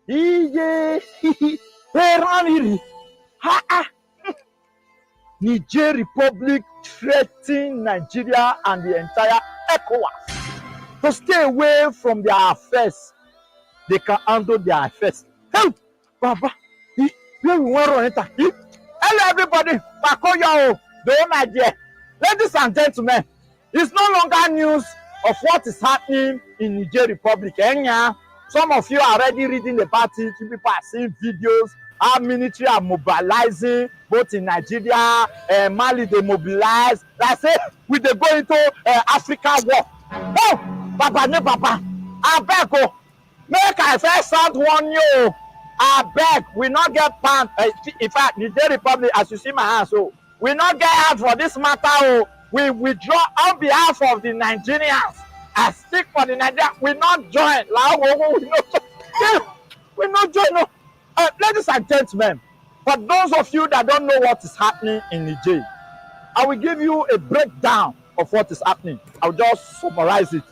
Iye, Iraniri. Ha ha. Niger Republic threatening Nigeria and the entire ECOWAS to stay away from their affairs. They can handle their affairs. Hey, Baba, where we want to enter? Hello, everybody. Bakoyo, the Niger. Ladies and gentlemen, it's no longer news of what is happening in Niger Republic. Some of you are already reading about it. People are seeing videos. Our military are mobilizing both in Nigeria, Mali. They mobilize. Like say we they go into Africa war. Oh, Papa, I beg you, make I first sound one you. I beg, we not get pan. In fact, Niger Republic, as you see my hands, so we not get out for this matter. Oh, we withdraw on behalf of the Nigerians. I speak for the Nigerians. We not join. We not join. No. Ladies and gentlemen, for those of you that don't know what is happening in Niger, I will give you a breakdown of what is happening. I'll just summarize it.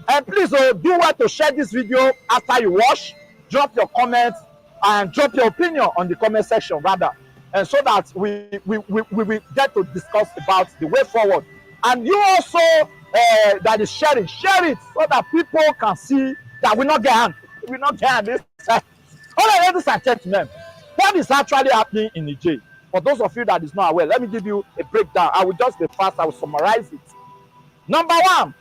And please do well to share this video after you watch. Drop your comments and drop your opinion on the comment section rather, and so that we will get to discuss about the way forward. And you also that is sharing, share it so that people can see that we not get hand. We not get hand this side. All right, ladies and gentlemen, what is actually happening in Niger? For those of you that is not aware, let me give you a breakdown. I will just be fast. I will summarize it. Number one,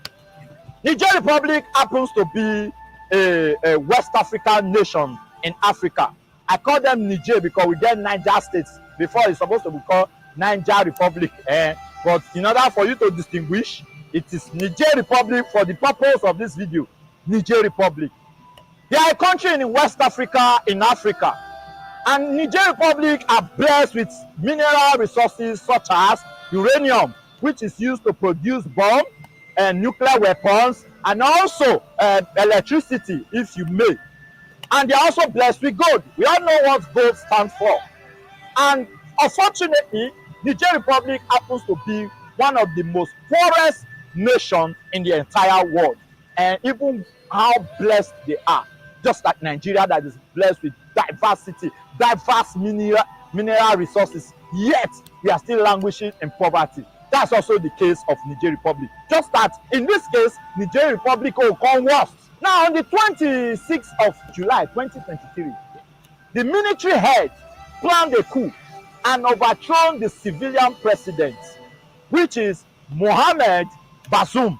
Niger Republic happens to be a West African nation in Africa. I call them Niger because we get Niger states before it's supposed to be called Niger Republic. But in order for you to distinguish, it is Niger Republic for the purpose of this video. Niger Republic. They are a country in West Africa, in Africa. And Niger Republic are blessed with mineral resources such as uranium, which is used to produce bombs and nuclear weapons, and also electricity, if you may. And they are also blessed with gold. We all know what gold stands for. And unfortunately, Niger Republic happens to be one of the most poorest nations in the entire world. And even how blessed they are, just like Nigeria that is blessed with diversity, diverse mineral resources, yet we are still languishing in poverty. That's also the case of Niger Republic. Just that in this case, Niger Republic will come worst. Now, on the 26th of July 2023, the military head planned a coup and overthrown the civilian president, which is Mohamed Bazoum.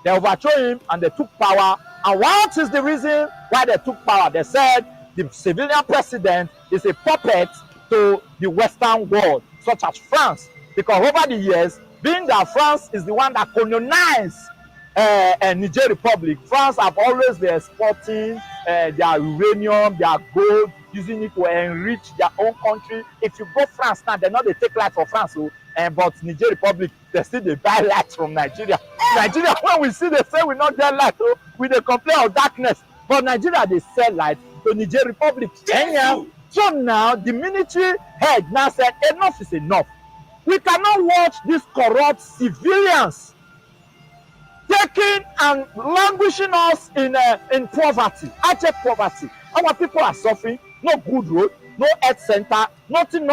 They overthrew him and they took power. And what is the reason why they took power? They said the civilian president is a puppet to the Western world, such as France. Because over the years, being that France is the one that colonized Niger Republic, France have always been exporting their uranium, their gold, using it to enrich their own country. If you go France now, they're not they take light for France, but Niger Republic, they still they buy light from Nigeria. Nigeria, when we see they say we not get light, we they complain of darkness. But Nigeria, they sell light to Niger Republic. Kenya. So now the military head now said enough is enough. We cannot watch these corrupt civilians taking and languishing us in poverty, abject poverty. Our people are suffering. No good road, no health center, nothing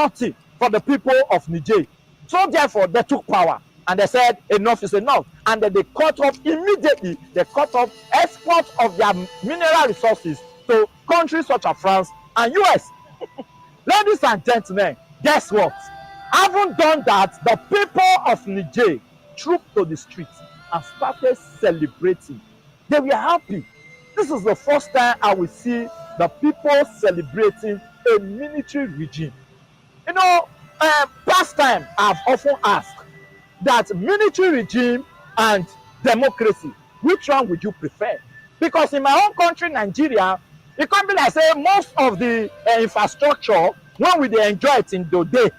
for the people of Niger. So therefore, they took power and they said enough is enough. And then they cut off immediately. They cut off export of their mineral resources to countries such as France and US. Ladies and gentlemen, guess what? Having done that, the people of Niger trooped to the streets and started celebrating. They were happy. This is the first time I will see the people celebrating a military regime. You know, past time I've often asked that military regime and democracy, which one would you prefer? Because in my own country, Nigeria, it can't be like say most of the infrastructure when we enjoy it in the day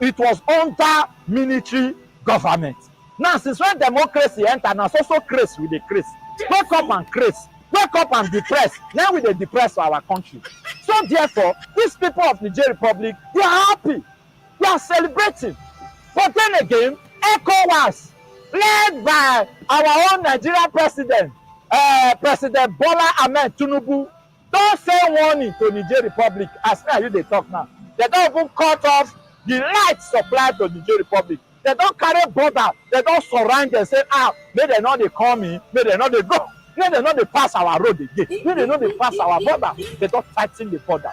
it was under military government. Now since when democracy enter, now so craze with the craze. Wake up and craze. Wake up and depress. Now we dey depress our country. So therefore, these people of Niger Republic, they are happy. They are celebrating. But then again, ECOWAS, led by our own Nigerian president, President Bola Ahmed Tinubu, don't say warning to Niger Republic as now you dey talk now. They don't even cut off the light supply to Niger Republic. They don't carry border. They don't surround and say, may they not they come in, may they not they go, may they not they pass our road again, may they not they pass our border. They don't tighten the border.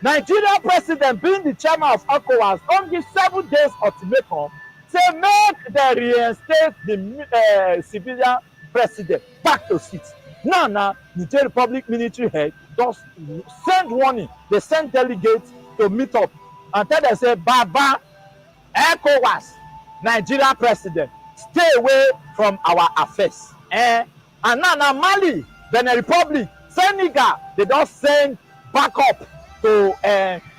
Nigeria president being the chairman of ECOWAS don give 7 days ultimatum say make dem reinstate the civilian president back to seat. Now Niger Republic military head just send warning. They send delegates to meet up and tell them say Baba ECOWAS Nigeria president stay away from our affairs. And now Mali, Benin Republic, Senegal, they don send backup to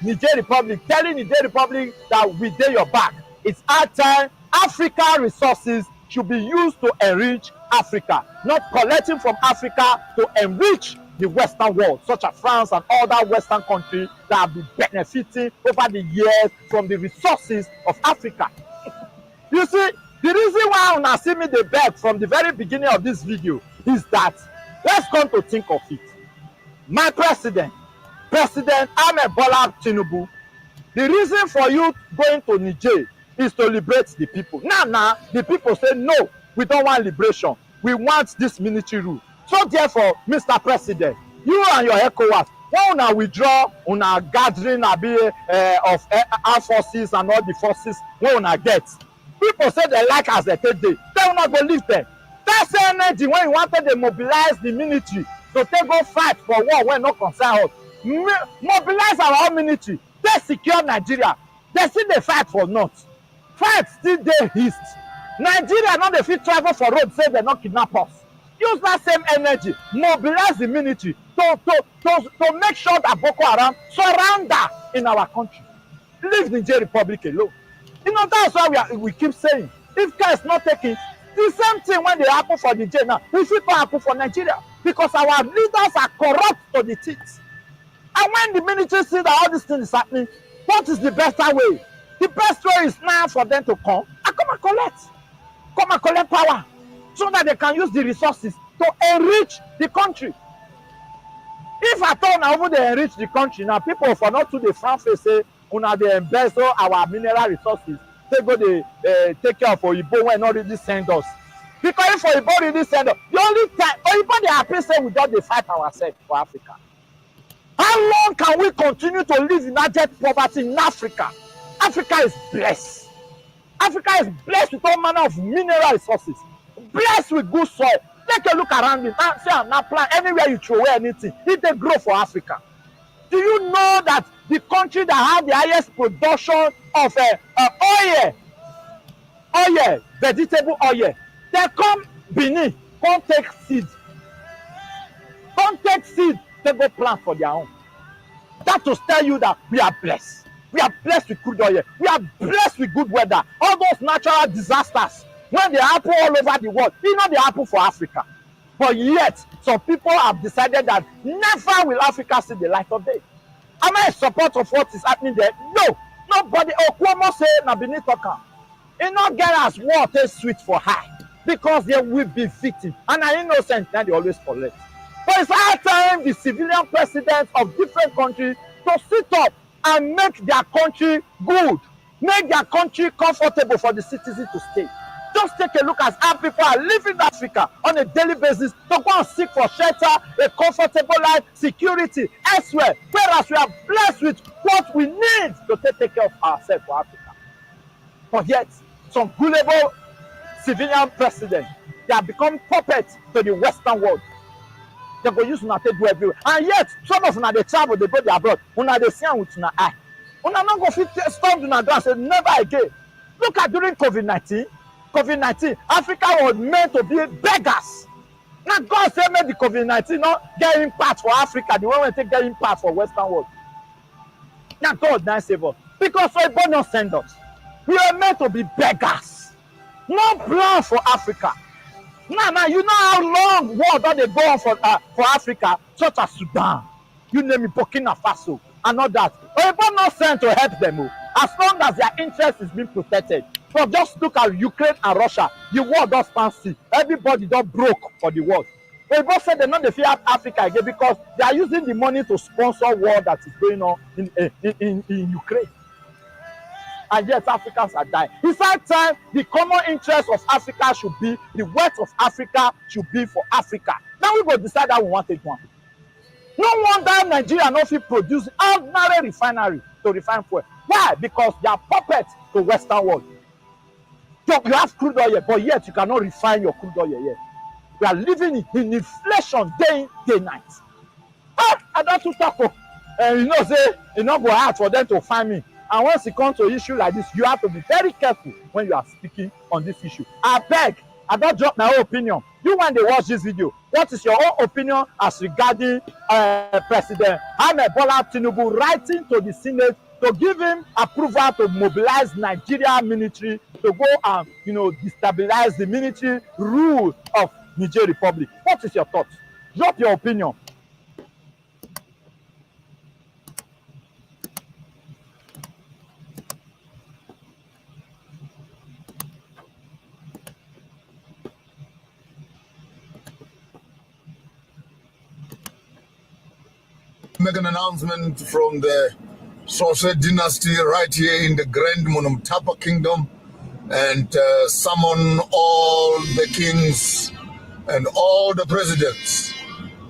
Niger Republic, telling Niger Republic that we dey your back. It's our time. African resources should be used to enrich Africa, not collecting from Africa to enrich the Western world, such as France and other Western countries that have been benefiting over the years from the resources of Africa. You see, the reason why una see me dey beg from the very beginning of this video is that, let's come to think of it. My President Ahmed Bola Tinubu, the reason for you going to Niger is to liberate the people. Now, the people say, no, we don't want liberation. We want this military rule. So therefore, Mr. President, you and your ECOWAS, when una withdraw, una gathering of armed forces and all the forces when una get, people say they like as they take day. They will not go leave them. That's the energy when you wanted to mobilize the military to take go fight for war when no concern us. Mobilize our own military. They secure Nigeria. They still dey fight for north. Fight still dey east. Nigeria no dey fit travel for road say they no kidnap us. Use that same energy, mobilize the military to make sure that Boko Haram surrender in our country. Leave Niger Republic alone. You know, that's why we keep saying, if care is not taken, the same thing when they happen for Niger now, it fit not happen for Nigeria, because our leaders are corrupt to the teeth. And when the military see that all these things is happening, what is the better way? The best way is now for them to come and collect power, so that they can use the resources to enrich the country. If at all now they enrich the country, now people for not to the front face say, una dey embezzle our mineral resources, they go dey take care of Oyibo when not really send us. Because if Oyibo really send us, the only time Oyibo dey happy say we just dey fight ourselves for Africa. How long can we continue to live in abject poverty in Africa? Africa is blessed. Africa is blessed with all manner of mineral resources, blessed with good soil. Take a look around it. Now plant anywhere you throw away anything, it dey grow for Africa. Do you know that the country that has the highest production of oil, vegetable oil, they come Benin, come take seed, they go plant for their own. That to tell you that we are blessed. We are blessed with crude oil. We are blessed with good weather. All those natural disasters, when they happen all over the world, you know they happen for Africa. But yet, some people have decided that never will Africa see the light of day. Am I in support of what is happening there? No. Nobody. Okuomo say na Benin talker. It not get as water sweet for high, because they will be victims. And are innocent, then they always collect. But it's our time the civilian presidents of different countries to sit up and make their country good, make their country comfortable for the citizens to stay. Just take a look at how people are living in Africa on a daily basis to go and seek for shelter, a comfortable life, security elsewhere, whereas we are blessed with what we need to take care of ourselves for Africa. But yet, some gullible civilian presidents, they have become puppets to the Western world. They go use una take do everywhere. And yet, some of una dey travel, they go there abroad. Una dey see am with una eye. Una no go fit stop una do and say never again. Look at during COVID-19, Africa was meant to be beggars. Now God said make the COVID-19 not get impact for Africa the way we take get impact for Western world. Now God now save us, because so God not send us. We are meant to be beggars. No plan for Africa. Now, you know how long war don dey go on for Africa, such as Sudan, you name it, Burkina Faso, and all that. Oyibo not sent to help them, as long as their interest is being protected. But just look at Ukraine and Russia. The war don stand still. Everybody don broke for the world. They both said they're not the fear Africa again because they are using the money to sponsor war that is going on in Ukraine. And yet Africans are dying. It's high time the common interest of Africa should be, the wealth of Africa should be for Africa. Now we will decide how we want to take one. No wonder Nigeria no fit produce ordinary refinery to refine fuel. Why? Because they are puppets to Western world. So you have crude oil, but yet you cannot refine your crude oil yet. We are living in inflation day night. I don't talk. You know, say it's not go hard for them to find me. And once it comes to an issue like this, you have to be very careful when you are speaking on this issue. I beg, I don't drop my own opinion. You when they watch this video, what is your own opinion as regarding President Ahmed Bola Tinubu writing to the Senate to give him approval to mobilize Nigeria military to go and, you know, destabilize the military rule of Niger Republic? What is your thoughts? Drop your opinion. Make an announcement from the Sose dynasty right here in the Grand Monumtapa Kingdom and summon all the kings and all the presidents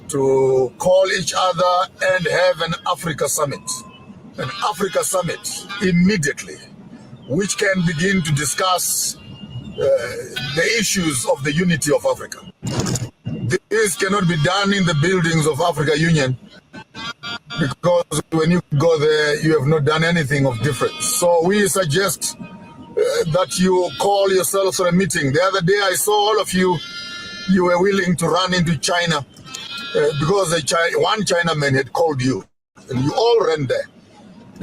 to call each other and have an Africa summit immediately, which can begin to discuss the issues of the unity of Africa. This cannot be done in the buildings of Africa Union, because when you go there, you have not done anything of difference. So we suggest that you call yourselves for a meeting. The other day I saw all of you were willing to run into China because one Chinaman had called you, and you all ran there.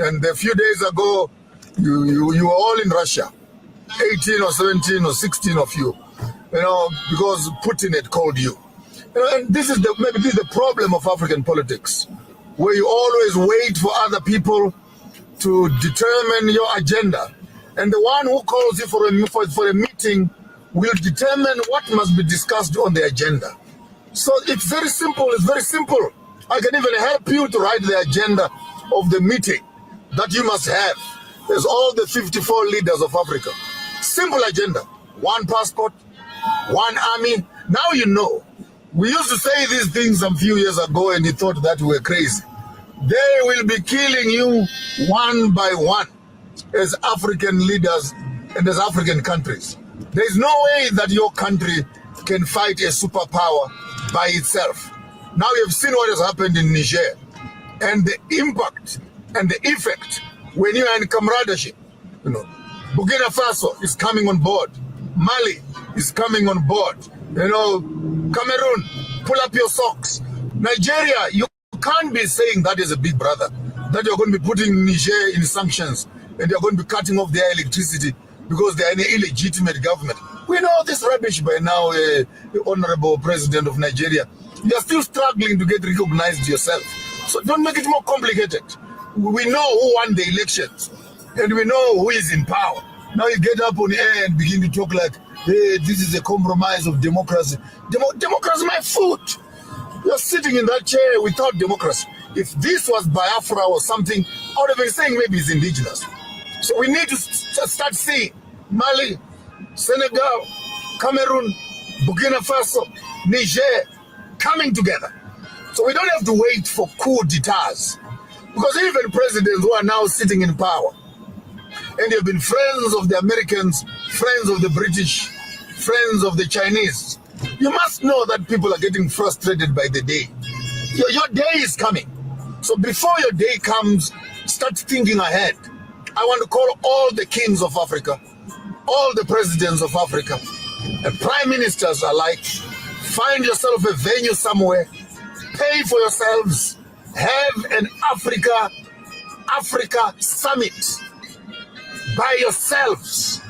And a few days ago, you were all in Russia, 18 or 17 or 16 of you, because Putin had called you. And this is maybe the problem of African politics, where you always wait for other people to determine your agenda. And the one who calls you for a meeting will determine what must be discussed on the agenda. So it's very simple. It's very simple. I can even help you to write the agenda of the meeting that you must have. There's all the 54 leaders of Africa. Simple agenda. One passport, one army. Now you know. We used to say these things some few years ago and you thought that we were crazy. They will be killing you one by one as African leaders and as African countries. There is no way that your country can fight a superpower by itself. Now you have seen what has happened in Niger and the impact and the effect when you are in camaraderie. Burkina Faso is coming on board. Mali is coming on board. Cameroon, pull up your socks. Nigeria, you can't be saying that is a big brother, that you're going to be putting Niger in sanctions and you're going to be cutting off their electricity because they are an illegitimate government. We know this rubbish by now, the Honorable President of Nigeria. You're still struggling to get recognized yourself. So don't make it more complicated. We know who won the elections and we know who is in power. Now you get up on air and begin to talk like, hey, this is a compromise of democracy. Democracy, my foot. You're sitting in that chair without democracy. If this was Biafra or something, I would have been saying maybe it's indigenous. So we need to start seeing Mali, Senegal, Cameroon, Burkina Faso, Niger coming together. So we don't have to wait for coup d'etats. Because even presidents who are now sitting in power, and they've been friends of the Americans, friends of the British, friends of the Chinese, you must know that people are getting frustrated by the day. Your day is coming. So before your day comes, start thinking ahead. I want to call all the kings of Africa, all the presidents of Africa, and prime ministers alike. Find yourself a venue somewhere, pay for yourselves, have an Africa summit by yourselves.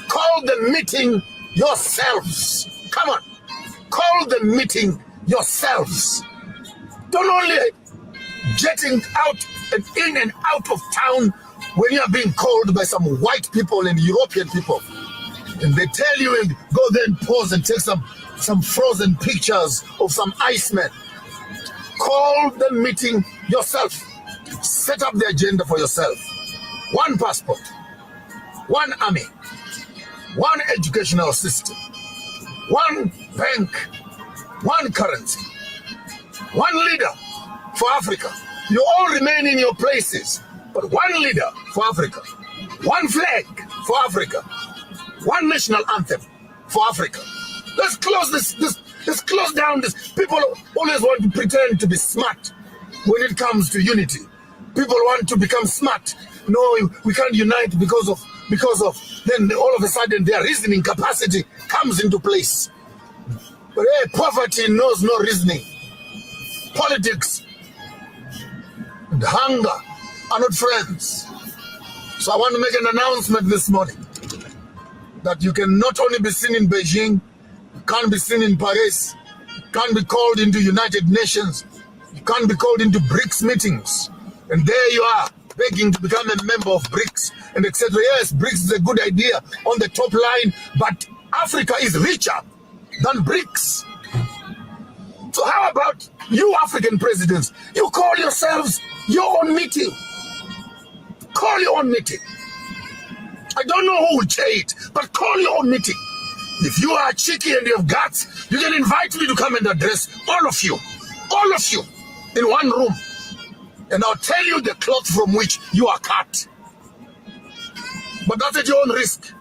Call the meeting yourselves. Come on, call the meeting yourselves. Don't only getting out and in and out of town when you are being called by some white people and European people. And they tell you, and go there and pause and take some some frozen pictures of some icemen. Call the meeting yourself. Set up the agenda for yourself. One passport, one army, one educational system, one bank, one currency, one leader for Africa. You all remain in your places, but one leader for Africa, one flag for Africa, one national anthem for Africa. Let's close let's close down this. People always want to pretend to be smart when it comes to unity. People want to become smart. No, we can't unite because of then all of a sudden their reasoning capacity comes into place. But hey, poverty knows no reasoning. Politics and hunger are not friends. So I want to make an announcement this morning that you can not only be seen in Beijing, can't be seen in Paris, can't be called into United Nations, you can't be called into BRICS meetings. And there you are, begging to become a member of BRICS and etc. Yes, BRICS is a good idea on the top line, but Africa is richer than BRICS. So how about you African presidents? You call yourselves your own meeting. Call your own meeting. I don't know who will chair it, but call your own meeting. If you are cheeky and you have guts, you can invite me to come and address all of you in one room. And I'll tell you the cloth from which you are cut. But that's at your own risk.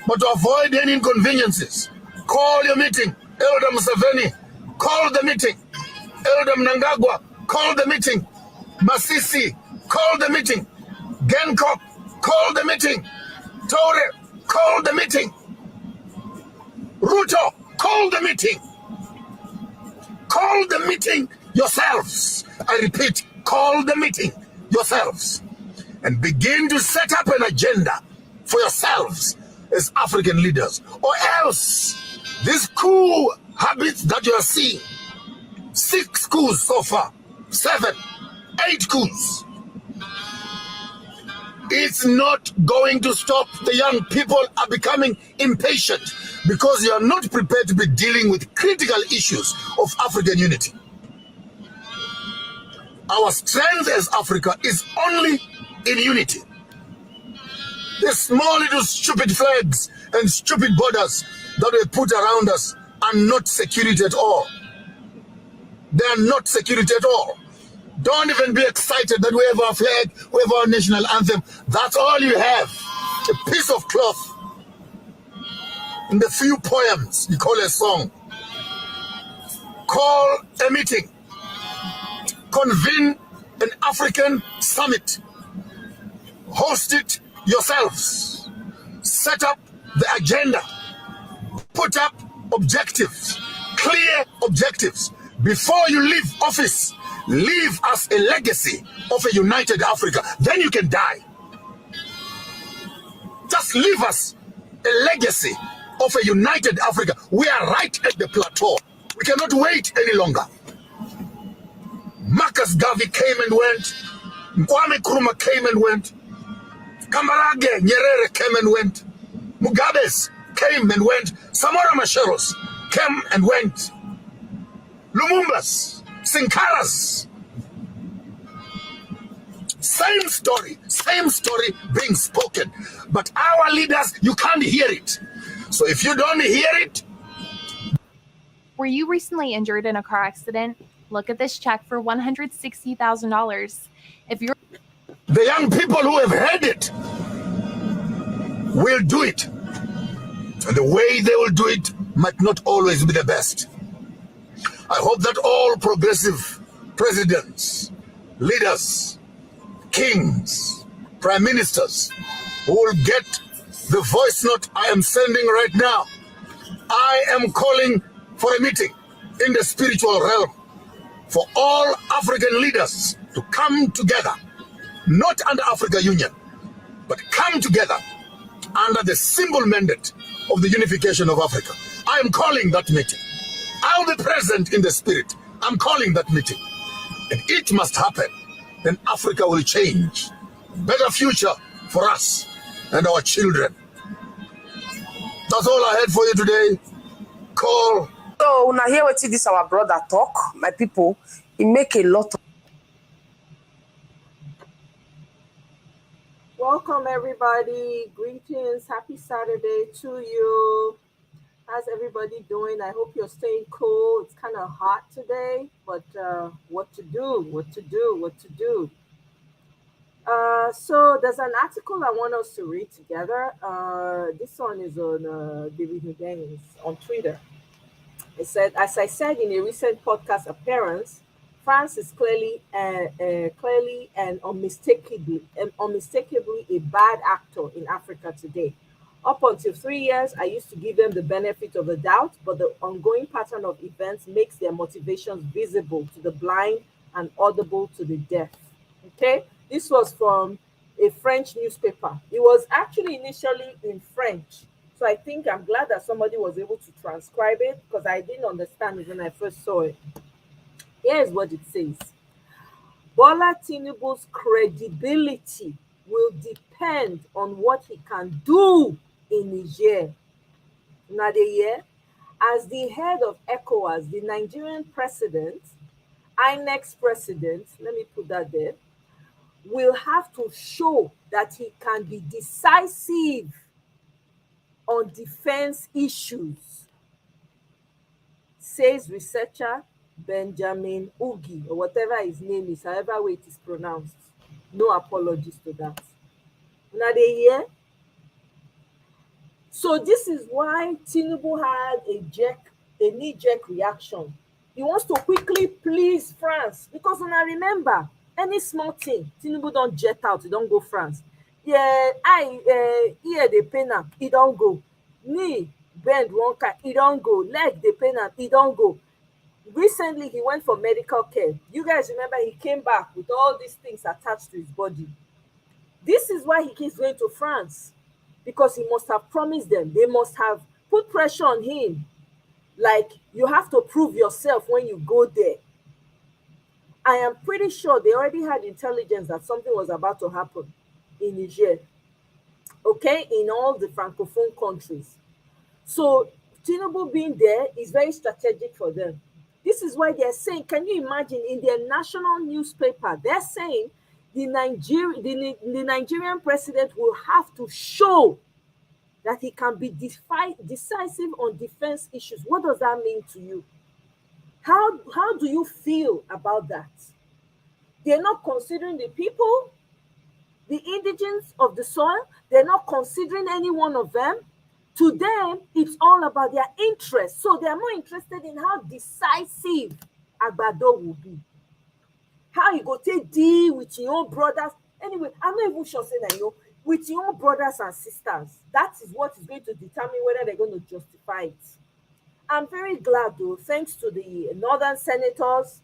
But to avoid any inconveniences, call your meeting. Elder Museveni, call the meeting. Elder Mnangagwa, call the meeting. Masisi, call the meeting. Genkop, call the meeting. Tore, call the meeting. Ruto, call the meeting. Call the meeting yourselves. I repeat, call the meeting yourselves and begin to set up an agenda for yourselves as African leaders, or else these coup habits that you are seeing, 6 coups so far, 7, 8 coups, it's not going to stop. The young people are becoming impatient because you are not prepared to be dealing with critical issues of African unity. Our strength as Africa is only in unity. The small little stupid flags and stupid borders that we put around us are not security at all. They are not security at all. Don't even be excited that we have our flag, we have our national anthem. That's all you have. A piece of cloth and a few poems you call a song. Call a meeting. Convene an African summit. Host it yourselves. Set up the agenda. Put up objectives. Clear objectives. Before you leave office, leave us a legacy of a united Africa. Then you can die. Just leave us a legacy of a united Africa. We are right at the plateau. We cannot wait any longer. Marcus Garvey came and went. Kwame Nkrumah came and went. Kambarage Nyerere came and went. Mugabe's came and went. Samora Macharo's came and went. Lumumba's, Sankara's. Same story being spoken. But our leaders, you can't hear it. So if you don't hear it. Were you recently injured in a car accident? Look at this check for $160,000. If you're the young people who have heard it will do it. And the way they will do it might not always be the best. I hope that all progressive presidents, leaders, kings, prime ministers who will get the voice note I am sending right now. I am calling for a meeting in the spiritual realm for all African leaders to come together, not under Africa Union, but come together under the simple mandate of the unification of Africa. I am calling that meeting. I'll be present in the spirit. I'm calling that meeting. And it must happen. Then Africa will change. Better future for us and our children. That's all I had for you today. call. So now hear what this our brother talk, my people. He make a lot of. Welcome everybody. Greetings. Happy Saturday to you. How's everybody doing? I hope you're staying cool. It's kind of hot today, but what to do? So there's an article I want us to read together. This one is on David Hudanis on Twitter. It said, as I said in a recent podcast appearance, France is clearly and unmistakably a bad actor in Africa today. Up until 3 years, I used to give them the benefit of the doubt, but the ongoing pattern of events makes their motivations visible to the blind and audible to the deaf. Okay, this was from a French newspaper. It was actually initially in French. So I think I'm glad that somebody was able to transcribe it because I didn't understand it when I first saw it. Here's what it says. Bola Tinubu's credibility will depend on what he can do in Niger. Now, as the head of ECOWAS, the Nigerian president, INEX president, let me put that there, will have to show that he can be decisive on defense issues, says researcher Benjamin Ugi, or whatever his name is, however way it is pronounced. No apologies to that. Now they hear. So this is why Tinubu had a knee-jerk reaction. He wants to quickly please France because when I remember, any small thing, Tinubu don't jet out, he don't go France. Yeah, ear dey pain am, he don't go. Knee bend one kind, he don't go. Leg dey pain am, he don't go. Recently, he went for medical care. You guys remember he came back with all these things attached to his body. This is why he keeps going to France, because he must have promised them. They must have put pressure on him. Like, you have to prove yourself when you go there. I am pretty sure they already had intelligence that something was about to happen in Niger, okay, in all the Francophone countries. So Tinubu being there is very strategic for them. This is why they're saying, can you imagine in their national newspaper, they're saying the Nigerian president will have to show that he can be decisive on defense issues. What does that mean to you? How do you feel about that? They're not considering the people, the indigents of the soil. They're not considering any one of them. To them, it's all about their interests. So they're more interested in how decisive Agbado will be. How you go take deal with your own brothers. Anyway, I'm not even sure saying that, with your own brothers and sisters. That is what is going to determine whether they're going to justify it. I'm very glad, though, thanks to the northern senators,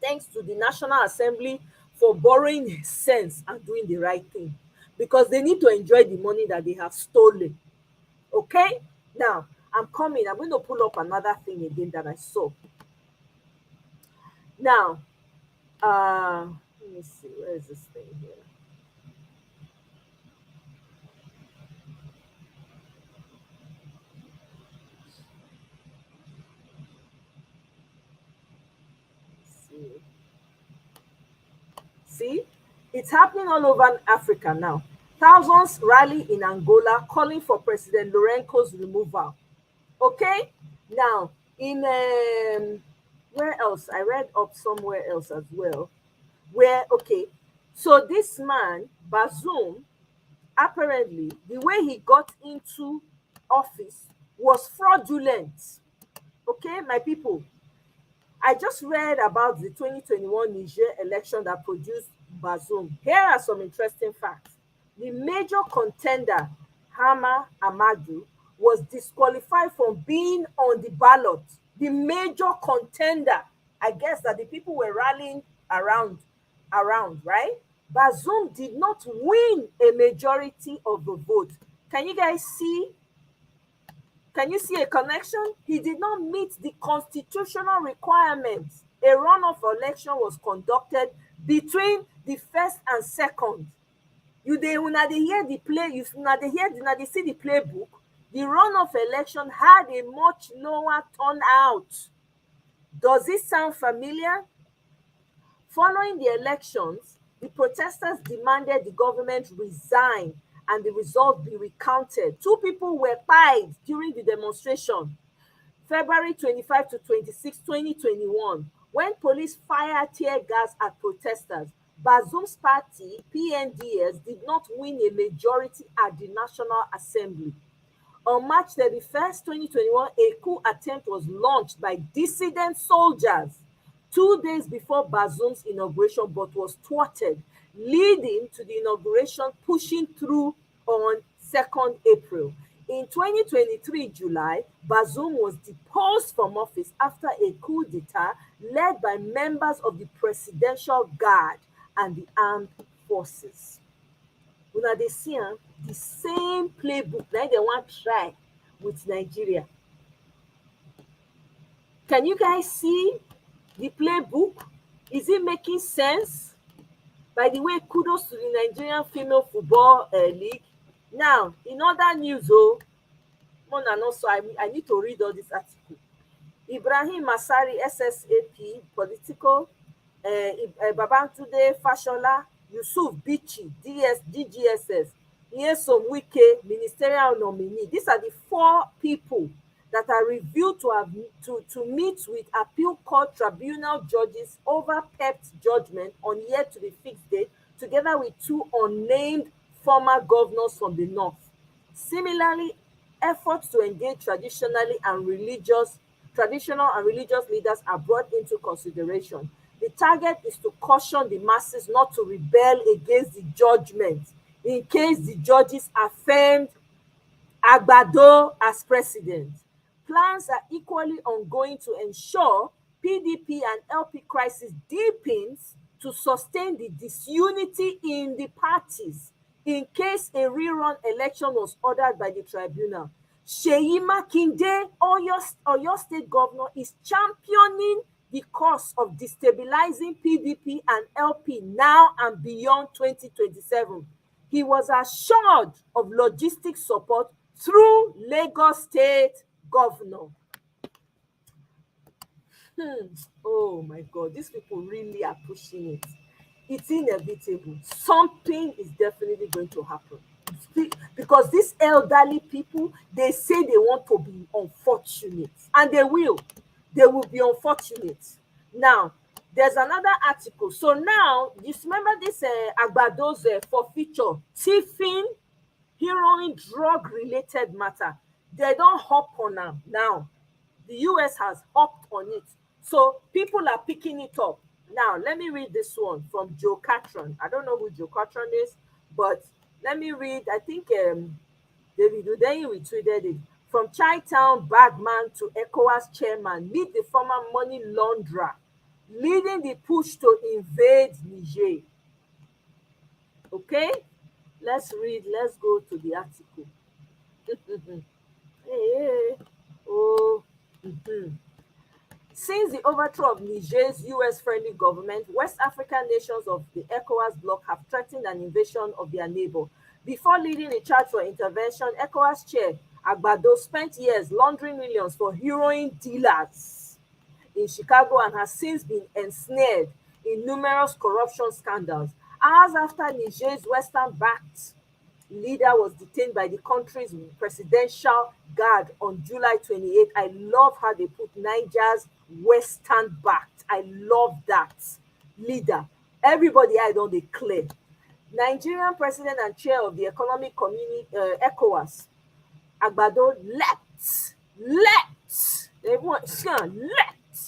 thanks to the National Assembly for borrowing sense and doing the right thing, because they need to enjoy the money that they have stolen. Okay? Now, I'm coming. I'm going to pull up another thing again that I saw. Now, let me see. Where is this thing here? See, it's happening all over Africa now. Thousands rally in Angola calling for President Lourenço's removal. Okay, now in where else? I read up somewhere else as well. Where so this man Bazoum, apparently the way he got into office was fraudulent. Okay, my people. I just read about the 2021 Niger election that produced Bazoum. Here are some interesting facts. The major contender, Hama Amadou, was disqualified from being on the ballot. The major contender. I guess that the people were rallying around, right? Bazoum did not win a majority of the vote. Can you guys see? Can you see a connection? He did not meet the constitutional requirements. A runoff election was conducted between the first and second. Una dey hear the play, una dey see the playbook. The runoff election had a much lower turnout. Does it sound familiar? Following the elections, the protesters demanded the government resign and the result be recounted. 2 people were killed during the demonstration. February 25 to 26, 2021, when police fired tear gas at protesters. Bazoum's party, PNDS, did not win a majority at the National Assembly. On March 31st, 2021, a coup attempt was launched by dissident soldiers 2 days before Bazoum's inauguration, but was thwarted, leading to the inauguration pushing through on 2nd April. In 2023 July, Bazoum was deposed from office after a coup d'etat led by members of the Presidential Guard and the armed forces. Una dey see the same playbook na dem wan try with Nigeria. Can you guys see the playbook? Is it making sense? By the way, kudos to the Nigerian Female Football League. Now, in other news, I need to read all this article. Ibrahim Masari, SSAP, political, Babatunde Fashola, Yusuf Bichi, DGSS, Nyesom Wike, ministerial nominee. These are the 4 people that are revealed to meet with appeal court tribunal judges over PEP's judgment on yet to be fixed date, together with 2 unnamed former governors from the north. Similarly, efforts to engage traditional and religious leaders are brought into consideration. The target is to caution the masses not to rebel against the judgment in case the judges affirmed Agbado as president. Plans are equally ongoing to ensure PDP and LP crisis deepens to sustain the disunity in the parties in case a rerun election was ordered by the tribunal. Seyi Makinde, Oyo State Governor, is championing the cause of destabilizing PDP and LP now and beyond 2027. He was assured of logistic support through Lagos State Governor. Oh my God, these people really are pushing it. It's inevitable. Something is definitely going to happen. Because these elderly people, they say they want to be unfortunate. And they will. They will be unfortunate. Now, there's another article. So now, you remember this Agbado's forfeiture, thieving, heroin, drug-related matter. They don't hop on them now. The US has hopped on it. So people are picking it up. Now, let me read this one from Joe Catron. I don't know who Joe Catron is, but let me read. I think David Udeyi retweeted it. From Chi-Town bagman to ECOWAS chairman, meet the former money launderer, leading the push to invade Niger. Okay? Let's read. Let's go to the article. Hey. Oh. Since the overthrow of Niger's US-friendly government, West African nations of the ECOWAS bloc have threatened an invasion of their neighbor. Before leading a charge for intervention, ECOWAS chair Agbado spent years laundering millions for heroin dealers in Chicago and has since been ensnared in numerous corruption scandals. Hours after Niger's Western-backed leader was detained by the country's presidential guard on July 28. I love how they put Niger's Western-backed. I love that leader. Everybody I don't declare. Nigerian president and chair of the Economic Community, ECOWAS, Agbado leapt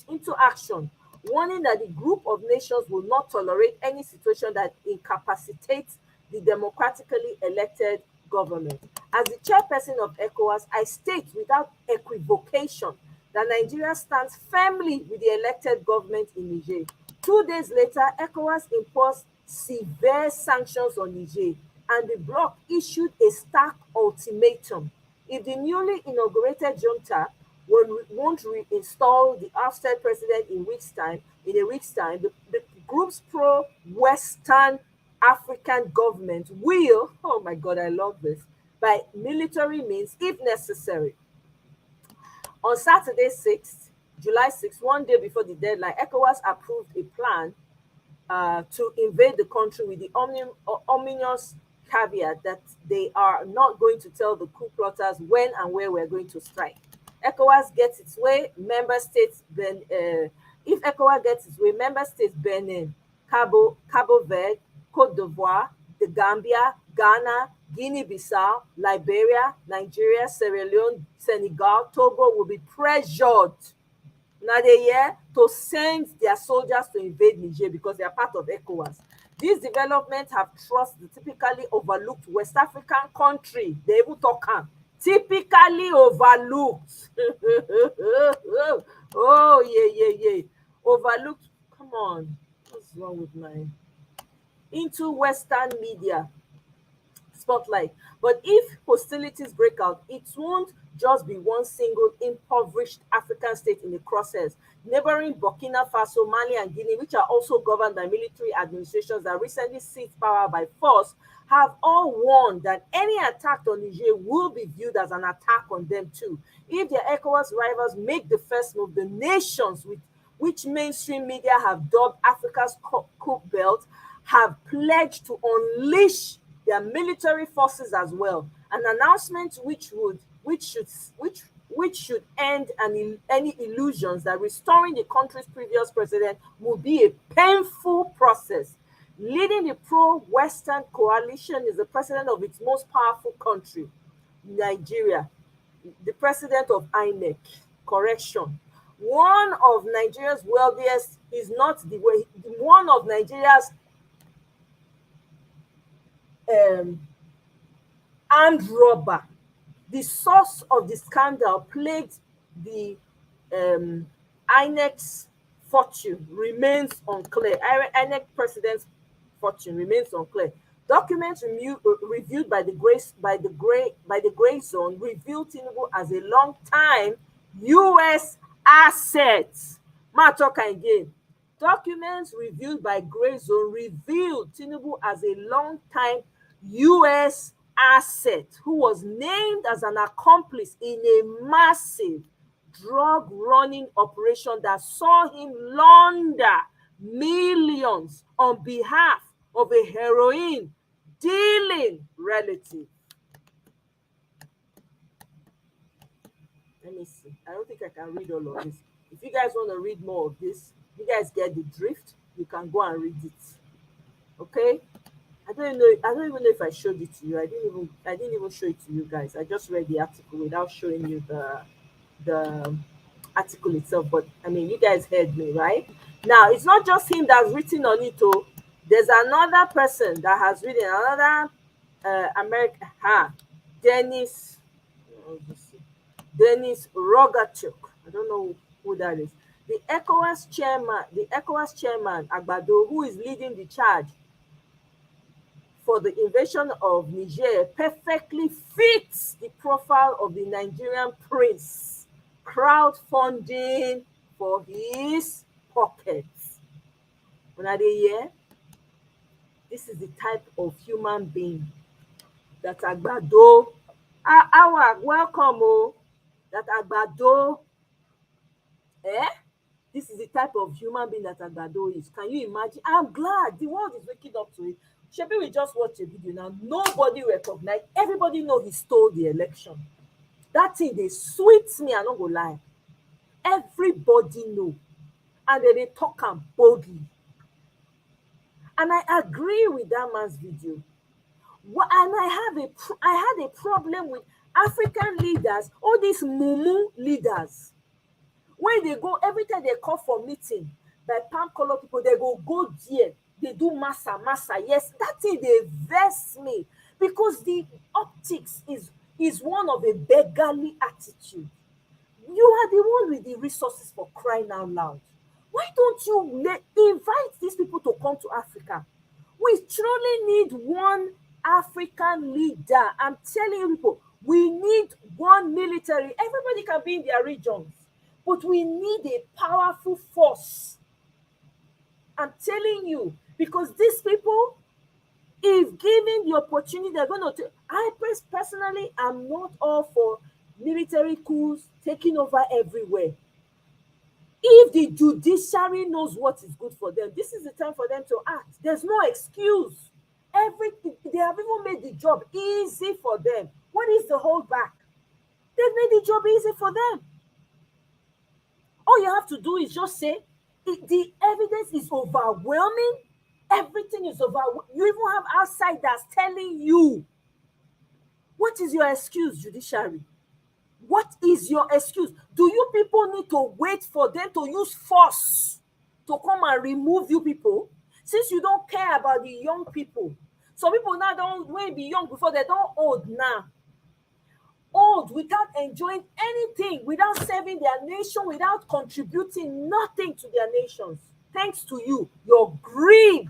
into action, warning that the group of nations will not tolerate any situation that incapacitates the democratically elected government. As the chairperson of ECOWAS, I state without equivocation that Nigeria stands firmly with the elected government in Niger. 2 days later, ECOWAS imposed severe sanctions on Niger, and the bloc issued a stark ultimatum. If the newly inaugurated junta won't reinstall the ousted president in a week's time, the group's pro-Western African government will, oh my God, I love this, by military means if necessary. On Saturday 6th, July 6th, one day before the deadline, ECOWAS approved a plan to invade the country with the ominous caveat that they are not going to tell the coup plotters when and where we're going to strike. ECOWAS gets its way, member states, if ECOWAS gets its way, member states Benin, Cabo Verde, Cote d'Ivoire, the Gambia, Ghana, Guinea-Bissau, Liberia, Nigeria, Sierra Leone, Senegal, Togo will be pressured now they hear to send their soldiers to invade Niger because they are part of ECOWAS. These developments have thrust the typically overlooked West African country. They even talk typically overlooked. Oh, yeah. Overlooked. Come on. What's wrong with mine? Into Western media spotlight. But if hostilities break out, it won't just be one single impoverished African state in the crosshairs. Neighboring Burkina Faso, Mali, and Guinea, which are also governed by military administrations that recently seized power by force, have all warned that any attack on Niger will be viewed as an attack on them too. If their ECOWAS rivals make the first move, the nations with which mainstream media have dubbed Africa's coup belt have pledged to unleash their military forces as well. An announcement which should end any illusions that restoring the country's previous president will be a painful process. Leading the pro-Western coalition is the president of its most powerful country, Nigeria, the president of INEC. Correction. One of Nigeria's wealthiest is not the way, one of Nigeria's armed robber. The source of the scandal plagued the INEC's fortune remains unclear. INEC president's fortune remains unclear. Documents reviewed by the Gray Zone revealed Tinubu as a long-time U.S. asset. Talk again. Documents reviewed by Gray Zone revealed Tinubu as a long-time U.S. asset who was named as an accomplice in a massive drug running operation that saw him launder millions on behalf of a heroin dealing relative. Let me see. I don't think I can read all of this. If you guys want to read more of this, you guys get the drift, you can go and read it. Okay? I don't even know if I showed it to you. I didn't even show it to you guys. I just read the article without showing you the article itself. But I mean, you guys heard me, right? Now, it's not just him that's written on it. Oh, there's another person that has written, another American, Dennis Rogachuk. I don't know who that is. The ECOWAS chairman, Agbado, who is leading the charge for the invasion of Niger, perfectly fits the profile of the Nigerian prince, crowdfunding for his pockets. When are they here? This is the type of human being that Agbado, welcome, that Agbado, this is the type of human being that Agbado is. Can you imagine? I'm glad the world is waking up to it. Shebi, we just watch a video now. Nobody recognize. Everybody know he stole the election. That thing, they sweets me, I don't go lie. Everybody know. And they talk am boldly. And I agree with that man's video. And I had a problem with African leaders, all these mumu leaders. When they go, every time they call for meeting by palm color people, they go there. They do massa. Yes, that thing they vex me because the optics is one of a beggarly attitude. You are the one with the resources, for crying out loud. Why don't you invite these people to come to Africa? We truly need one African leader. I'm telling you people, we need one military. Everybody can be in their regions, but we need a powerful force. I'm telling you, because these people, if given the opportunity, they're going to I personally am not all for military coups taking over everywhere. If the judiciary knows what is good for them, this is the time for them to act. There's no excuse. Everything they have even made the job easy for them. What is the holdback? They've made the job easy for them. All you have to do is just say the evidence is overwhelming. Everything is overwhelming. You even have outsiders telling you. What is your excuse, judiciary? What is your excuse? Do you people need to wait for them to use force to come and remove you people? Since you don't care about the young people. Some people now don't want to be young before they don't old now. Old without enjoying anything, without serving their nation, without contributing nothing to their nations. Thanks to you, your greed.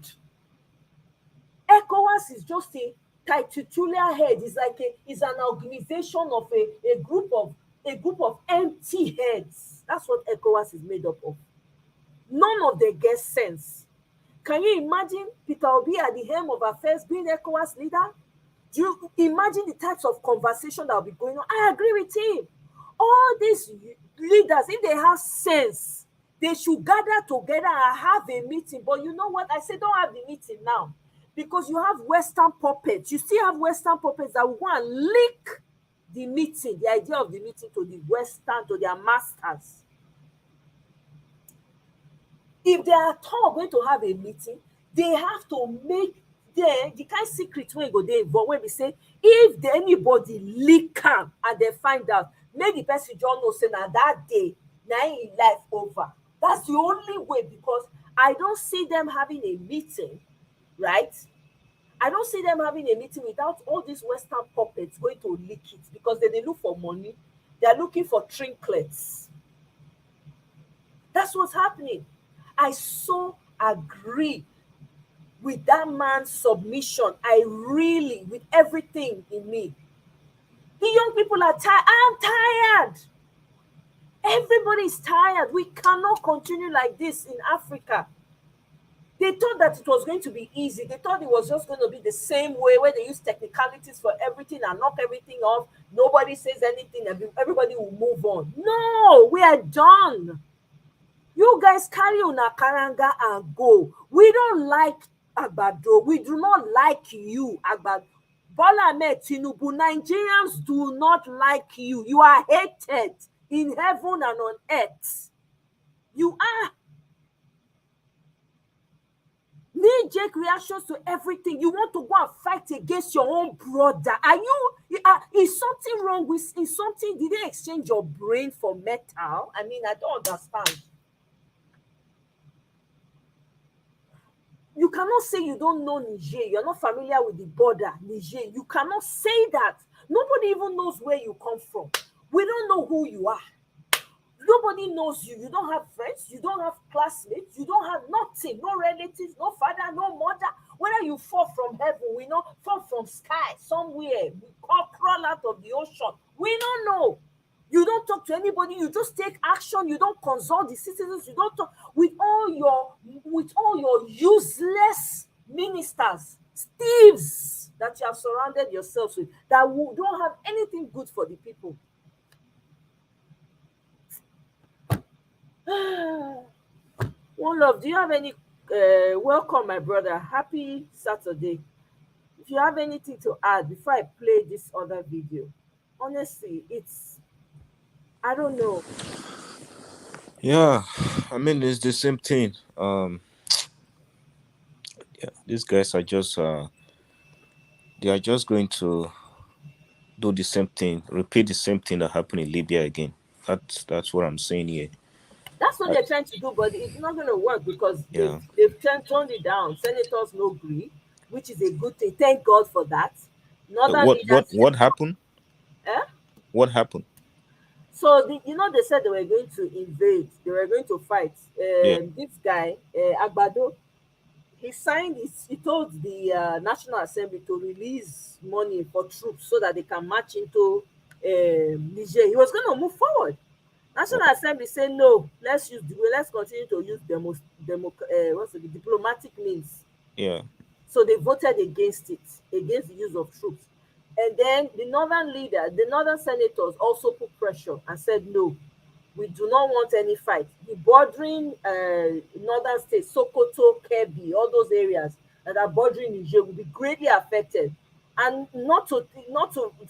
ECOWAS is just a titular head. It's like it's an organization of a group of empty heads. That's what ECOWAS is made up of. None of them get sense. Can you imagine Peter Obi at the helm of affairs being ECOWAS leader? Do you imagine the types of conversation that will be going on? I agree with him. All these leaders, if they have sense, they should gather together and have a meeting. But you know what? I say don't have the meeting now. Because you have Western puppets. You still have Western puppets that will go and leak the meeting, the idea of the meeting to the Western, to their masters. If they are at all going to have a meeting, they have to make the kind of secret when go there involved, when we say, if anybody leak am and they find out, make the person just know say na that day, na im life over. That's the only way, because I don't see them having a meeting, right? I don't see them having a meeting without all these Western puppets going to leak it, because they look for money. They are looking for trinkets. That's what's happening. I so agree with that man's submission. I really, with everything in me. The young people are tired. I'm tired. Everybody is tired. We cannot continue like this in Africa. They thought that it was going to be easy. They thought it was just going to be the same way, where they use technicalities for everything and knock everything off. Nobody says anything. Everybody will move on. No, we are done. You guys carry una karanga and go. We don't like Agbado. We do not like you, Agbado. Bola Ahmed Tinubu, Nigerians do not like you. You are hated in heaven and on earth. You are. Knee-jerk reactions to everything. You want to go and fight against your own brother. Are you? Is something wrong with? Is something? Did they exchange your brain for metal? I mean, I don't understand. You cannot say you don't know Niger. You're not familiar with the border, Niger. You cannot say that. Nobody even knows where you come from. We don't know who you are. Nobody knows you. You don't have friends. You don't have classmates. You don't have nothing. No relatives, no father, no mother. Whether you fall from heaven, we know. Fall from sky somewhere. We crawl out of the ocean. We don't know. You don't talk to anybody. You just take action. You don't consult the citizens. You don't talk with all your useless ministers, thieves that you have surrounded yourselves with, that don't have anything good for the people. One Love, do you have any welcome, my brother? Happy Saturday. If you have anything to add before I play this other video, honestly, I don't know. Yeah, I mean it's the same thing. Yeah, these guys are just they are just going to do the same thing, repeat the same thing that happened in Libya again. That's what I'm saying here. That's what they're trying to do, but it's not going to work, because Yeah. they've toned it down. Senators no agree, which is a good thing. Thank God for that. Northern leaders. What happened? Eh? What happened? So they said they were going to invade. They were going to fight. Yeah. This guy, Agbado, he told the National Assembly to release money for troops so that they can march into Niger. He was going to move forward. National Assembly said no. Let's continue to use diplomatic means. Yeah. So they voted against it, against the use of troops. And then the northern leader, the northern senators also put pressure and said, no, we do not want any fight. The bordering northern states, Sokoto, Kebbi, all those areas that are bordering Niger will be greatly affected. And not to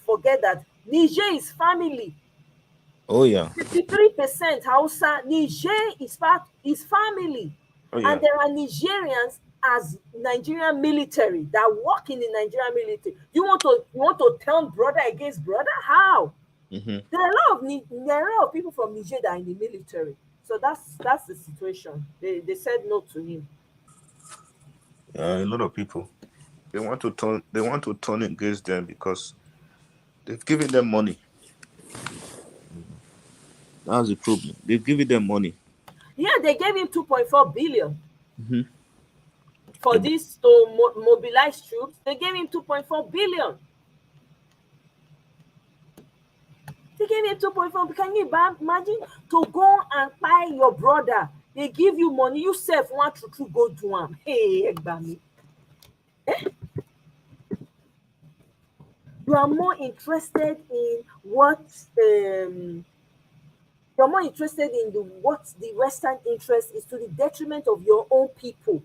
forget that Niger is family. Oh yeah. 53% Hausa. Niger is family. Oh yeah. And there are Nigerians as Nigerian military that work in the Nigerian military. You want to turn brother against brother? How? Mm-hmm. There are a lot of people from Niger that are in the military. So that's the situation. They said no to him. A lot of people, they want to turn against them because they've given them money. That's the problem. They've given them money. Yeah, they gave him 2.4 billion Mm-hmm. for this to mobilize troops. They gave him 2.4 billion. They gave him 2.4. Can you imagine to go and buy your brother? They give you money. You self want to go to him. Hey, Egbami. You are more interested in what you're more interested in what the Western interest is to the detriment of your own people.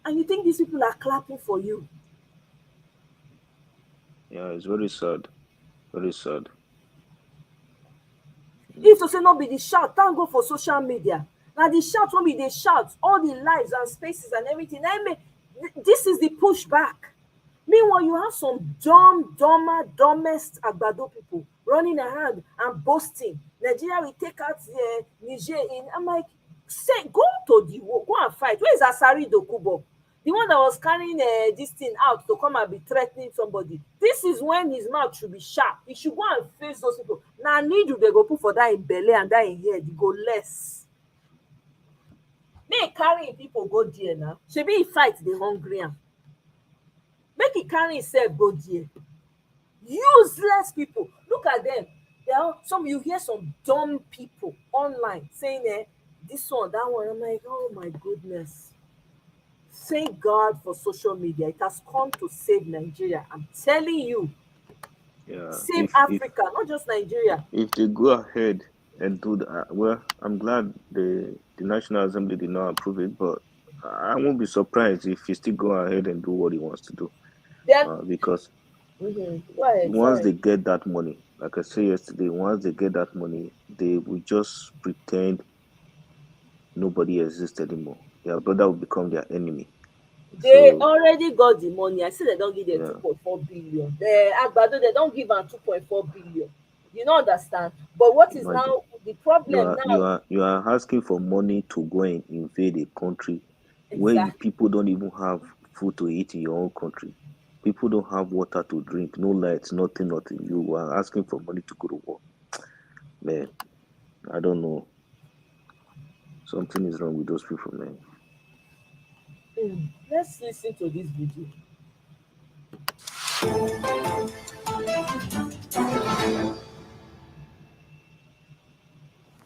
And you think these people are clapping for you. Yeah, it's very sad. Very sad. If to say not be the shout, thank God for social media. Now the shout won't be the shout, all the lives and spaces and everything. This is the pushback. Meanwhile, you have some dumbest Agbado people running around and boasting. Nigeria will take out Niger in. I'm like, say, go to the war, go and fight. Where is Asari Dokubo? The one that was carrying this thing out to come and be threatening somebody. This is when his mouth should be sharp. He should go and face those people. Now, need you they go put for that in belly and that in here, they go less. They carrying people go there now. Should be fight the hungry. Make it carry himself go there. Useless people. Look at them. You hear some dumb people online saying this one, that one. I'm like, oh my goodness. Thank God for social media. It has come to save Nigeria. I'm telling you. Yeah. Save Africa, not just Nigeria. If they go ahead and do that, well, I'm glad the National Assembly did not approve it, but I won't be surprised if he still go ahead and do what he wants to do. Because once they get that money, like I said yesterday, once they get that money, they will just pretend nobody exists anymore. Their brother will become their enemy. They already got the money. I said they don't give them 2.4 billion. Agbado, they don't give them 2.4 billion. You don't understand. But what is now the problem now? You are asking for money to go and invade a country where people don't even have food to eat in your own country. People don't have water to drink, no lights, nothing. You are asking for money to go to war. Man, I don't know. Something is wrong with those people, man. Let's listen to this video.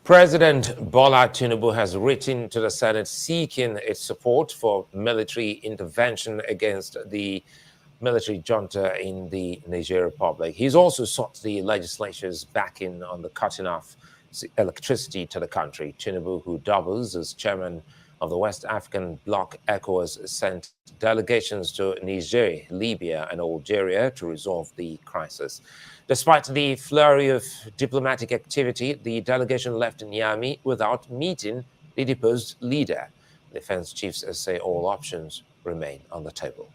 President Bola Tinubu has written to the Senate seeking its support for military intervention against the military junta in the Niger Republic. He's also sought the legislature's backing on the cutting off electricity to the country. Tinubu, who doubles as chairman of the West African bloc ECOWAS, sent delegations to Niger, Libya, and Algeria to resolve the crisis. Despite the flurry of diplomatic activity, the delegation left Niamey without meeting the deposed leader. Defense chiefs say all options remain on the table.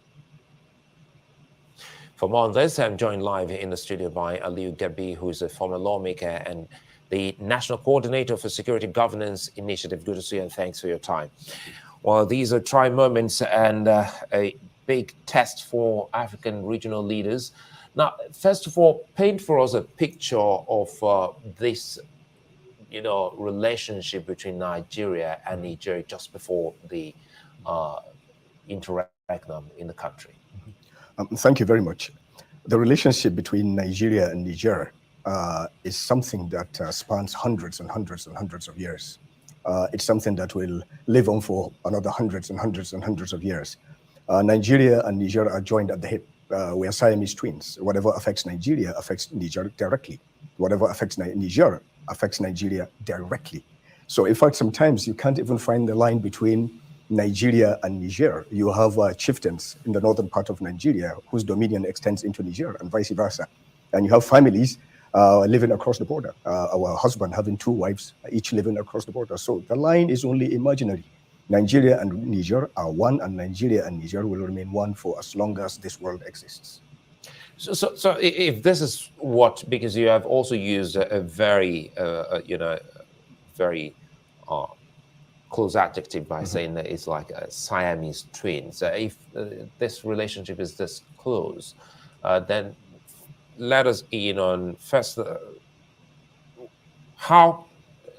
For more on this, I'm joined live in the studio by Aliu Gabi, who is a former lawmaker and the National Coordinator for Security Governance Initiative. Good to see you and thanks for your time. Well, these are trying moments and a big test for African regional leaders. Now, first of all, paint for us a picture of this, relationship between Nigeria and Niger just before the interregnum in the country. Thank you very much. The relationship between Nigeria and Niger is something that spans hundreds and hundreds and hundreds of years. It's something that will live on for another hundreds and hundreds and hundreds of years. Nigeria and Niger are joined at the hip. We are Siamese twins. Whatever affects Nigeria affects Niger directly. Whatever affects Niger affects Nigeria directly. So in fact, sometimes you can't even find the line between Nigeria and Niger. You have chieftains in the northern part of Nigeria whose dominion extends into Niger and vice versa. And you have families living across the border. Our husband having 2 wives, each living across the border. So the line is only imaginary. Nigeria and Niger are one, and Nigeria and Niger will remain one for as long as this world exists. So if this is what, because you have also used a very, very close adjective by saying that it's like a Siamese twins. If this relationship is this close, then let us in on first how.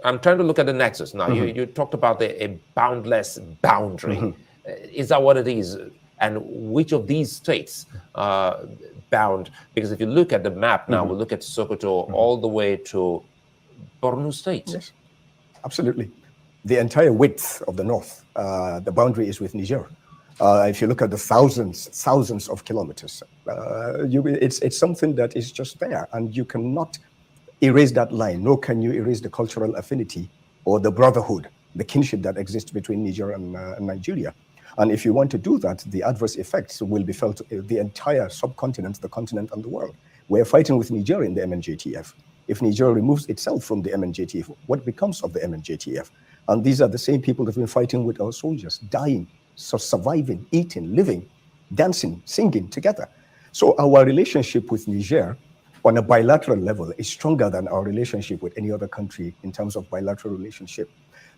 I'm trying to look at the nexus now. You talked about a boundless boundary. Is that what it is? And which of these states bound? Because if you look at the map now, we look at Sokoto all the way to Borno State. Yes, absolutely. The entire width of the north, the boundary is with Niger. If you look at the thousands of kilometers, it's something that is just there, and you cannot erase that line, nor can you erase the cultural affinity or the brotherhood, the kinship that exists between Niger and Nigeria. And if you want to do that, the adverse effects will be felt the entire subcontinent, the continent, and the world. We're fighting with Niger in the MNJTF. If Niger removes itself from the MNJTF, what becomes of the MNJTF? And these are the same people that have been fighting with our soldiers, dying, surviving, eating, living, dancing, singing together. So our relationship with Niger on a bilateral level is stronger than our relationship with any other country in terms of bilateral relationship.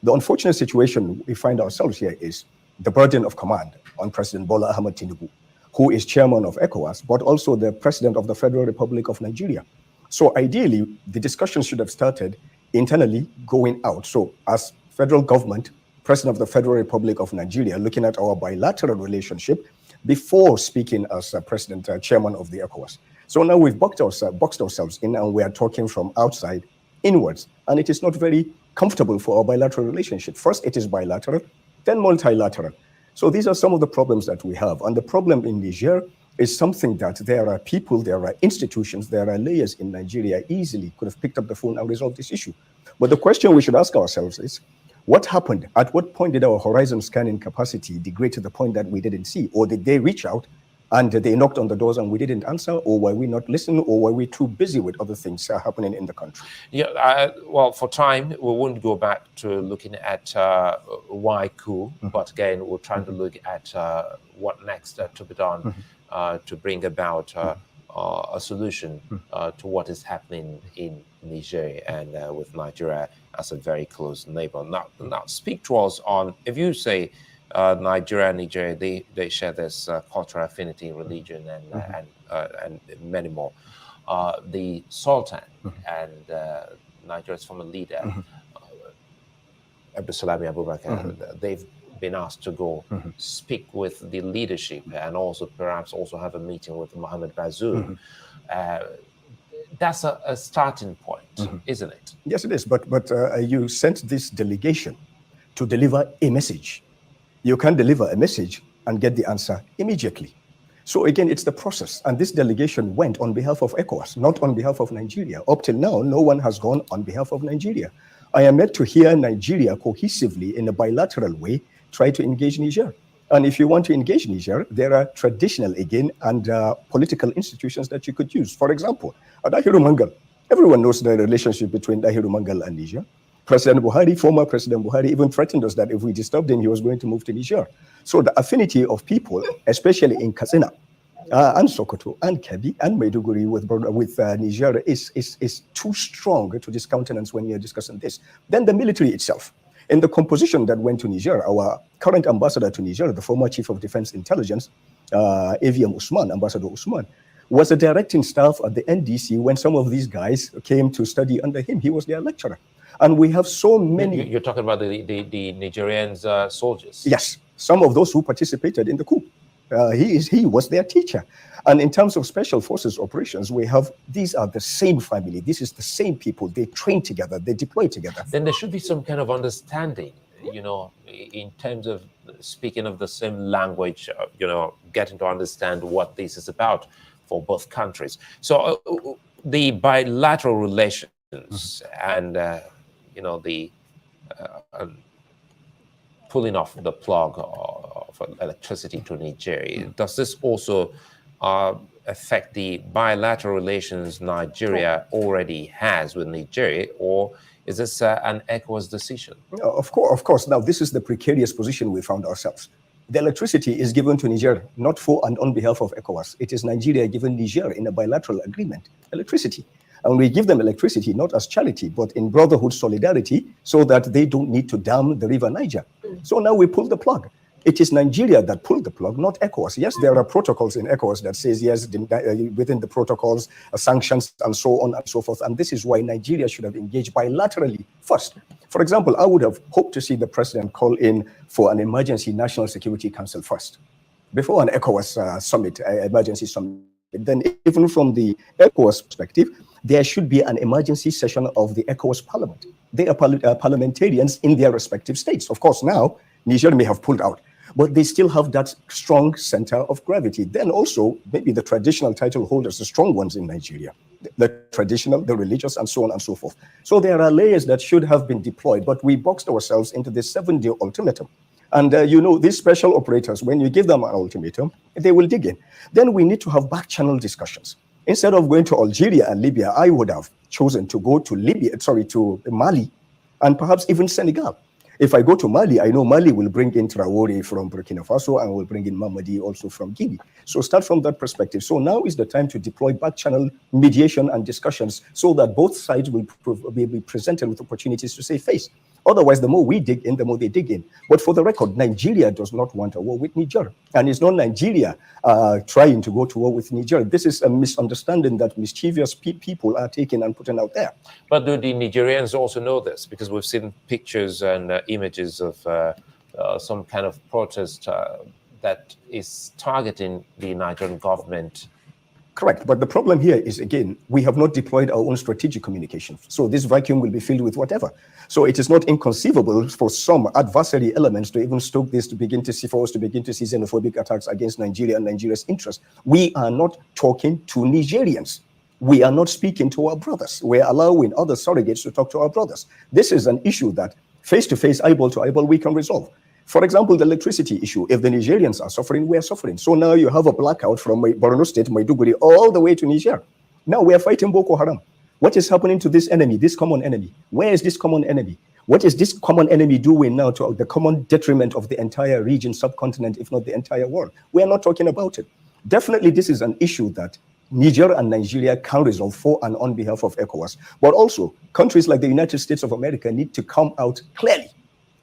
The unfortunate situation we find ourselves here is the burden of command on President Bola Ahmed Tinubu, who is chairman of ECOWAS, but also the president of the Federal Republic of Nigeria. So ideally, the discussion should have started internally going out. So as federal government, president of the Federal Republic of Nigeria, looking at our bilateral relationship before speaking as president, chairman of the ECOWAS. So now we've boxed ourselves in, and we are talking from outside inwards. And it is not very comfortable for our bilateral relationship. First, it is bilateral, then multilateral. So these are some of the problems that we have. And the problem in Niger is something that there are people, there are institutions, there are layers in Nigeria easily could have picked up the phone and resolved this issue. But the question we should ask ourselves is, what happened? At what point did our horizon scanning capacity degrade to the point that we didn't see? Or did they reach out and they knocked on the doors and we didn't answer? Or were we not listening? Or were we too busy with other things happening in the country? Yeah, well, for time, we won't go back to looking at why coup, but again, we're trying to look at what next to be done to bring about a solution to what is happening in Niger and with Nigeria as a very close neighbor. Now speak to us on, if you say Nigeria and Niger, they share this cultural affinity, religion, and many more. The Sultan and Nigeria's former leader, Abdulsalami Abubakar, they've been asked to go speak with the leadership and also perhaps also have a meeting with Mohamed Bazoum. That's a starting point, isn't it? Yes, it is. But you sent this delegation to deliver a message. You can deliver a message and get the answer immediately. So again, it's the process. And this delegation went on behalf of ECOWAS, not on behalf of Nigeria. Up till now, no one has gone on behalf of Nigeria. I am yet to hear Nigeria cohesively in a bilateral way try to engage Niger. And if you want to engage Niger, there are traditional, again, and political institutions that you could use. For example, Dahiru Mangal. Everyone knows the relationship between Dahiru Mangal and Niger. President Buhari, former President Buhari, even threatened us that if we disturbed him, he was going to move to Niger. So the affinity of people, especially in Katsina, and Sokoto, and Kebbi, and Maiduguri with Niger is too strong to discountenance when you're discussing this. Then the military itself. In the composition that went to Niger, our current ambassador to Niger, the former chief of defense intelligence, AVM Usman, Ambassador Usman, was a directing staff at the NDC when some of these guys came to study under him. He was their lecturer. And we have so many... You're talking about the Nigerians soldiers? Yes, some of those who participated in the coup. He was their teacher. And in terms of special forces operations, we have, these are the same family. This is the same people. They train together. They deploy together. Then there should be some kind of understanding, in terms of speaking of the same language, getting to understand what this is about for both countries. So the bilateral relations and, the pulling off the plug of electricity to Nigeria, does this also affect the bilateral relations Nigeria already has with Nigeria, or is this an ECOWAS decision? Of course. Now, this is the precarious position we found ourselves. The electricity is given to Niger, not for and on behalf of ECOWAS. It is Nigeria giving Niger in a bilateral agreement, electricity. And we give them electricity not as charity, but in brotherhood solidarity, so that they don't need to dam the river Niger. So now we pull the plug. It is Nigeria that pulled the plug, not ECOWAS. Yes, there are protocols in ECOWAS that says, yes, within the protocols, sanctions and so on and so forth. And this is why Nigeria should have engaged bilaterally first. For example, I would have hoped to see the president call in for an emergency National Security Council first, before an ECOWAS summit, emergency summit. Then even from the ECOWAS perspective, there should be an emergency session of the ECOWAS parliament. They are parliamentarians in their respective states. Of course, now Niger may have pulled out, but they still have that strong center of gravity. Then also, maybe the traditional title holders, the strong ones in Nigeria, the traditional, the religious, and so on and so forth. So there are layers that should have been deployed, but we boxed ourselves into this 7-day ultimatum. And these special operators, when you give them an ultimatum, they will dig in. Then we need to have back channel discussions. Instead of going to Algeria and Libya, I would have chosen to go to Mali, and perhaps even Senegal. If I go to Mali, I know Mali will bring in Traore from Burkina Faso and will bring in Mamadi also from Guinea. So start from that perspective. So now is the time to deploy back channel mediation and discussions so that both sides will be presented with opportunities to save face. Otherwise, the more we dig in, the more they dig in. But for the record, Nigeria does not want a war with Niger. And it's not Nigeria trying to go to war with Niger. This is a misunderstanding that mischievous people are taking and putting out there. But do the Nigerians also know this? Because we've seen pictures and images of some kind of protest that is targeting the Nigerian government. Correct. But the problem here is, again, we have not deployed our own strategic communication. So this vacuum will be filled with whatever. So it is not inconceivable for some adversary elements to even stoke this, to begin to see xenophobic attacks against Nigeria and Nigeria's interests. We are not talking to Nigerians. We are not speaking to our brothers. We're allowing other surrogates to talk to our brothers. This is an issue that face-to-face, eyeball to eyeball, we can resolve. For example, the electricity issue. If the Nigerians are suffering, we are suffering. So now you have a blackout from Borno State, Maiduguri, all the way to Niger. Now we are fighting Boko Haram. What is happening to this enemy, this common enemy? Where is this common enemy? What is this common enemy doing now to the common detriment of the entire region, subcontinent, if not the entire world? We are not talking about it. Definitely, this is an issue that Niger and Nigeria can resolve for and on behalf of ECOWAS. But also, countries like the United States of America need to come out clearly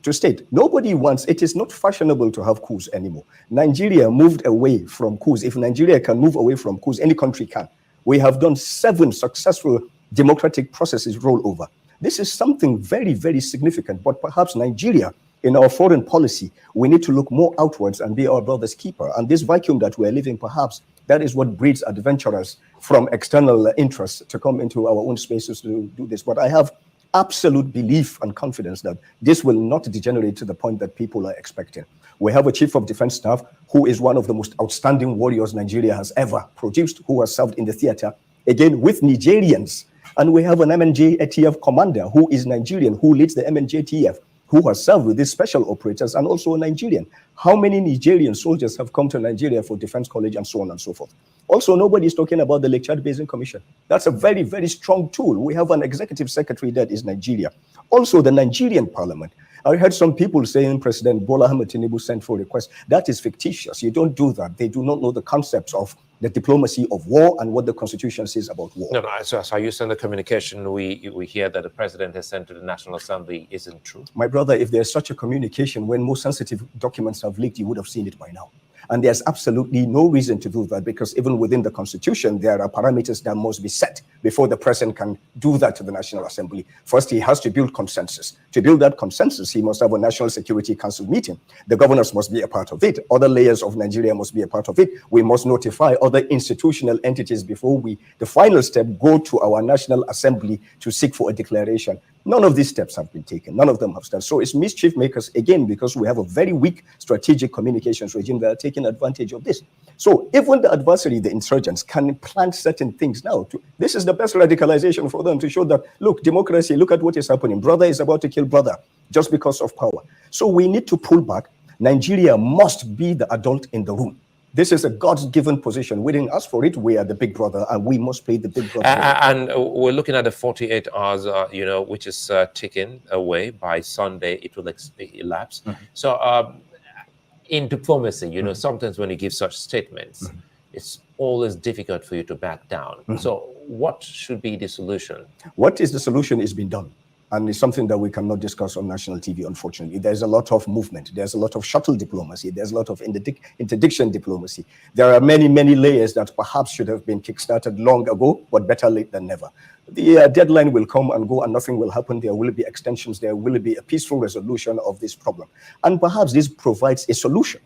to state, nobody wants, it is not fashionable to have coups anymore. Nigeria moved away from coups. If Nigeria can move away from coups, any country can. We have done 7 successful democratic processes roll over. This is something very, very significant, but perhaps Nigeria, in our foreign policy, we need to look more outwards and be our brother's keeper. And this vacuum that we're living, perhaps, that is what breeds adventurers from external interests to come into our own spaces to do this. But I have absolute belief and confidence that this will not degenerate to the point that people are expecting. We have a chief of defense staff who is one of the most outstanding warriors Nigeria has ever produced, who has served in the theater, again, with Nigerians. And we have an MNJ ATF commander who is Nigerian, who leads the MNJ ATF, who has served with these special operators and also a Nigerian. How many Nigerian soldiers have come to Nigeria for defense college and so on and so forth? Also, nobody is talking about the Lake Chad Basin Commission. That's a very, very strong tool. We have an executive secretary that is Nigeria. Also, the Nigerian parliament. I heard some people saying President Bola Ahmed Tinubu sent for a request. That is fictitious. You don't do that. They do not know the concepts of the diplomacy of war and what the Constitution says about war. No, so you send the communication we hear that the president has sent to the National Assembly isn't true? My brother, if there's such a communication, when most sensitive documents have leaked, you would have seen it by now. And there's absolutely no reason to do that, because even within the Constitution, there are parameters that must be set before the president can do that to the National Assembly. First, he has to build consensus. To build that consensus, he must have a National Security Council meeting. The governors must be a part of it. Other layers of Nigeria must be a part of it. We must notify other institutional entities before the final step, go to our National Assembly to seek for a declaration. None of these steps have been taken. None of them have started. So it's mischief makers, again, because we have a very weak strategic communications regime that are taking advantage of this. So even the adversary, the insurgents, can plant certain things now. This is the best radicalization for them, to show that, look, democracy, look at what is happening. Brother is about to kill brother just because of power. So we need to pull back. Nigeria must be the adult in the room. This is a God-given position. We didn't ask for it. We are the big brother, and we must play the big brother. And we're looking at the 48 hours, which is ticking away. By Sunday, it will elapse. So in diplomacy, sometimes when you give such statements, it's always difficult for you to back down. So what should be the solution? What is the solution is being done. And it's something that we cannot discuss on national TV, unfortunately. There's a lot of movement. There's a lot of shuttle diplomacy. There's a lot of interdiction diplomacy. There are many, many layers that perhaps should have been kickstarted long ago, but better late than never. The deadline will come and go and nothing will happen. There will be extensions. There will be a peaceful resolution of this problem. And perhaps this provides a solution.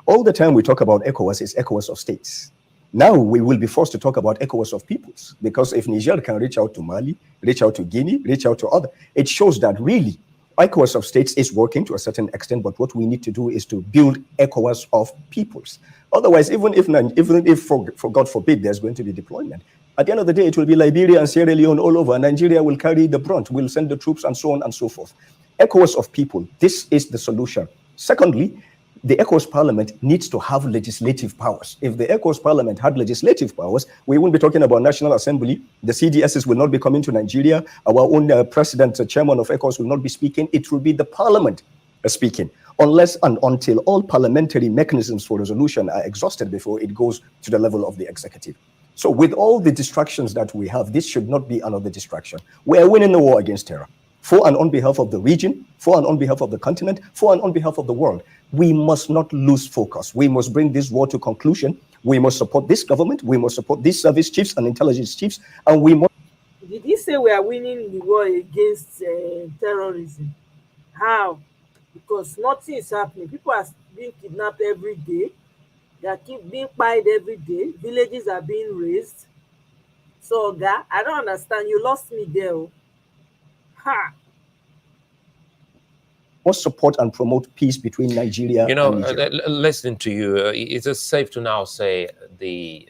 All the time we talk about ECOWAS is ECOWAS of states. Now we will be forced to talk about ECOWAS of peoples, because if Niger can reach out to Mali, reach out to Guinea, reach out to other, it shows that really ECOWAS of states is working to a certain extent, but what we need to do is to build ECOWAS of peoples. Otherwise, even if for God forbid, there's going to be deployment, at the end of the day, it will be Liberia and Sierra Leone all over. Nigeria will carry the brunt, will send the troops and so on and so forth. ECOWAS of people, this is the solution. Secondly, the ECOWAS Parliament needs to have legislative powers. If the ECOWAS Parliament had legislative powers, we wouldn't be talking about National Assembly. The CDSs will not be coming to Nigeria. Our own president, chairman of ECOWAS will not be speaking. It will be the Parliament speaking, unless and until all parliamentary mechanisms for resolution are exhausted before it goes to the level of the executive. So with all the distractions that we have, this should not be another distraction. We are winning the war against terror. For and on behalf of the region, for and on behalf of the continent, for and on behalf of the world. We must not lose focus. We must bring this war to conclusion. We must support this government. We must support these service chiefs and intelligence chiefs. And we must. Did he say we are winning the war against terrorism? How? Because nothing is happening. People are being kidnapped every day. They are being pied every day. Villages are being razed. So, Oga, I don't understand. You lost me there. Ha! Must support and promote peace between Nigeria and Niger. Listening to you, is it safe to now say the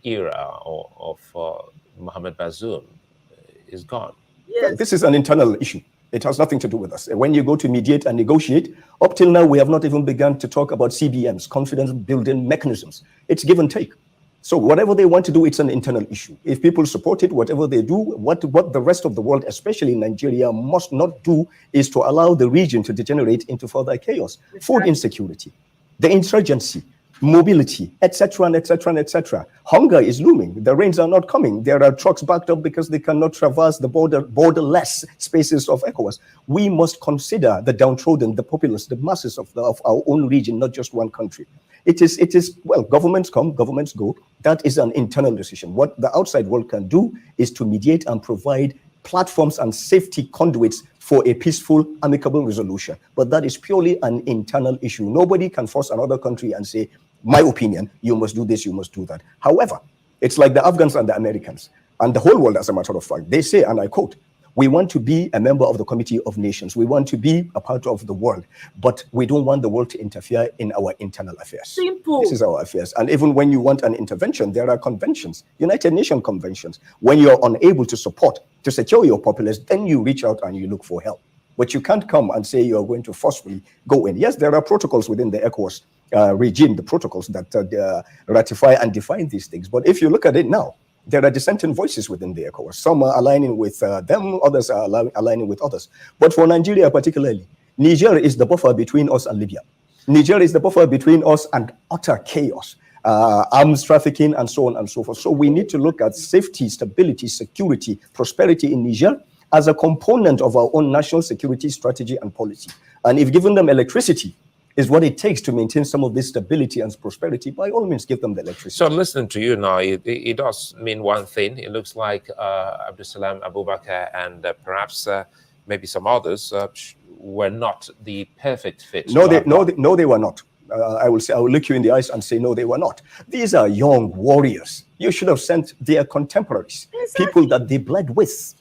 era of Mohamed Bazoum is gone? Yes. This is an internal issue. It has nothing to do with us. When you go to mediate and negotiate, up till now, we have not even begun to talk about CBMs, confidence building mechanisms. It's give and take. So whatever they want to do, it's an internal issue. If people support it, whatever they do, what the rest of the world, especially Nigeria, must not do is to allow the region to degenerate into further chaos. Food insecurity, the insurgency, mobility, etc., and etc., and etc. Hunger is looming. The rains are not coming. There are trucks backed up because they cannot traverse the borderless spaces of ECOWAS. We must consider the downtrodden, the populace, the masses of our own region, not just one country. It is, well, governments come, governments go. That is an internal decision. What the outside world can do is to mediate and provide platforms and safety conduits for a peaceful, amicable resolution. But that is purely an internal issue. Nobody can force another country and say, my opinion, you must do this, you must do that. However, it's like the Afghans and the Americans and the whole world, as a matter of fact. They say, and I quote, we want to be a member of the Committee of Nations. We want to be a part of the world, but we don't want the world to interfere in our internal affairs. Simple. This is our affairs. And even when you want an intervention, there are conventions, United Nations conventions. When you're unable to support, to secure your populace, then you reach out and you look for help. But you can't come and say you're going to forcefully go in. Yes, there are protocols within the ECOWAS regime, the protocols that ratify and define these things. But if you look at it now, there are dissenting voices within the ECOWAS. Some are aligning with them, others are aligning with others. But for Nigeria particularly, Niger is the buffer between us and Libya. Niger is the buffer between us and utter chaos, arms trafficking, and so on and so forth. So we need to look at safety, stability, security, prosperity in Niger as a component of our own national security strategy and policy. And if giving them electricity is what it takes to maintain some of this stability and prosperity, by all means, give them the electricity. So listening to you now, it does mean one thing. It looks like Abdulsalam Abubakar and perhaps maybe some others were not the perfect fit. No, they were not. I will look you in the eyes and say, no, they were not. These are young warriors. You should have sent their contemporaries, people that they bled with.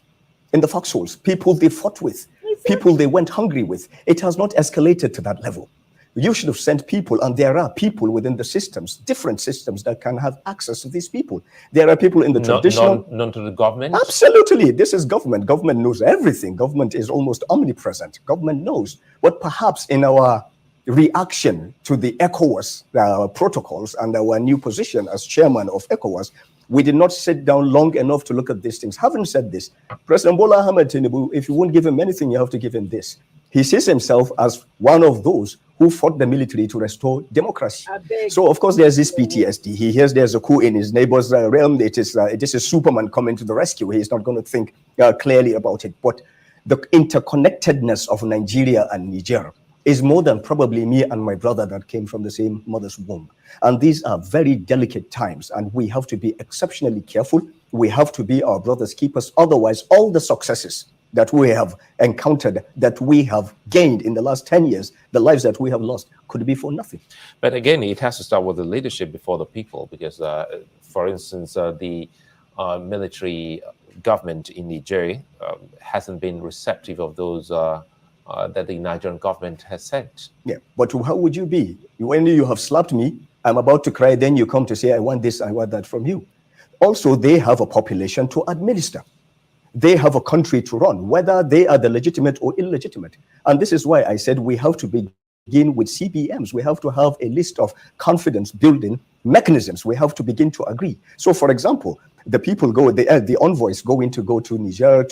in the foxholes, people they fought with, people they went hungry with. It has not escalated to that level. You should have sent people, and there are people within the systems, different systems, that can have access to these people. There are people in the traditional... None to the government? Absolutely. This is government. Government knows everything. Government is almost omnipresent. Government knows. But perhaps in our reaction to the ECOWAS protocols and our new position as chairman of ECOWAS, we did not sit down long enough to look at these things. Having said this, President Bola Ahmed Tinubu, if you won't give him anything, you have to give him this. He sees himself as one of those who fought the military to restore democracy. So, of course, there's this PTSD. He hears there's a coup in his neighbor's realm. It is Superman coming to the rescue. He's not going to think clearly about it. But the interconnectedness of Nigeria and Niger is more than probably me and my brother that came from the same mother's womb. And these are very delicate times, and we have to be exceptionally careful. We have to be our brother's keepers. Otherwise, all the successes that we have encountered, that we have gained in the last 10 years, the lives that we have lost, could be for nothing. But again, it has to start with the leadership before the people, because, for instance, the military government in Nigeria hasn't been receptive of those that the Nigerian government has sent. Yeah, but how would you be? When you have slapped me, I'm about to cry, then you come to say, I want this, I want that from you. Also, they have a population to administer. They have a country to run, whether they are the legitimate or illegitimate. And this is why I said we have to begin with CBMs. We have to have a list of confidence building mechanisms. We have to begin to agree. So, for example, the people the envoys go to Niger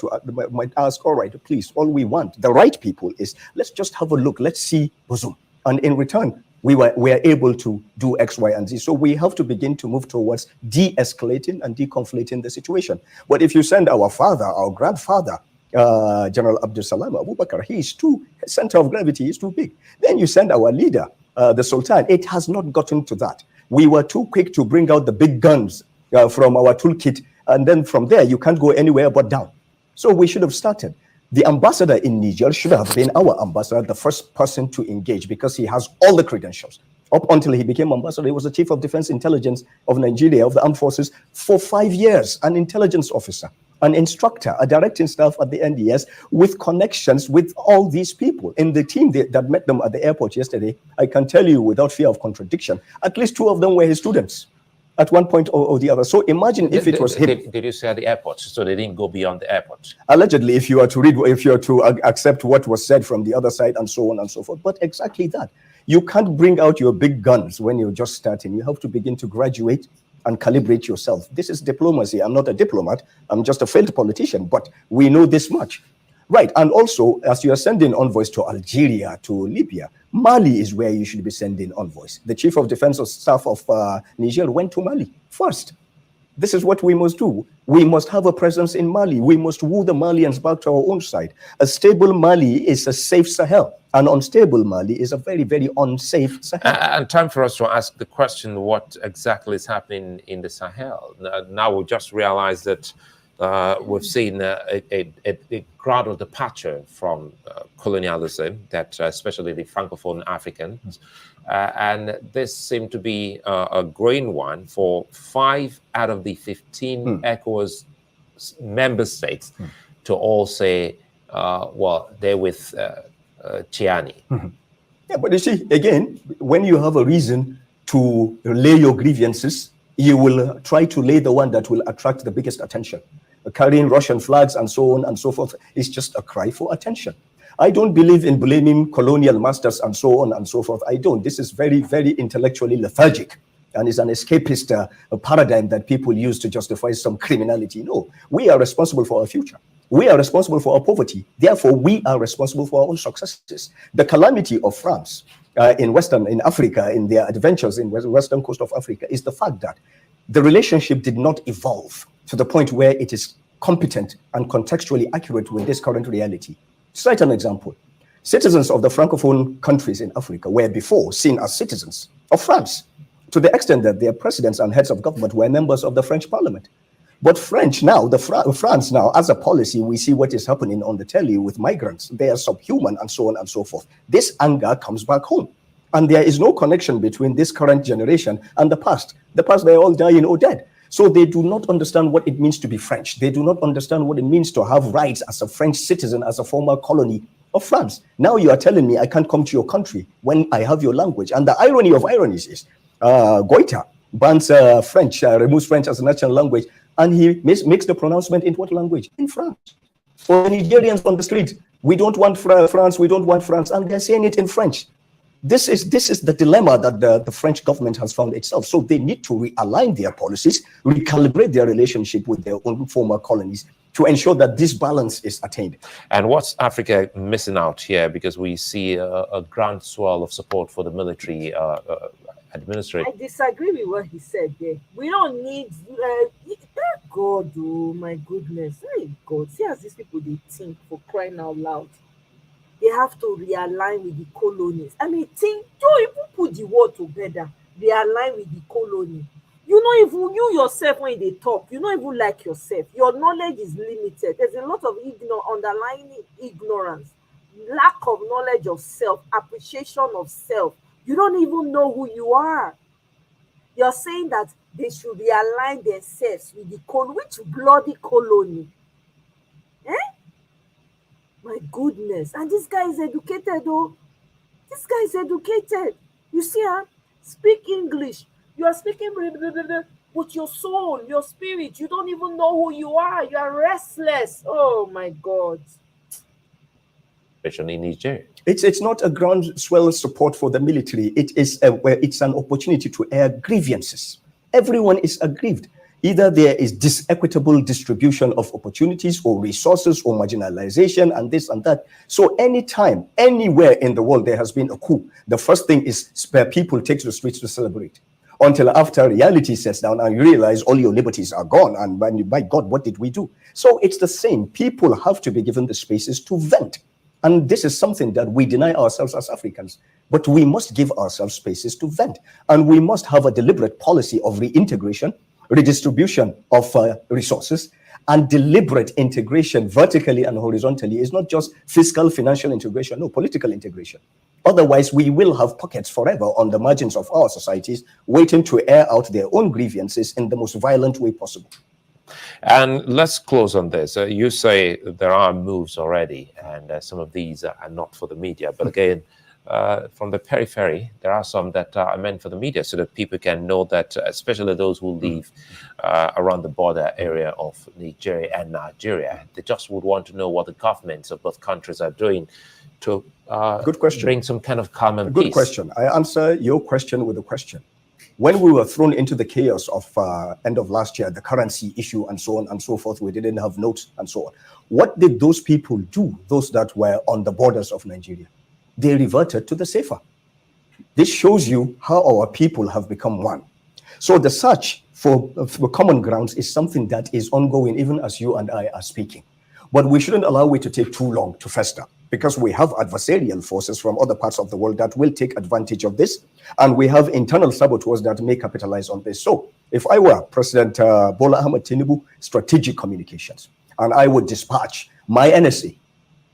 might ask, all right, please, all we want, the right people, is let's just have a look, let's see Bazoum. And in return, we are able to do X, Y, and Z. So we have to begin to move towards de-escalating and deconflating the situation. But if you send our father, our grandfather, General Abdul Salam Abubakar, center of gravity is too big. Then you send our leader, the Sultan. It has not gotten to that. We were too quick to bring out the big guns from our toolkit, and then from there you can't go anywhere but down. So we should have started. The ambassador in Niger should have been our ambassador, the first person to engage, because he has all the credentials. Up until he became ambassador, he was the chief of defense intelligence of Nigeria, of the armed forces, for 5 years, an intelligence officer, an instructor, a directing staff at the NDS, with connections with all these people. In the team that met them at the airport yesterday, I can tell you without fear of contradiction, at least 2 of them were his students at one point or the other. So imagine if it was him. Did you say at the airport? So they didn't go beyond the airport? Allegedly, if you are to accept what was said from the other side and so on and so forth. But exactly that. You can't bring out your big guns when you're just starting. You have to begin to graduate and calibrate yourself. This is diplomacy. I'm not a diplomat. I'm just a failed politician, but we know this much. Right, and also, as you are sending envoys to Algeria, to Libya, Mali is where you should be sending envoys. The chief of defense staff of Niger went to Mali first. This is what we must do. We must have a presence in Mali. We must woo the Malians back to our own side. A stable Mali is a safe Sahel. An unstable Mali is a very, very unsafe Sahel. And time for us to ask the question, what exactly is happening in the Sahel? Now we just realized that we've seen a gradual departure from colonialism, that especially the Francophone Africans, and this seemed to be a growing one for 5 out of the 15 ECOWAS member states to all say, well, they're with Chiani. Yeah, but you see, again, when you have a reason to lay your grievances, you will try to lay the one that will attract the biggest attention. Carrying Russian flags and so on and so forth is just a cry for attention. I don't believe in blaming colonial masters and so on and so forth. I don't. This is very, very intellectually lethargic, and it's an escapist paradigm that people use to justify some criminality. No, we are responsible for our future. We are responsible for our poverty. Therefore, we are responsible for our own successes. The calamity of France in Africa, in their adventures in the western coast of Africa, is the fact that the relationship did not evolve to the point where it is competent and contextually accurate with this current reality. Cite an example. Citizens of the Francophone countries in Africa were before seen as citizens of France, to the extent that their presidents and heads of government were members of the French parliament. But France now, as a policy, we see what is happening on the telly with migrants. They are subhuman and so on and so forth. This anger comes back home. And there is no connection between this current generation and the past. The past, they're all dying or dead. So they do not understand what it means to be French. They do not understand what it means to have rights as a French citizen, as a former colony of France. Now you are telling me I can't come to your country when I have your language. And the irony of ironies is Goita bans French, removes French as a national language, and he makes the pronouncement in what language? In France. For the Nigerians on the street, we don't want France, we don't want France, and they're saying it in French. This is the dilemma that the French government has found itself. So they need to realign their policies, recalibrate their relationship with their own former colonies to ensure that this balance is attained. And what's Africa missing out here? Because we see a groundswell of support for the military administration. I disagree with what he said there. We don't need God, oh my goodness. Hey God, see as these people they think, for crying out loud. They have to realign with the colonies. I mean, think, don't even put the word together. Realign with the colony. You know, if you yourself, when they talk, you don't even like yourself. Your knowledge is limited. There's a lot of underlying ignorance, lack of knowledge of self, appreciation of self. You don't even know who you are. You're saying that they should realign themselves with the colony. Which bloody colony? Eh? My goodness. And this guy is educated, though. This guy is educated. You see, speak English. You are speaking, but your soul, your spirit, you don't even know who you are. You are restless. Oh, my God. In Niger. It's not a groundswell support for the military. It's an opportunity to air grievances. Everyone is aggrieved. Either there is disequitable distribution of opportunities or resources or marginalization and this and that. So anytime, anywhere in the world there has been a coup, the first thing is people take to the streets to celebrate. Until after reality sets down and you realize all your liberties are gone. And by God, what did we do? So it's the same. People have to be given the spaces to vent. And this is something that we deny ourselves as Africans. But we must give ourselves spaces to vent. And we must have a deliberate policy of reintegration, redistribution of resources, and deliberate integration vertically and horizontally. Is not just fiscal, financial integration, no, political integration. Otherwise, we will have pockets forever on the margins of our societies waiting to air out their own grievances in the most violent way possible. And let's close on this. You say there are moves already, and some of these are not for the media. But again, from the periphery, there are some that are meant for the media so that people can know that, especially those who live around the border area of Nigeria and Nigeria, they just would want to know what the governments of both countries are doing to good question. Bring some kind of calm and good peace. Question. I answer your question with a question. When we were thrown into the chaos of end of last year, the currency issue and so on and so forth, we didn't have notes and so on. What did those people do, those that were on the borders of Nigeria? They reverted to the safer. This shows you how our people have become one. So the search for common grounds is something that is ongoing even as you and I are speaking. But we shouldn't allow it to take too long to fester, because we have adversarial forces from other parts of the world that will take advantage of this, and we have internal saboteurs that may capitalize on this. So if I were President Bola Ahmed Tinubu, strategic communications, and I would dispatch my NSA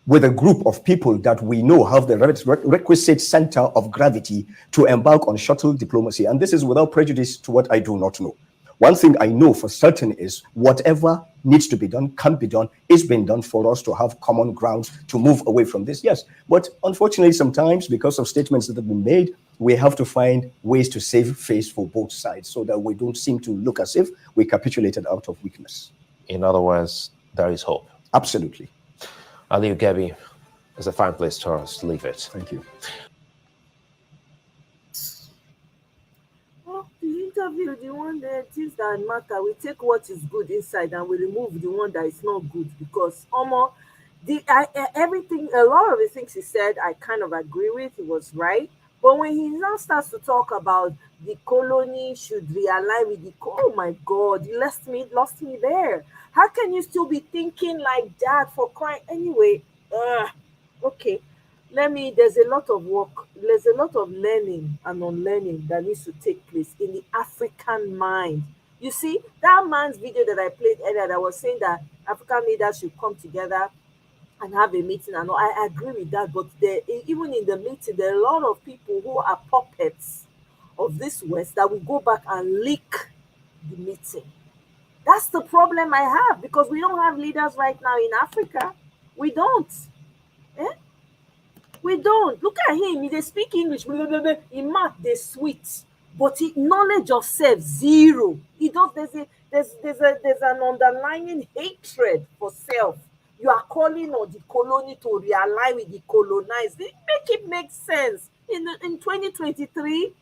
with a group of people that we know have the requisite center of gravity to embark on shuttle diplomacy. And this is without prejudice to what I do not know. One thing I know for certain is whatever needs to be done, can be done, is being done for us to have common grounds to move away from this. Yes, but unfortunately, sometimes because of statements that have been made, we have to find ways to save face for both sides so that we don't seem to look as if we capitulated out of weakness. In other words, there is hope. Absolutely. Aliu Gabi, it's a fine place to us. Leave it. Thank you. Interview the one that things that matter. We take what is good inside and we remove the one that is not good, because everything, a lot of the things he said, I kind of agree with. He was right, but when he now starts to talk about the colony should realign with the oh my God, he lost me there. How can you still be thinking like that, for crying? Anyway, okay. There's a lot of work, there's a lot of learning and unlearning that needs to take place in the African mind. You see, that man's video that I played earlier that was saying that African leaders should come together and have a meeting, and I agree with that, but even in the meeting, there are a lot of people who are puppets of this West that will go back and leak the meeting. That's the problem I have, because we don't have leaders right now in Africa. We don't. Eh? We don't. Look at him. He dey speak English. Blah, blah, blah. In math, they sweet. But knowledge of self, zero. He does. There's an underlying hatred for self. You are calling on the colony to realign with the colonized. Make it make sense. In 2023,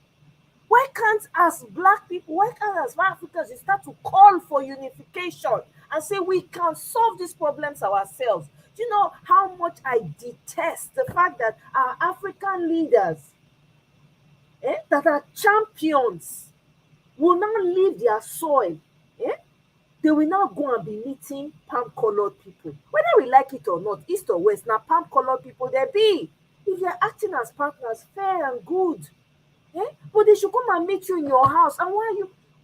why can't as Black people, why can't as Africans, we start to call for unification and say we can solve these problems ourselves? Do you know how much I detest the fact that our African leaders that are champions will not leave their soil? They will now go and be meeting palm-colored people. Whether we like it or not, east or west, now palm-colored people they be. If they're acting as partners, fair and good. But they should come and meet you in your house. And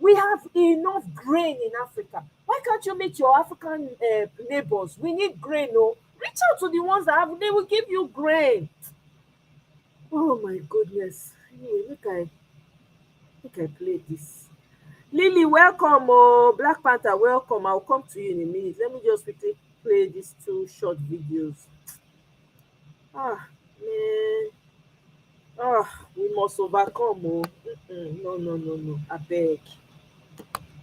we have enough grain in Africa. Why can't you meet your African neighbors? We need grain. No, reach out to the ones that have. They will give you grain. Oh my goodness. Anyway, make I play this. Lily, welcome. Oh, Black Panther, welcome. I'll come to you in a minute. Let me just quickly play these two short videos. Man. We must overcome. No. I beg.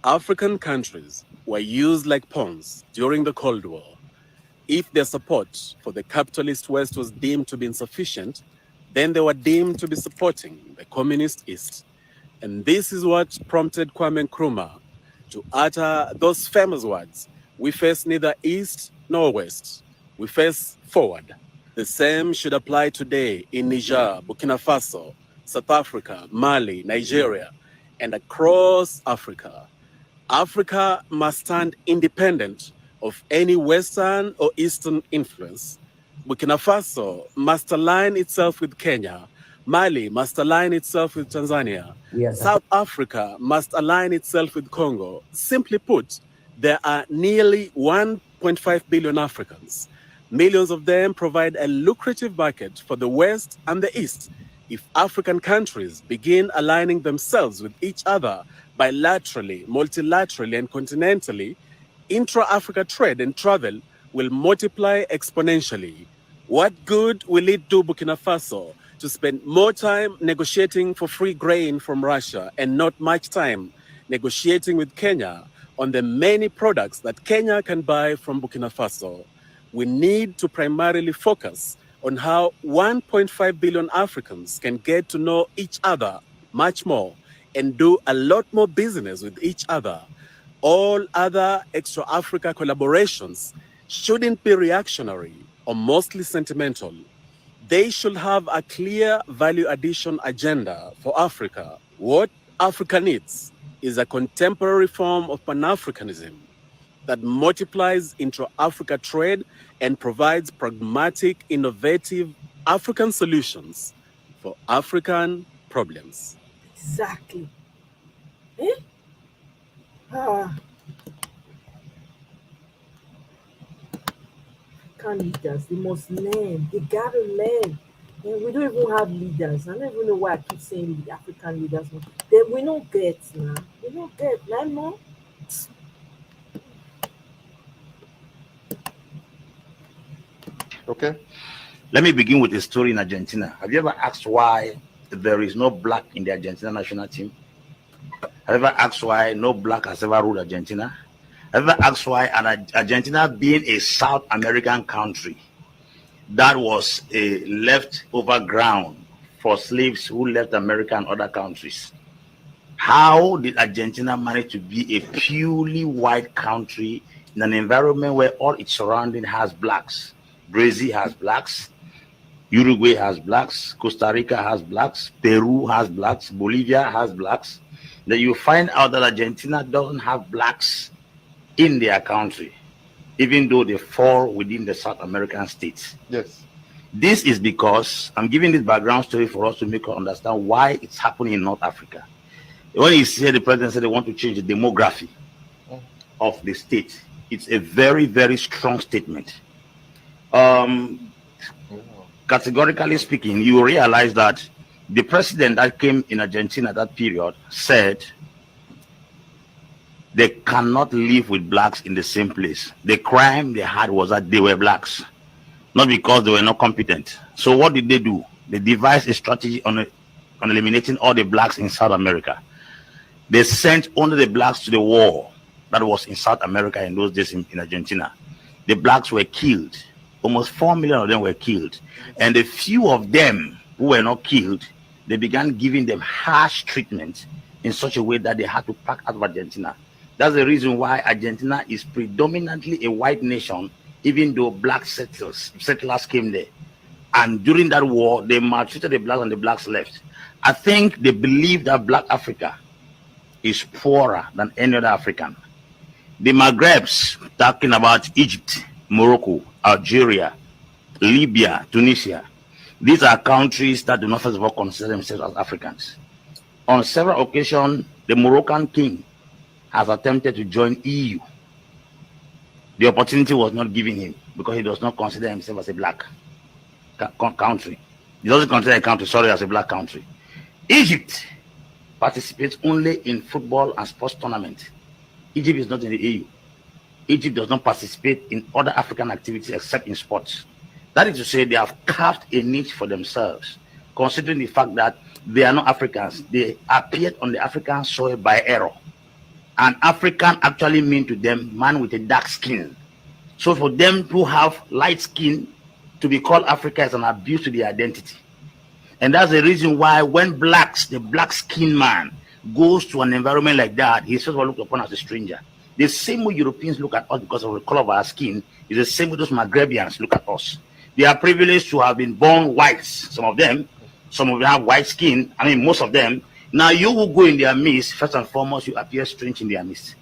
African countries were used like pawns during the Cold War. If their support for the capitalist West was deemed to be insufficient, then they were deemed to be supporting the communist East. And this is what prompted Kwame Nkrumah to utter those famous words: "We face neither East nor West. We face forward." The same should apply today in Niger, Burkina Faso, South Africa, Mali, Nigeria, and across Africa. Africa must stand independent of any Western or Eastern influence. Burkina Faso must align itself with Kenya. Mali must align itself with Tanzania. Yes. South Africa must align itself with Congo. Simply put, there are nearly 1.5 billion Africans. Millions of them provide a lucrative market for the West and the East. If African countries begin aligning themselves with each other bilaterally, multilaterally, and continentally, intra-Africa trade and travel will multiply exponentially. What good will it do Burkina Faso to spend more time negotiating for free grain from Russia and not much time negotiating with Kenya on the many products that Kenya can buy from Burkina Faso? We need to primarily focus on how 1.5 billion Africans can get to know each other much more and do a lot more business with each other. All other extra-Africa collaborations shouldn't be reactionary or mostly sentimental. They should have a clear value addition agenda for Africa. What Africa needs is a contemporary form of Pan-Africanism that multiplies intra-Africa trade and provides pragmatic, innovative African solutions for African problems. Exactly. African leaders, they must learn. They gotta learn. We don't even have leaders. I don't even know why I keep saying the African leaders. We don't get now. We don't get no. Okay. Let me begin with a story in Argentina. Have you ever asked why there is no black in the Argentina national team? Have you ever asked why no black has ever ruled Argentina? Have you ever asked why Argentina, being a South American country that was a leftover ground for slaves who left America and other countries, how did Argentina manage to be a purely white country in an environment where all its surrounding has blacks? Brazil has blacks, Uruguay has blacks, Costa Rica has blacks, Peru has blacks, Bolivia has blacks. Then you find out that Argentina doesn't have blacks in their country, even though they fall within the South American states. Yes. This is because I'm giving this background story for us to make us understand why it's happening in North Africa. When you see the president said they want to change the demography of the state, it's a very, very strong statement. Categorically speaking, you realize that the president that came in Argentina at that period said they cannot live with blacks in the same place. The crime they had was that they were blacks, not because they were not competent. So what did they do? They devised a strategy on eliminating all the blacks in South America. They sent only the blacks to the war that was in South America in those days in Argentina. The blacks were killed. Almost 4 million of them were killed. And the few of them who were not killed, they began giving them harsh treatment in such a way that they had to pack out of Argentina. That's the reason why Argentina is predominantly a white nation, even though black settlers came there. And during that war, they maltreated the blacks and the blacks left. I think they believe that black Africa is poorer than any other African. The Maghrebs, talking about Egypt, Morocco, Algeria, Libya, Tunisia, these are countries that do not first of all consider themselves as Africans. On several occasions, the Moroccan king has attempted to join EU. The opportunity was not given him because he does not consider himself as a black country. He doesn't consider a country, sorry, as a black country. Egypt participates only in football and sports tournaments. Egypt is not in the EU. Egypt does not participate in other African activities except in sports. That is to say, they have carved a niche for themselves, considering the fact that they are not Africans. They appeared on the African soil by error. And African actually mean to them man with a dark skin. So for them to have light skin to be called Africa is an abuse to their identity. And that's the reason why when blacks, the black skinned man, goes to an environment like that, he's first of all looked upon as a stranger. The same way Europeans look at us because of the color of our skin is the same way those Maghrebians look at us. They are privileged to have been born whites. Some of them have white skin. I mean, most of them. Now you will go in their midst, first and foremost, you appear strange in their midst.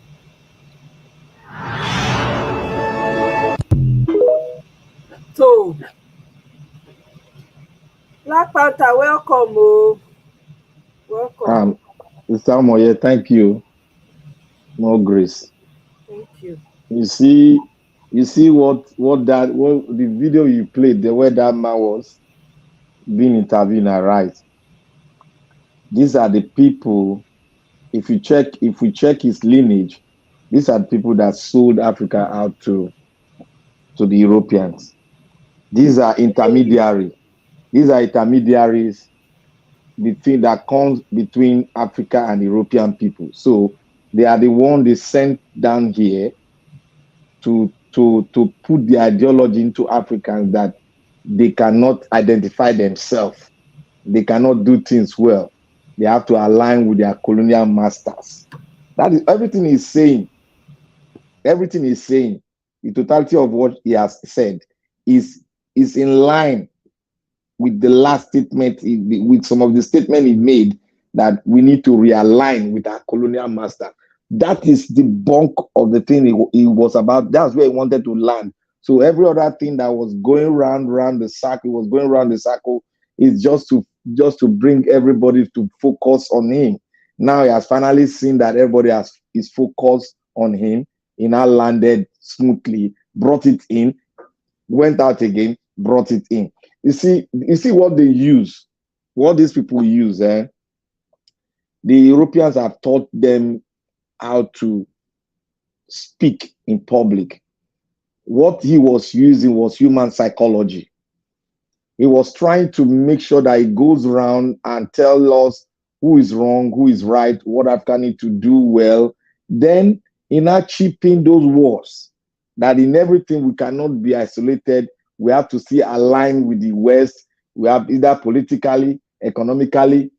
So, Black Panther, welcome. Oh. Welcome. Samuel, thank you. More grace. Thank you. You see what the video you played, the way that man was being interviewed, right? These are the people. If we check his lineage, these are the people that sold Africa out to the Europeans. These are intermediaries. These are intermediaries between Africa and European people. So they are the one they sent down here to put the ideology into Africans that they cannot identify themselves. They cannot do things well. They have to align with their colonial masters. That is everything he's saying. Everything he's saying, the totality of what he has said is in line with the last statement, with some of the statement he made, that we need to realign with our colonial master. That is the bulk of the thing he was about. That's where he wanted to land. So every other thing that was going round the circle, is just to bring everybody to focus on him. Now he has finally seen that everybody is focused on him. He now landed smoothly, brought it in, went out again, brought it in. You see what they use, what these people use. The Europeans have taught them how to speak in public. What he was using was human psychology. He was trying to make sure that he goes around and tell us who is wrong, who is right, what Africa need to do well. Then he now cheapen those wars, that in everything we cannot be isolated. We have to see align with the West. We have either politically, economically.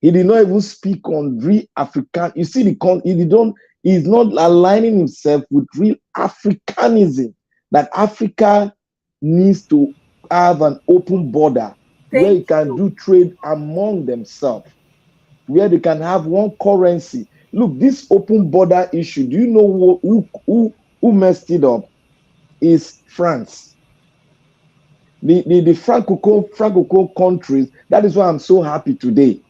He did not even speak on real African. You see, he's not aligning himself with real Africanism. That Africa needs to have an open border where you can do trade among themselves, where they can have one currency. Look, this open border issue, do you know who messed it up? Is France. The Francophone countries. That is why I'm so happy today.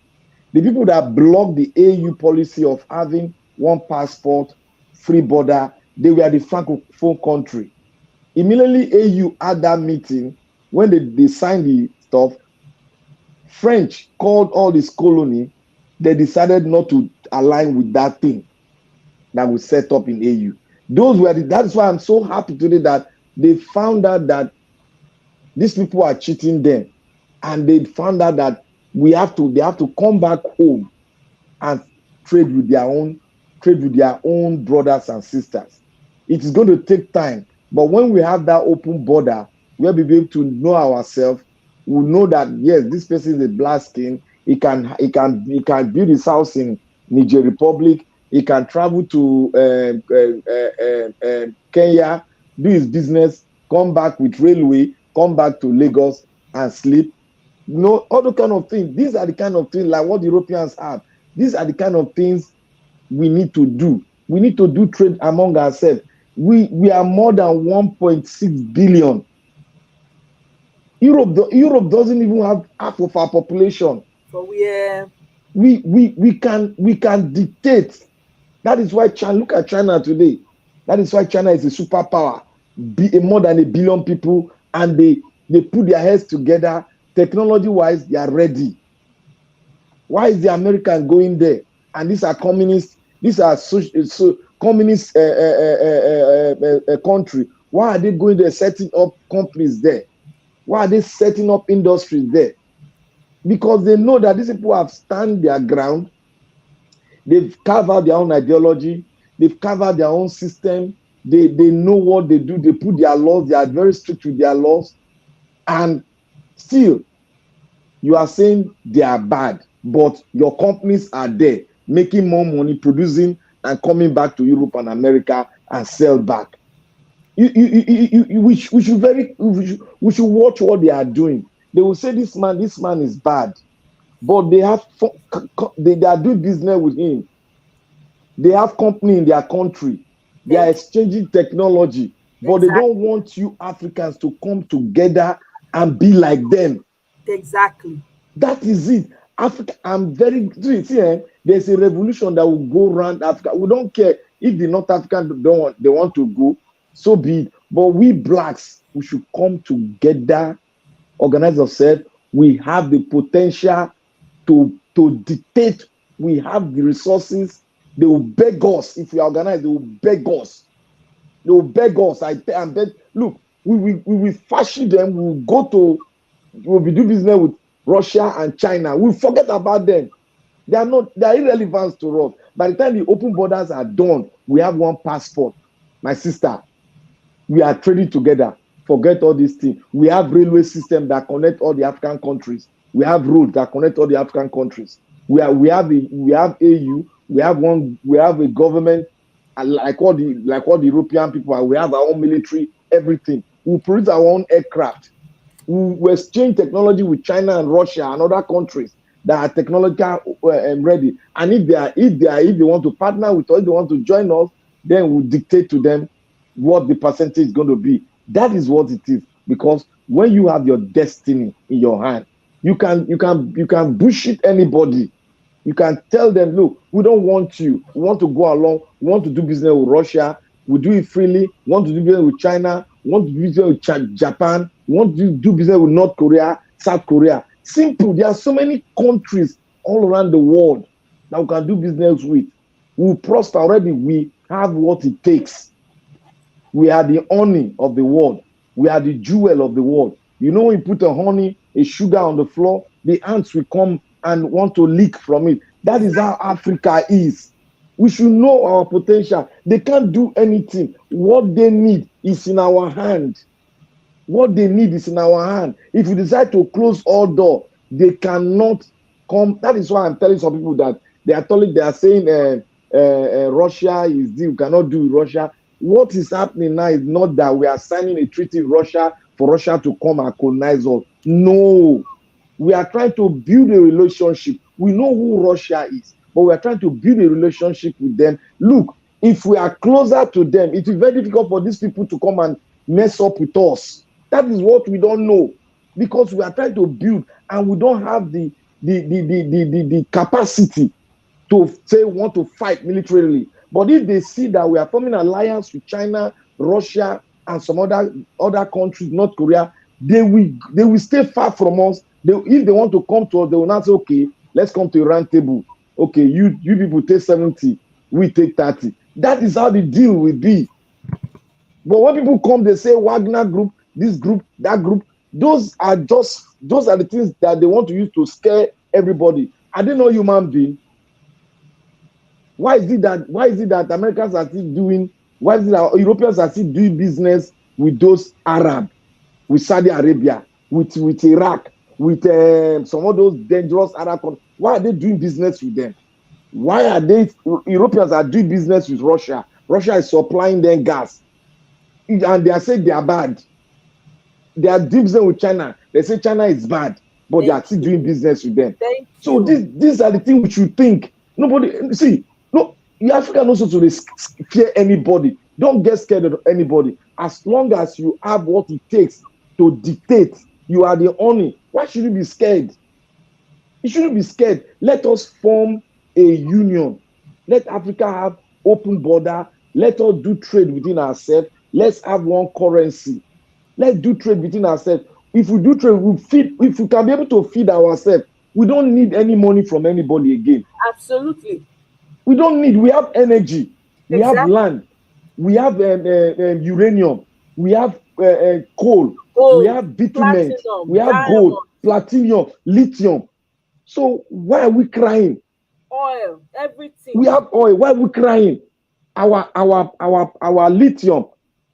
The people that blocked the AU policy of having one passport, free border, they were the Francophone country. Immediately AU had that meeting, when they signed the stuff, French called all this colony, they decided not to align with that thing. that will set up in AU. That's why I'm so happy today that they found out that these people are cheating them, and they found out that they have to come back home and trade with their own brothers and sisters. It is going to take time, but when we have that open border, we'll be able to know ourselves. We know that yes, this person is a black skin. He can build his house in Niger Republic. He can travel to Kenya, do his business, come back with railway, come back to Lagos and sleep. All the kind of things. These are the kind of things like what the Europeans have. These are the kind of things we need to do. We need to do trade among ourselves. We are more than 1.6 billion. Europe doesn't even have half of our population. So we can dictate. That is why look at China today. That is why China is a superpower. More than 1 billion people, and they put their heads together. Technology-wise, they are ready. Why is the American going there? And these are communists. These are communist country. Why are they going there, setting up companies there? Why are they setting up industries there? Because they know that these people have stand their ground. They've carved out their own ideology. They've carved out their own system. They know what they do. They put their laws. They are very strict with their laws. And still, you are saying they are bad, but your companies are there, making more money, producing, and coming back to Europe and America and sell back. We should watch what they are doing. They will say this man is bad, but they are doing business with him. They have company in their country. They are exchanging technology, but they don't want you Africans to come together and be like them. Exactly. That is it. Africa, there's a revolution that will go around Africa. We don't care if the North Africans they want to go, so be it. But we blacks, we should come together, organize ourselves. We have the potential to dictate. We have the resources. They will beg us. If we organize, they will beg us. They will beg us. Look, we will fashion them. We'll be doing business with Russia and China. We'll forget about them. They are irrelevant to us. By the time the open borders are done, we have one passport. My sister, we are trading together. Forget all these things. We have railway system that connect all the African countries. We have roads that connect all the African countries. We have AU. We have a government like what the European people are. We have our own military, everything. We produce our own aircraft. We exchange technology with China and Russia and other countries that are technological ready. And if they want to partner with us, if they want to join us, then we'll dictate to them what the percentage is going to be. That is what it is. Because when you have your destiny in your hand, you can bullshit anybody. You can tell them, look, we don't want you. We want to go along. We want to do business with Russia. We do it freely. We want to do business with China. We want to do business with Japan. We want to do business with North Korea, South Korea. Simple. There are so many countries all around the world that we can do business with. We prosper already. We have what it takes. We are the honey of the world. We are the jewel of the world. You know, when you put a sugar on the floor, the ants will come and want to lick from it. That is how Africa is. We should know our potential. They can't do anything. What they need is in our hand. What they need is in our hand. If we decide to close all doors, they cannot come. That is why I'm telling some people that they are saying Russia is we cannot do with Russia. What is happening now is not that we are signing a treaty with Russia for Russia to come and colonize us. No. We are trying to build a relationship. We know who Russia is, but we are trying to build a relationship with them. Look, if we are closer to them, it is very difficult for these people to come and mess up with us. That is what we don't know, because we are trying to build and we don't have the capacity to say we want to fight militarily. But if they see that we are forming an alliance with China, Russia, and some other countries, North Korea, they will stay far from us. If they want to come to us, they will not say, okay, let's come to a round table. Okay, you people take 70, we take 30. That is how the deal will be. But when people come, they say Wagner group, this group, that group. Those are the things that they want to use to scare everybody. Are they not human beings? Why is it that Americans are still doing? Why is it that Europeans are still doing business with those Arab, with Saudi Arabia, with Iraq, with some of those dangerous Arab countries? Why are they doing business with them? Why are Europeans are doing business with Russia? Russia is supplying them gas, and they are saying they are bad. They are doing business with China. They say China is bad, but they are still doing business with them. So these are the things we should think. Nobody see. No, Africa knows how to fear anybody. Don't get scared of anybody. As long as you have what it takes to dictate, you are the owner. Why should you be scared? You shouldn't be scared. Let us form a union. Let Africa have open border. Let us do trade within ourselves. Let's have one currency. Let's do trade between ourselves. If we do trade, if we can be able to feed ourselves, we don't need any money from anybody again. Absolutely. We don't need, we have energy, we have land, we have uranium, we have coal, we have bitumen, we have gold, platinum, lithium. So why are we crying? Oil, everything. We have oil. Why are we crying? Our lithium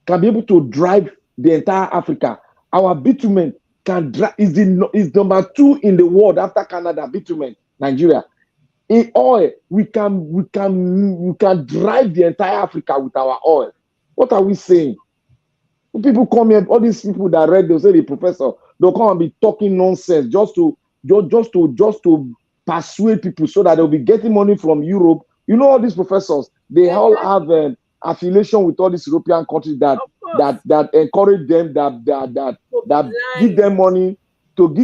can be able to drive the entire Africa. Our bitumen can drive is number 2 in the world after Canada. Bitumen, Nigeria. In oil, we can drive the entire Africa with our oil. What are we saying? People come here, all these people that read, they'll say the professor, they'll come and be talking nonsense just to persuade people so that they'll be getting money from Europe. You know, all these professors, they all have an affiliation with all these European countries that encourage them, that give them money to be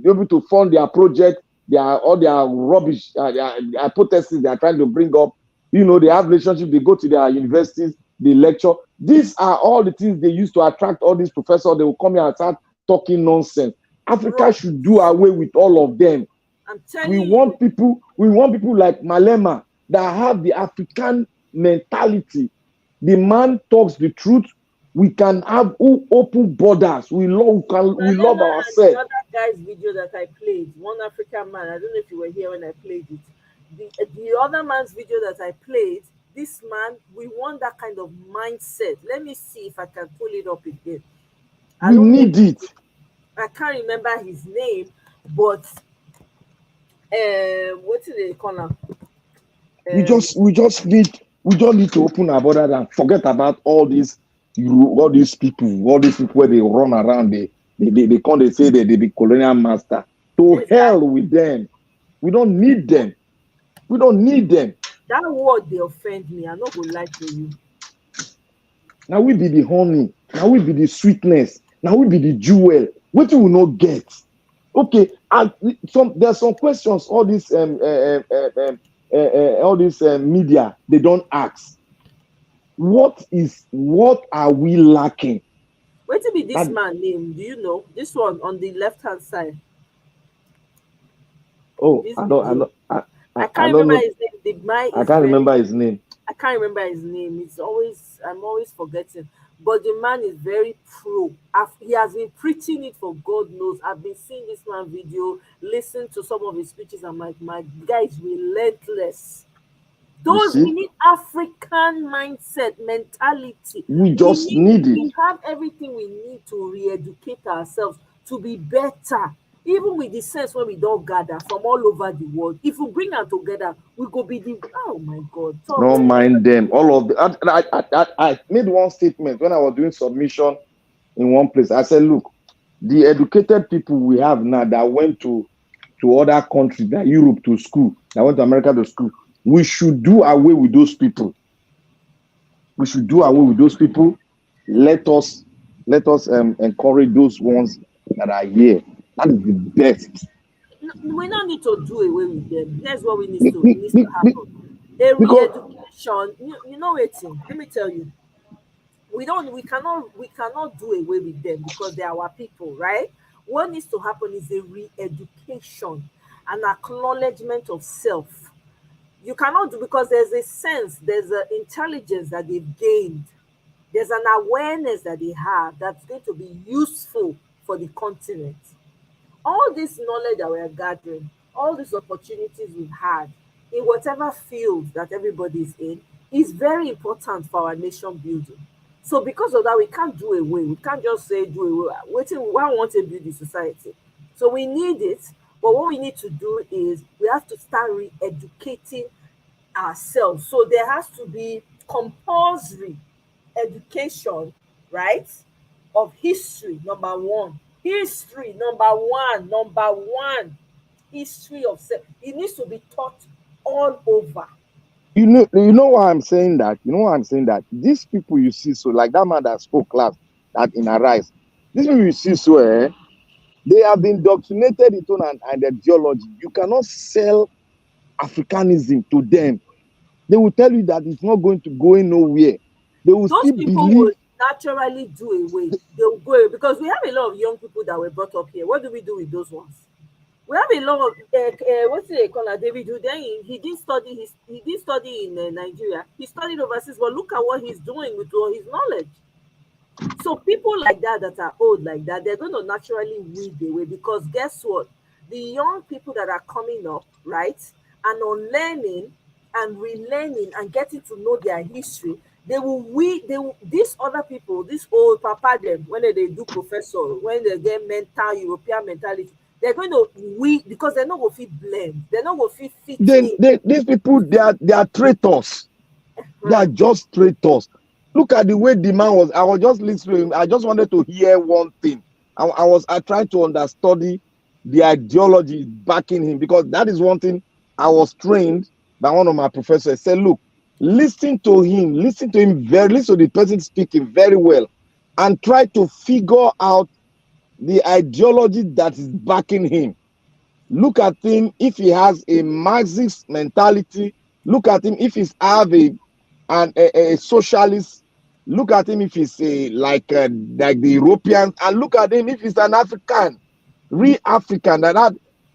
able to fund their project, all their rubbish, their hypotheses they are trying to bring up. You know, they have relationships, they go to their universities, they lecture. These are all the things they use to attract all these professors. They will come here and start talking nonsense. Africa should do away with all of them. We want people like Malema that have the African mentality. The man talks the truth. We can have open borders. We love ourselves. The other guy's video that I played, one African man, I don't know if you were here when I played it. The other man's video that I played, this man, we want that kind of mindset. Let me see if I can pull it up again. We need it. I can't remember his name, but what is it called? We just need to open our border and forget about all these people where they run around, they come, they say they be colonial master. To hell with them. We don't need them. We don't need them. That word, they offend me. I'm not gonna lie to you. Now we be the honey. Now we be the sweetness. Now we be the jewel. What we will not get. Okay, and there's some questions all this media they don't ask. What are we lacking? Where to be this man name? Do you know this one on the left hand side? Oh, I can't remember his name. I can't remember his name. I can't remember his name. I'm always forgetting. But the man is very pro. He has been preaching it for God knows. I've been seeing this man video, listen to some of his speeches. I'm like, my guy is relentless. We need African mindset, mentality. We just need it. We have everything we need to re-educate ourselves to be better. Even with the sense when we don't gather from all over the world, if we bring them together, we go be the my God. Don't mind them. All of the I made one statement when I was doing submission in one place. I said, look, the educated people we have now that went to other countries, that Europe to school, that went to America to school, we should do away with those people. We should do away with those people. Let us encourage those ones that are here. That is the best. We don't need to do away with them. That's what needs to happen. A re-education. You know what? Let me tell you. We cannot do away with them because they are our people, right? What needs to happen is a re-education, an acknowledgement of self. You cannot do, because there's a sense, there's an intelligence that they've gained, there's an awareness that they have that's going to be useful for the continent. All this knowledge that we are gathering, all these opportunities we've had in whatever field that everybody is in, is very important for our nation building. So because of that, we can't do away. We can't just say do away. Waiting, we want to build the society. So we need it. But what we need to do is we have to start re-educating ourselves. So there has to be compulsory education, right, of history, number one. History, number one. Number one. History of self. It needs to be taught all over. You know why I'm saying that? You know why I'm saying that? These people you see, so like that man that spoke last, that in Arise, these people you see, so they have been indoctrinated into an ideology. You cannot sell Africanism to them. They will tell you that it's not going to go in nowhere. They will Those still people believe. will naturally do away. They will go away, because we have a lot of young people that were brought up here. What do we do with those ones? We have a lot of what's they call it, David? Who then he didn't study he didn't study in Nigeria. He studied overseas, but look at what he's doing with all his knowledge. So people like that are old like that, they're going to naturally weed away, because guess what? The young people that are coming up, right, and on learning and relearning and getting to know their history, these other people, these old papa them, when they do professor, when they get mental European mentality, they're going to weed, because they're not going to fit blend, they're not going to fit in. These people, they are traitors. They are just traitors. Look at the way the man was. I was just listening to him. I just wanted to hear one thing. I tried to understudy the ideology backing him, because that is one thing I was trained by one of my professors. Said, look, listen to listen to the person speaking very well, and try to figure out the ideology that is backing him. Look at him if he has a Marxist mentality. Look at him if he's have a socialist. Look at him if he's like the Europeans, and look at him if he's an African, real African, that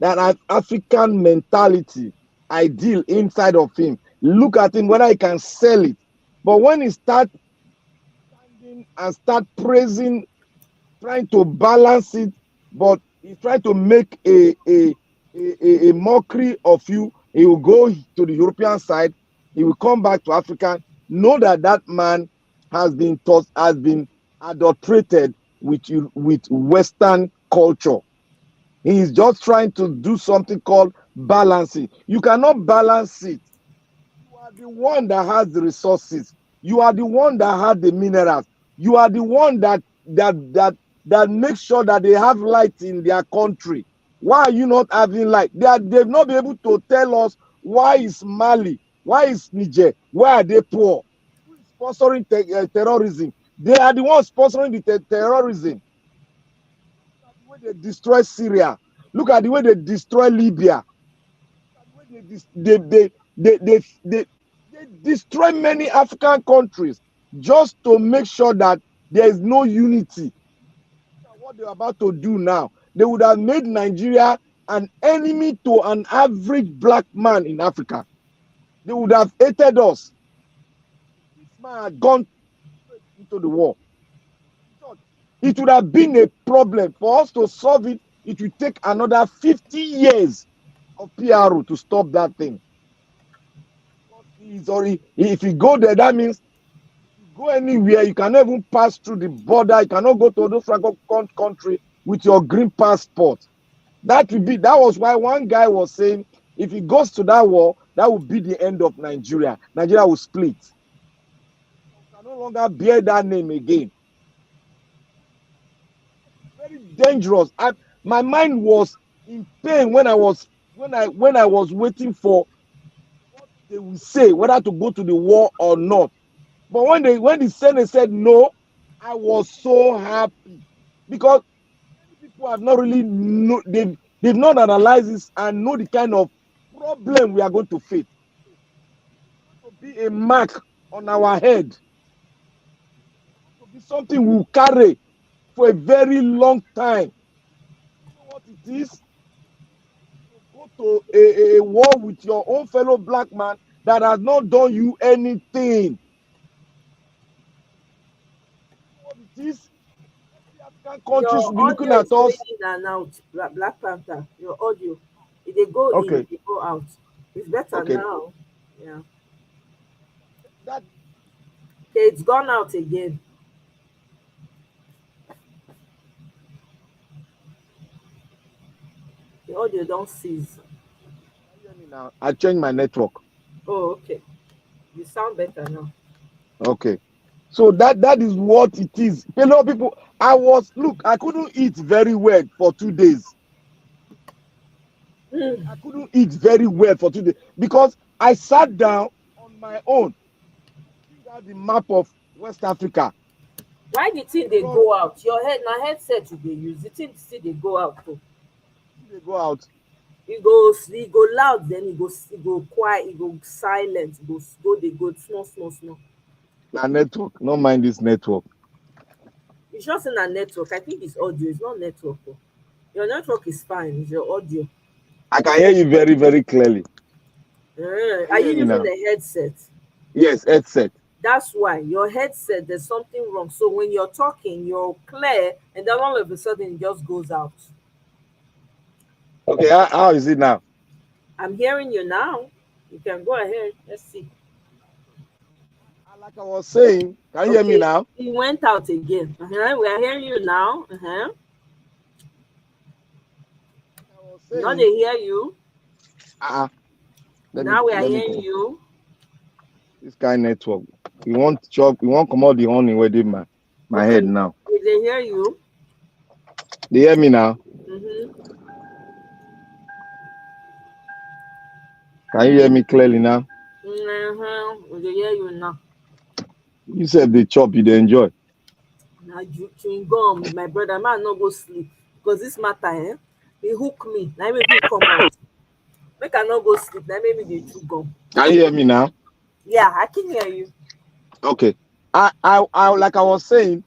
have African mentality ideal inside of him. Look at him whether he can sell it. But when he start standing and start praising, trying to balance it, but he's trying to make a mockery of you, he will go to the European side, he will come back to Africa. Know that that man has been adulterated with Western culture. He is just trying to do something called balancing. You cannot balance it. You are the one that has the resources. You are the one that has the minerals. You are the one that makes sure that they have light in their country. Why are you not having light? They've not been able to tell us why is Mali, why is Niger, why are they poor? Who is sponsoring terrorism? They are the ones sponsoring the terrorism. Look at the way they destroy Syria. Look at the way they destroy Libya. Look at the way they destroy many African countries just to make sure that there is no unity. What they're about to do now, they would have made Nigeria an enemy to an average black man in Africa. They would have hated us. This man had gone into the war. It would have been a problem. For us to solve it, it would take another 50 years of PRO to stop that thing. If you go there, that means if you go anywhere, you cannot even pass through the border. You cannot go to those Francophone country with your green passport. That was why one guy was saying, if he goes to that war, that will be the end of Nigeria. Nigeria will split. We can no longer bear that name again. Very dangerous. My mind was in pain when I was waiting for what they will say, whether to go to the war or not. But when the Senate said no, I was so happy, because many people have not really know, they've not analyzed this and know the kind of problem we are going to face. It's going to be a mark on our head. It's going to be something we'll carry for a very long time. You know what it is? To go to a war with your own fellow black man that has not done you anything. What it is? African countries Your should be looking audio at is going us. in and out. Black Panther, your audio. If they go in, Okay, they go out. It's better okay. now. Yeah. That Okay, it's gone out again. The audio don't cease. hear me now. I changed my network. Oh, okay. You sound better now. Okay. So that is what it is. A lot of people, I couldn't eat very well for 2 days. I couldn't eat very well for 2 days because I sat down on my own, figured out the map of West Africa. Why the thing they go out? Your headset you dey use. The thing still they go out too. They go out. It go loud, then it go quiet, it go silent, they go small. Na network. Don't mind this network. It's just in a network. I think it's audio, it's not network. Oh. Your network is fine, it's your audio. I can hear you very, very clearly. Are you using a headset? Yes, headset. That's why your headset, there's something wrong. So when you're talking, you're clear, and then all of a sudden it just goes out. Okay, how is it now? I'm hearing you now. You can go ahead. Let's see. Like I was saying, can you hear me now? It went out again. We are hearing you now. Now they hear you. Now we are hearing you. This kind of network. You want chop, you want come out the honey where they my head now. Did they hear you? They hear me now? Can you hear me clearly now? They hear you now. You said they chop, you they enjoy. Now chewing gum, my brother, man, not go sleep because this matter, they hook me. Now maybe come out. Make I not go sleep. Now maybe they chew gum. Can you hear me now? Yeah, I can hear you. Okay. I like I was saying,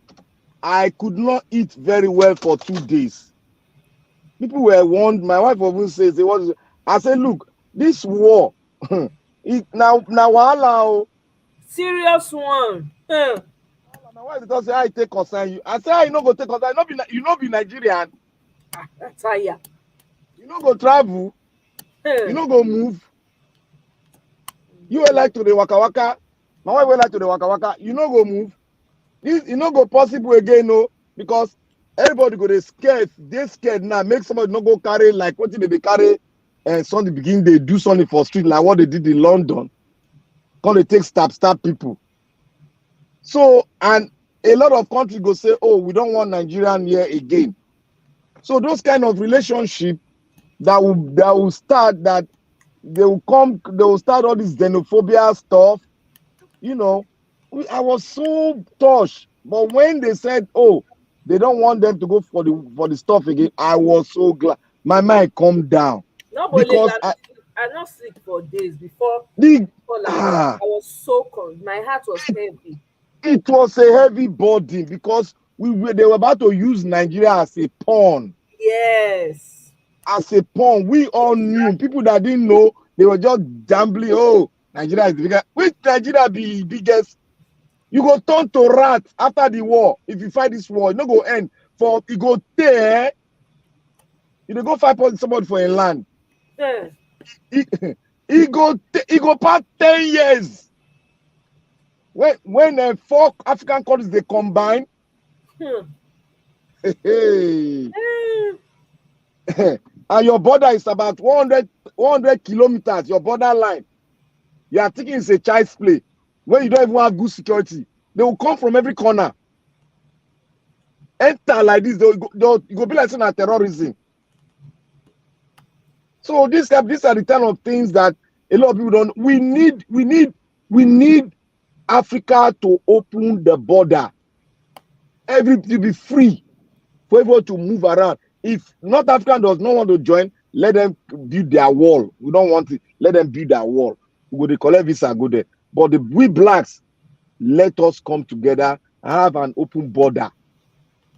I could not eat very well for 2 days. People were warned. My wife even says they was. I said, look, this war, now wahala. Serious one. My wife does say I take concern you. I say I no go take concern. You no be Nigerian. That's how you. You no go travel. You no go move. You will like to the waka waka. My wife will like to the waka waka. You no go move. This you no go possible again, no, because everybody go they scared. They scared now. Make somebody not go carry like what did they carry? And Sunday begin they do something for street like what they did in London. Cause they take stab people. So and a lot of countries go say, oh, we don't want Nigerian here again. So those kind of relationship that will start that they will start all this xenophobia stuff. You know, I was so touched. But when they said, oh, they don't want them to go for the stuff again, I was so glad. My mind calmed down. No, but because I not sleep for days before. I was so cold. My heart was heavy. It was a heavy burden because they were about to use Nigeria as a pawn. Yes. As a pawn. We all knew. People that didn't know, they were just gambling. Oh, Nigeria is the biggest. Which Nigeria be biggest? You go turn to rat after the war. If you fight this war, it no go end. For you go there, you go fight somebody for a land. Yeah. He go past 10 years. When 4 African countries they combine, and your border is about 100 kilometers, your border line. You are thinking it's a child's play. When you don't even have good security, they will come from every corner. Enter like this, you go be like saying terrorism. So these are the kind of things that a lot of people don't. We need Africa to open the border. Everybody to be free for everyone to move around. If North Africa does not want to join, let them build their wall. We don't want it. Let them build their wall. We go to collect visa, go there. But we blacks, let us come together and have an open border.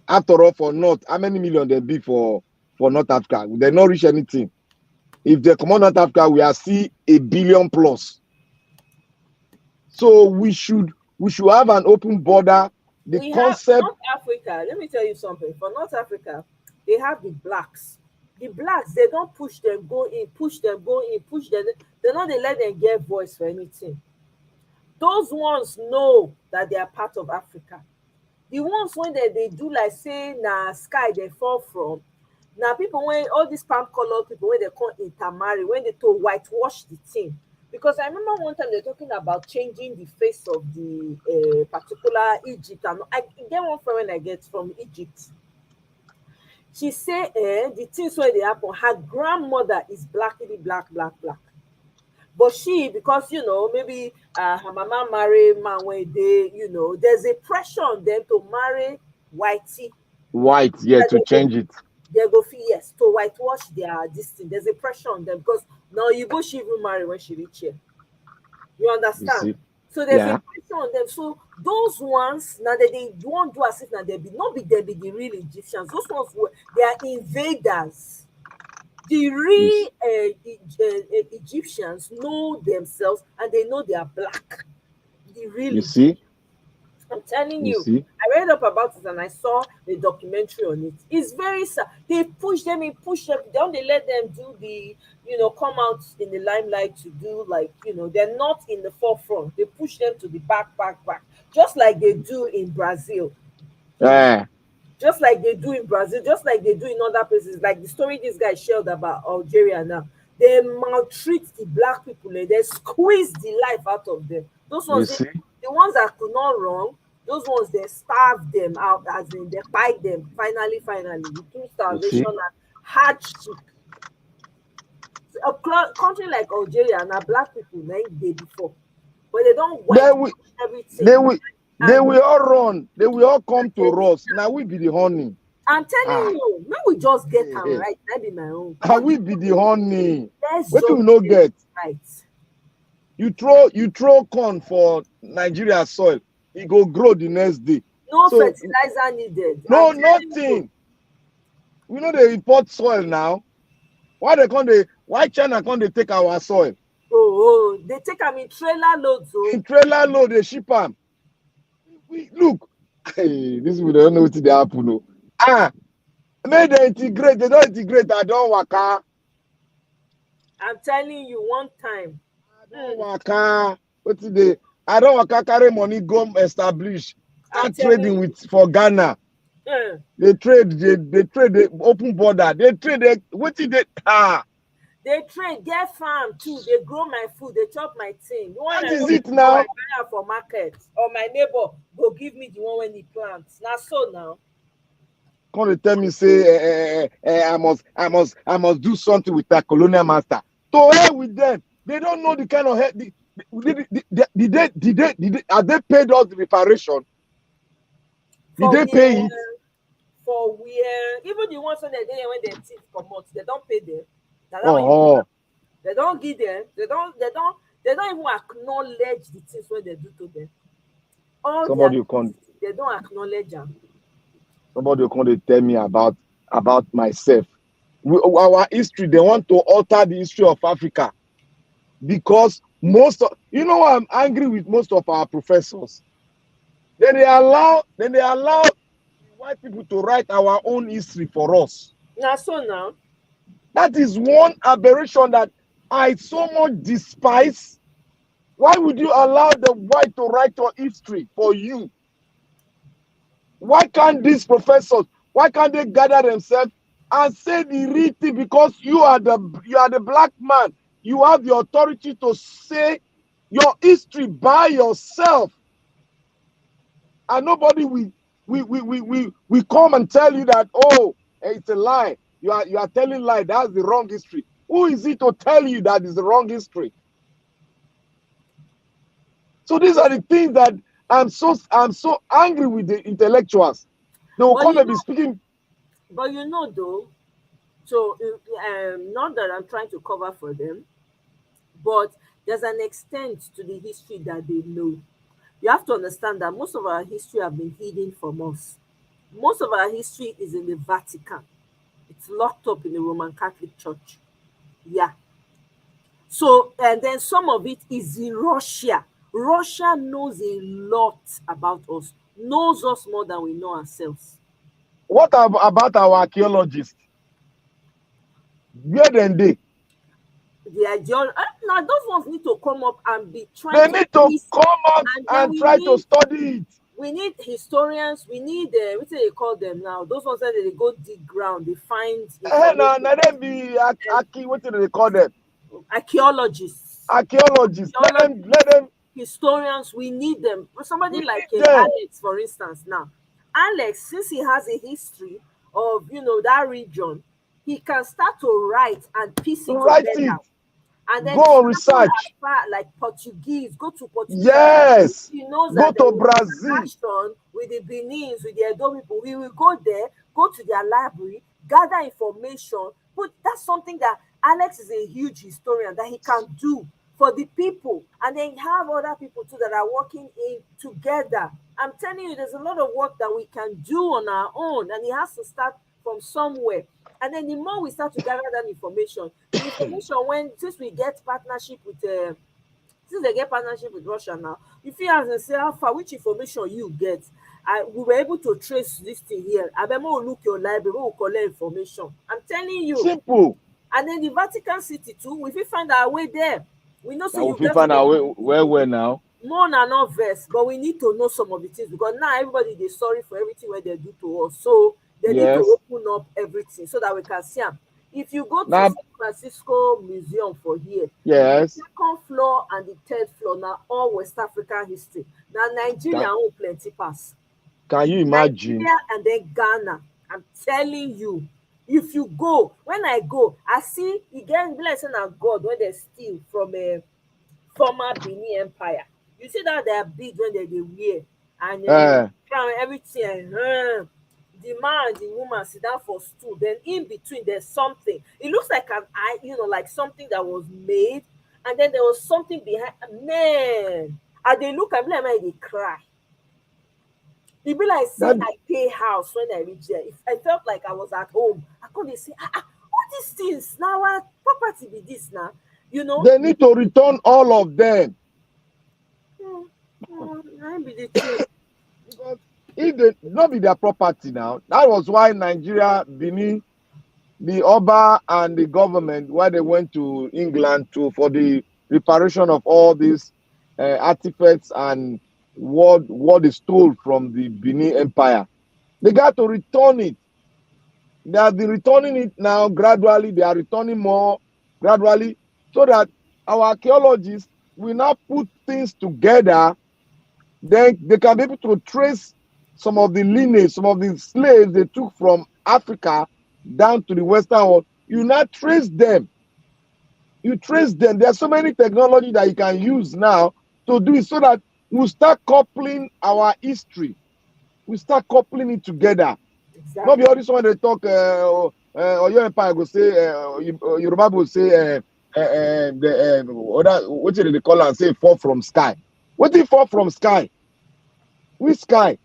After all, for North, how many million there be for North Africa? They not reach anything. if they come on North Africa, we are still 1 billion plus. So we should have an open border. The concept. North Africa, let me tell you something. For North Africa, they have the blacks. The blacks, they don't push them, go in, push them, go in, push them. They don't let them get voice for anything. Those ones know that they are part of Africa. The ones when they do like say sky they fall from. Now people when all these palm color people when they come intermarry, when they to whitewash the thing. Because I remember one time they're talking about changing the face of the particular Egypt. And I get one friend when I get from Egypt. She say the things where they happen, her grandmother is blackity black. But she, because maybe her mama marry man where they, there's a pressure on them to marry whitey. White, yeah, to change it. They go for yes, to whitewash their this thing. There's a pressure on them because now you go she even marry when she reach here. You understand? So there's a pressure on them. So those ones now that they won't do as if now they be the real Egyptians. Those ones they are invaders. The real Egyptians know themselves and they know they are black. The real Egyptians. I'm telling you, I read up about it and I saw the documentary on it. It's very sad. They push them. Don't they let them do the, come out in the limelight to do like, they're not in the forefront. They push them to the back, just like they do in Brazil. Just like they do in Brazil, just like they do in other places. Like the story this guy shared about Algeria now. They maltreat the black people and they squeeze the life out of them. Those ones, the ones that could not run, those ones they starve them out, as in they bite them. Finally, through starvation and hardship. A country like Algeria and black people 9 days before, but they don't wipe everything. They will all run. They will all come to us. Now we be the honey. I'm telling you, when we just get them right, that be my own. Can we be the honey? What do we not get? Right. You throw corn for Nigeria soil, it go grow the next day. No fertilizer needed. No, nothing. We know they import soil now. Why China can't they take our soil? Oh, they take them in trailer loads. In trailer load, they ship them. Look, hey, this people don't know what they happen. No. May they integrate, they don't integrate, I don't waka. I'm telling you, one time. I don't waka. I don't waka carry money, go establish. Start trading for Ghana. They trade, they open border. They trade, They trade, get farm too. They grow my food, they chop my thing. What is it now? I buy for market, or my neighbor go give me the one when he plants. Now so now. Come tell me say I must do something with that colonial master. To hell with them. They don't know the kind of head. Are they paid us the reparation? Did they pay it? For where even the ones when they when they thief come out, they don't pay them. They don't give them. They don't even acknowledge the things when they do to them. They don't acknowledge them. Somebody will come to tell me about myself. Our history, they want to alter the history of Africa because I'm angry with most of our professors. Then they allow white people to write our own history for us. Now. That is one aberration that I so much despise. Why would you allow the white to write your history for you? Why can't these professors, why can't they gather themselves and say the real thing? Because you are the black man. You have the authority to say your history by yourself. And nobody will come and tell you that, it's a lie. You are telling lie. That's the wrong history. Who is it to tell you that is the wrong history? So these are the things that I'm so angry with the intellectuals. They will come and be speaking. But though, so not that I'm trying to cover for them, but there's an extent to the history that they know. You have to understand that most of our history have been hidden from us. Most of our history is in the Vatican. It's locked up in the Roman Catholic Church. Yeah. So, and then some of it is in Russia. Russia knows a lot about us, knows us more than we know ourselves. What about our archaeologists? Where then they? The ideology, now those ones need to come up and be trying They need to come out and try to study it. We need historians. We need what do they call them now? Those ones that they go dig ground, they find. Now them be what do they call them? Archaeologists. Archaeologists. Let them. Historians. We need them. Somebody like Alex, for instance. Now, Alex, since he has a history of that region, he can start to write and piece it together. And then go research like Portuguese, go to Portugal. Yes, he knows go to Brazil with the Benin's, with the Edo people. We will go there, go to their library, gather information. But that's something that Alex is a huge historian that he can do for the people, and then have other people too that are working in together. I'm telling you, there's a lot of work that we can do on our own, and it has to start from somewhere. And then the more we start to gather that information, since we get partnership with since they get partnership with Russia now, if you ask and say how far, which information you get, we were able to trace this thing here. I bet more look your library, we'll collect information. I'm telling you. Simple. And then the Vatican City too, if we find our way there, we know so we find our way where now. More than not verse, but we need to know some of the things because now everybody is sorry for everything where they do to us. So they need to open up everything so that we can see them. If you go to San Francisco Museum for here, the second floor and the third floor now all West African history. Now Nigeria own plenty pass. Can you imagine? Nigeria and then Ghana. I'm telling you, if you go, when I go, I see again blessing of God when they steal from a former Benin Empire. You see that they are big when they wear and crown everything. The man and the woman sit down for stool. Then in between, there's something. It looks like an eye, like something that was made, and then there was something behind. Man, and they look at me like they cry. It be like saying I pay house when I reach there. If I felt like I was at home, I couldn't say, all these things now, what property be this now? They need to return all of them. Be the truth. Because if they not be their property now, that was why Nigeria, Benin, the Oba and the government, why they went to England for the reparation of all these artifacts and what is stole from the Benin Empire. They got to return it. They have been returning it now gradually. They are returning more gradually so that our archaeologists will now put things together. Then they can be able to trace some of the lineage, some of the slaves they took from Africa down to the Western world. You now trace them. You trace them. There are so many technology that you can use now to do it so that we start coupling our history. We start coupling it together. Exactly. Not be all this one they talk, or your empire go say, Yoruba will say, what did they call and say fall from sky? What did fall from sky? Which sky?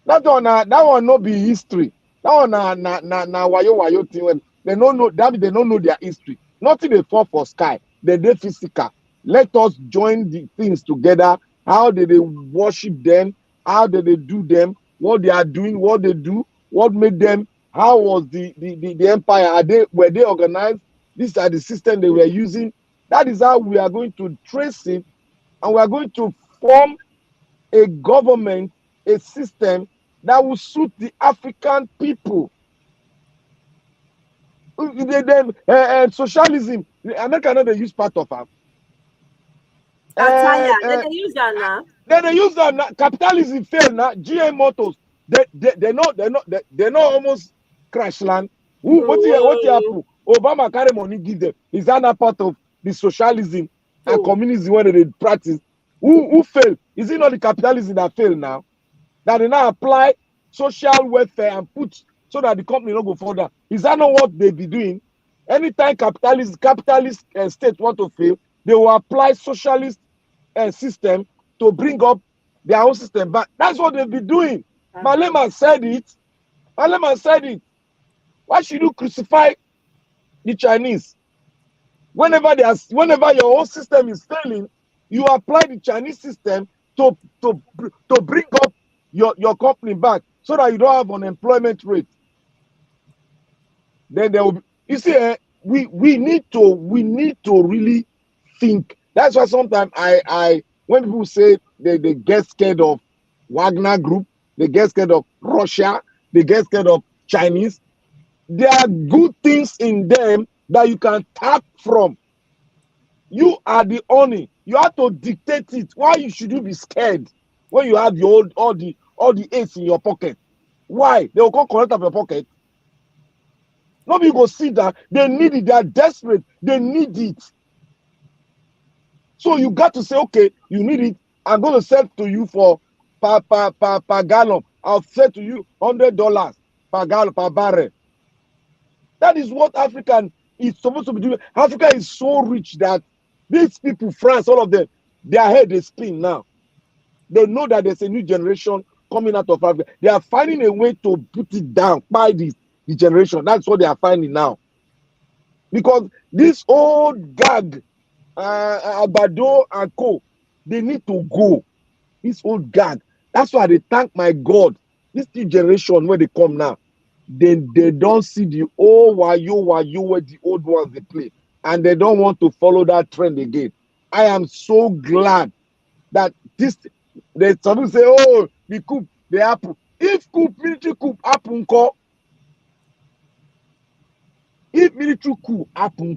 That one no be history. That one na wayo thing. They don't know that they don't know their history. Nothing they fall for sky. They physical. Let us join the things together. How did they worship them? How did they do them? What they are doing? What they do? What made them? How was the empire? Were they organized? These are the systems they were using. That is how we are going to trace it, and we are going to form a government, a system that will suit the African people. Socialism, America they use part of them. They use that now. They use that now. Capitalism failed now. GM Motors, they know almost crash land. What happened? Obama carry money give them. Is that not part of the socialism and communism when they practice? Who failed? Is it not the capitalism that failed now? That they now apply social welfare and put so that the company don't go further. Is that not what they be doing? Anytime capitalist state want to fail, they will apply socialist system to bring up their own system back. That's what they've been doing. Malema said it. Why should you crucify the Chinese. Whenever your own system is failing, you apply the Chinese system to bring up your company back so that you don't have unemployment rate. Then there will be, you see, we need to really think. That's why sometimes when people say they get scared of Wagner Group, they get scared of Russia, they get scared of Chinese, there are good things in them that you can tap from. You are the owner. You have to dictate it. Why should you be scared when you have your all the ace in your pocket? Why? They will come collect up your pocket. Nobody go see that. They need it. They are desperate. They need it. So you got to say, okay, you need it. I'm going to sell to you for per gallon. I'll sell to you $100 per gallon, per barrel. That is what Africa is supposed to be doing. Africa is so rich that these people, France, all of them, their head is spin now. They know that there's a new generation coming out of Africa. They are finding a way to put it down by the generation. That's what they are finding now. Because this old gag, Abado and Co, they need to go. This old gag. That's why they thank my God. This new generation, when they come now, they don't see the old wayo where the old ones they play. And they don't want to follow that trend again. I am so glad that there's some say, oh, the coup, the apple. If coup, military coup happen, if military coup happen,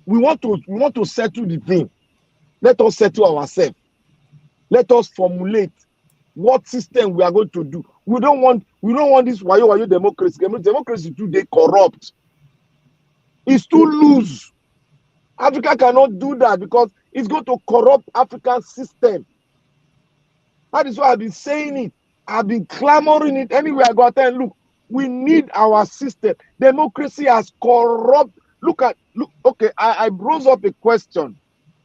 we want to settle the thing. Let us settle ourselves. Let us formulate what system we are going to do. We don't want this wayo democracy. Democracy today corrupt. It's too loose. Africa cannot do that because it's going to corrupt African system. That is why I've been saying it. I've been clamoring it anywhere I go out there and look. We need our system. Democracy has corrupt. Look, okay, I rose up a question.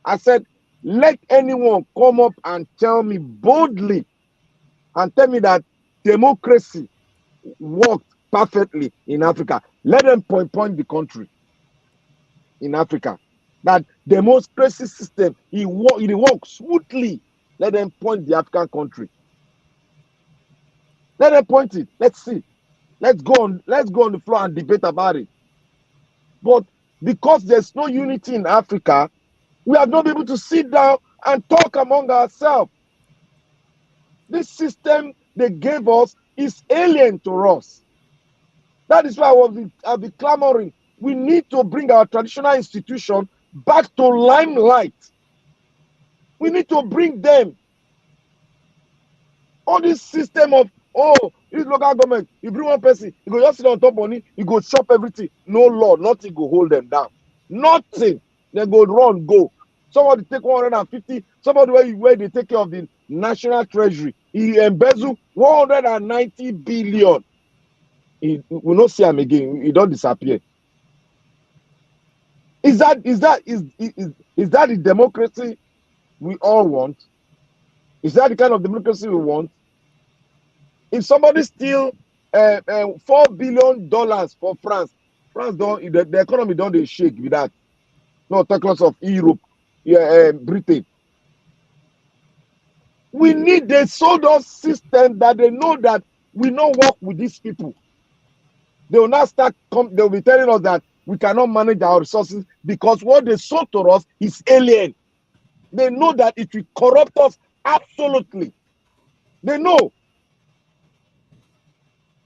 I said, let anyone come up and tell me boldly and tell me that democracy worked perfectly in Africa. Let them point the country in Africa. That democracy system, it works smoothly. Let them point the African country. Let them point it. Let's see. Let's go on the floor and debate about it. But because there's no unity in Africa, we have not been able to sit down and talk among ourselves. This system they gave us is alien to us. That is why I'll be clamoring. We need to bring our traditional institution back to limelight. We need to bring them. All this system of, this local government, you bring one person, you go just sit on top money, you go chop everything. No law, nothing go hold them down. Nothing. They go run, go. Somebody take 150, somebody where they take care of the national treasury. He embezzle 190 billion. We not see him again. He don't disappear. Is that the democracy we all want? Is that the kind of democracy we want? If somebody steal $4 billion for France don't the economy don't they shake with that. No talk lots of Europe, Britain. We need a sold us system that they know that we not work with these people. They will not they'll be telling us that we cannot manage our resources because what they sold to us is alien. They know that it will corrupt us absolutely. They know.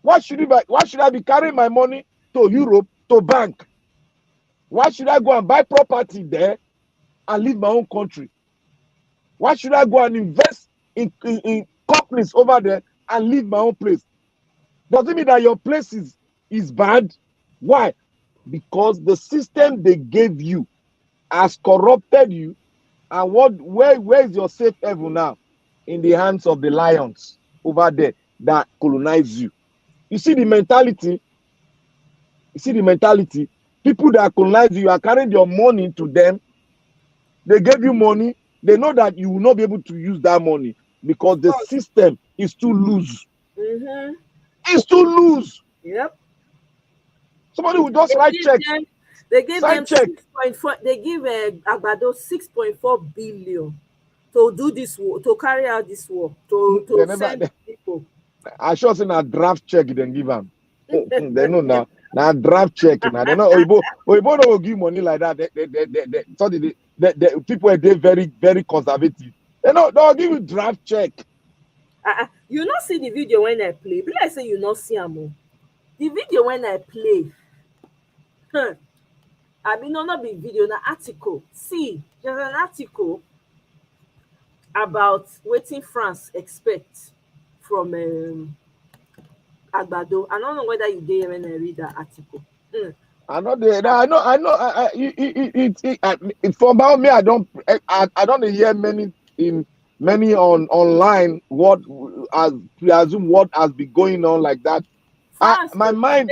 Why should I be carrying my money to Europe, to bank? Why should I go and buy property there and leave my own country? Why should I go and invest in companies over there and leave my own place? Does it mean that your place is bad? Why? Because the system they gave you has corrupted you. And where is your safe haven now? In the hands of the lions over there that colonize you. You see the mentality? People that colonize you are carrying your money to them. They gave you money. They know that you will not be able to use that money because the system is too loose. Mm-hmm. It's too loose. Yep. Somebody will just write check. They gave Sign them check. 6.4. They give Agbado 6.4 billion to do this work, to carry out this work, to send people. I sure say na draft check then give them. They know now draft check now. They know Oyibo no go give money like that. The people are very, very conservative. They'll give you draft check. You not see the video when I play. But I say you not see them. The video when I play. I mean, not be video, an article. See, there's an article about waiting France expect from Agbado. I don't know whether you did when I read that article. I know. For about me, I don't hear many online what as presume what has been going on like that. My mind.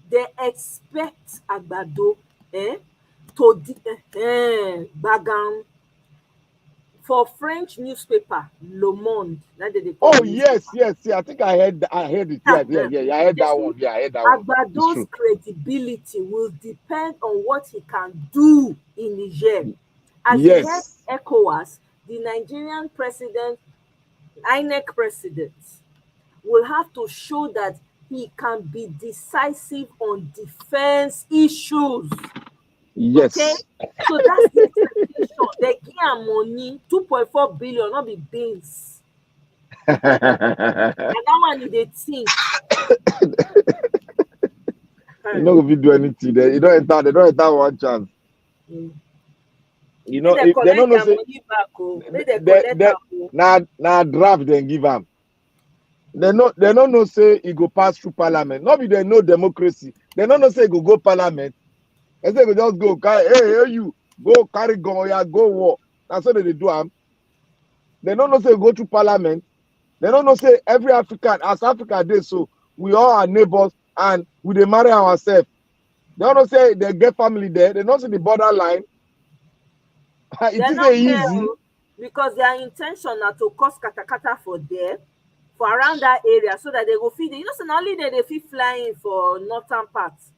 They expect Agbado to bagan for French newspaper Le Monde. Yes. I think I heard it. Yeah, I heard that one. Yeah, I heard that one. Agbado's credibility will depend on what he can do in Niger. As the head ECOWAS, the Nigerian president, INEC president, will have to show that he can be decisive on defense issues. Yes. Okay? So that's the expectation. They give him money, 2.4 billion, not be beans. And that one they think. You know if you do anything, they don't enter one chance. You know, if they don't know say now draft then give them. They don't know say it go pass through parliament. Not be they know democracy. They don't know say it go parliament. They say go just go hey you go carry gun, yeah, go war. That's what they do. They don't know say go to parliament. They don't know say every African as Africa did so we all are neighbors and we they marry ourselves. They don't know say they get family there. They don't see the borderline. It is easy because their intention are to cause katakata for there. For around that area so that they go feed. You know, so not only they feed flying for northern parts.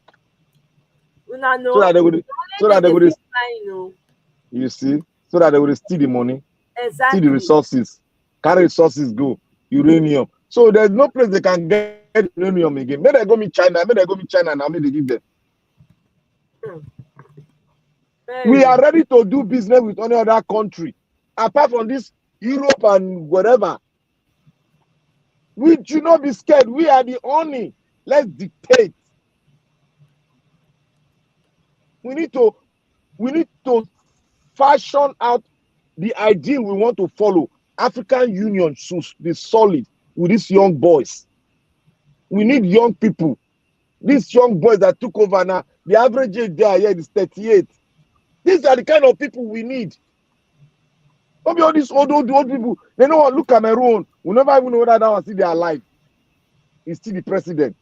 So that they would flying, you see, so that they would steal the money, exactly. steal the resources, carry resources go, uranium. So there's no place they can get uranium again. Maybe they go meet China, now maybe they give them. We are ready to do business with any other country, apart from this Europe and whatever. We should not be scared. We are the only. Let's dictate. We need to fashion out the ideal we want to follow. African Union should be solid with these young boys. We need young people. These young boys that took over now, the average age there is 38. These are the kind of people we need. Don't be all these old people. They know what? Look Cameroon. We never even know that one still they are alive. He's still the president.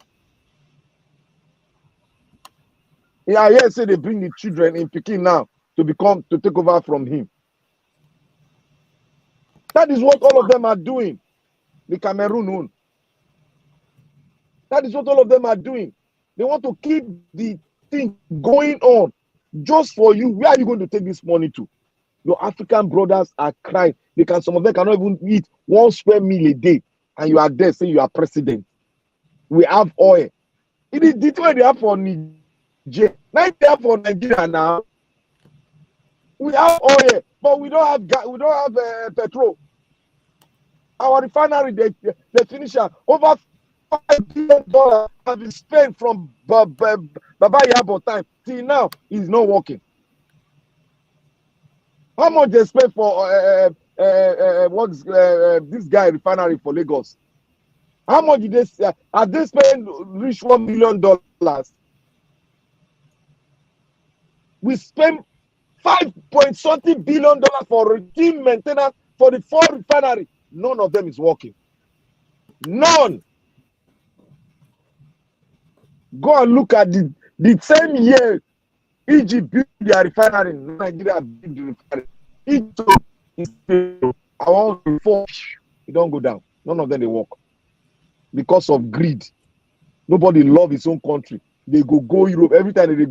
Yeah, yes, say they bring the children in Peking now to take over from him. That is what all of them are doing. The Cameroon. That is what all of them are doing. They want to keep the thing going on just for you. Where are you going to take this money to? Your African brothers are crying. Some of them cannot even eat 1 square meal a day. And you are there saying you are president. We have oil. It is the way they have for Niger. Now they have for Nigeria now. We have oil, but we don't have gas. We don't have petrol. Our refinery, they finish over $5 billion has been spent from Baba Yabo time till now. It's not working. How much they spend for this guy refinery for Lagos? How much did they have they spent reach $1 billion? We spent $5.something billion for routine maintenance for the 4 refinery. None of them is working. None. Go and look at the same year Egypt built their refinery. Nigeria built the refinery. Egypt is I want to fall. It don't go down. None of them they work because of greed. Nobody love his own country. they go Europe. Every time they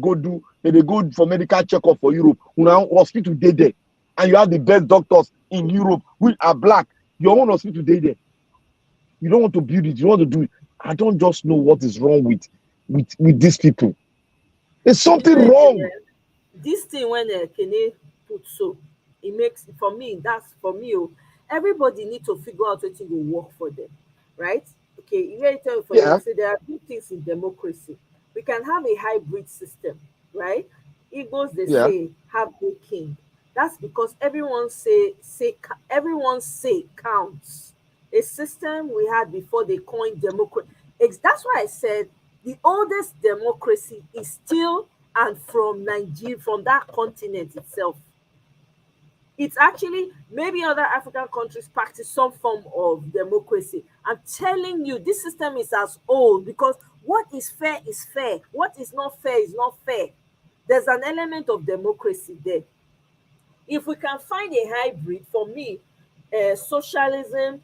go for medical checkup for Europe. Now hospital dey there, and you have the best doctors in Europe which are black. Your own hospital dey there. You don't want to build it. You want to do it. I don't just know what is wrong with these people. There's something wrong. This thing when Kene put so, it makes for me. That's for me. Oh, everybody need to figure out what will work for them, right? Okay, you really tell for you. So there are two things in democracy. We can have a hybrid system, right? Igbos they say have no king. That's because everyone's say counts. A system we had before they coined democracy. That's why I said the oldest democracy is still and from Nigeria, from that continent itself. It's actually maybe other African countries practice some form of democracy. I'm telling you, this system is as old because what is fair is fair. What is not fair is not fair. There's an element of democracy there. If we can find a hybrid, for me, socialism,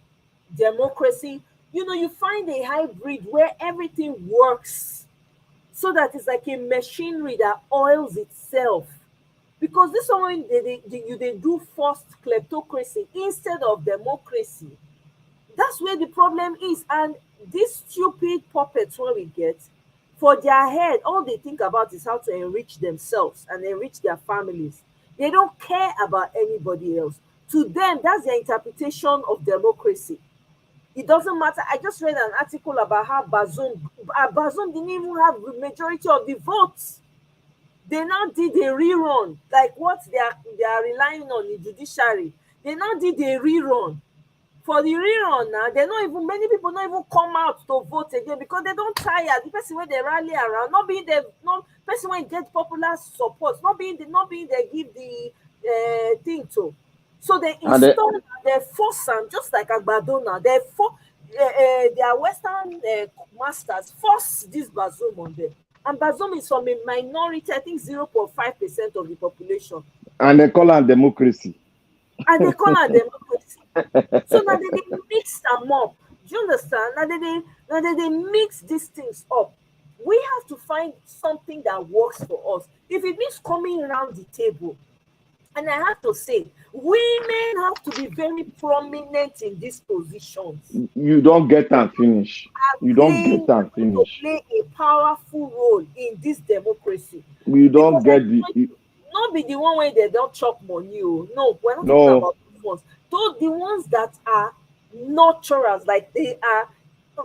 democracy, you find a hybrid where everything works so that it's like a machinery that oils itself. Because this one, they do forced kleptocracy instead of democracy. That's where the problem is. And these stupid puppets, when we get, for their head, all they think about is how to enrich themselves and enrich their families. They don't care about anybody else. To them, that's their interpretation of democracy. It doesn't matter. I just read an article about how Bazoum didn't even have the majority of the votes. They now did a rerun, like what they are relying on the judiciary. They now did a rerun. For the rerun now, many people don't even come out to vote again because they don't tire. The person where they rally around, not person when get popular support, not being they give the thing to. So they install, they force them just like Agbado now. Their Western masters force this Bazoum on them. And Bazoum is from a minority, I think 0.5% of the population. And they call it democracy. So now they mix them up. Do you understand? Now they mix these things up. We have to find something that works for us. If it means coming around the table, and I have to say, women have to be very prominent in these positions. You don't get and finish. You don't get and finish. To play a powerful role in this democracy. We don't get not be the one where they don't chop money. No, we're not talking about those ones. Those the ones that are nurturers, like they are.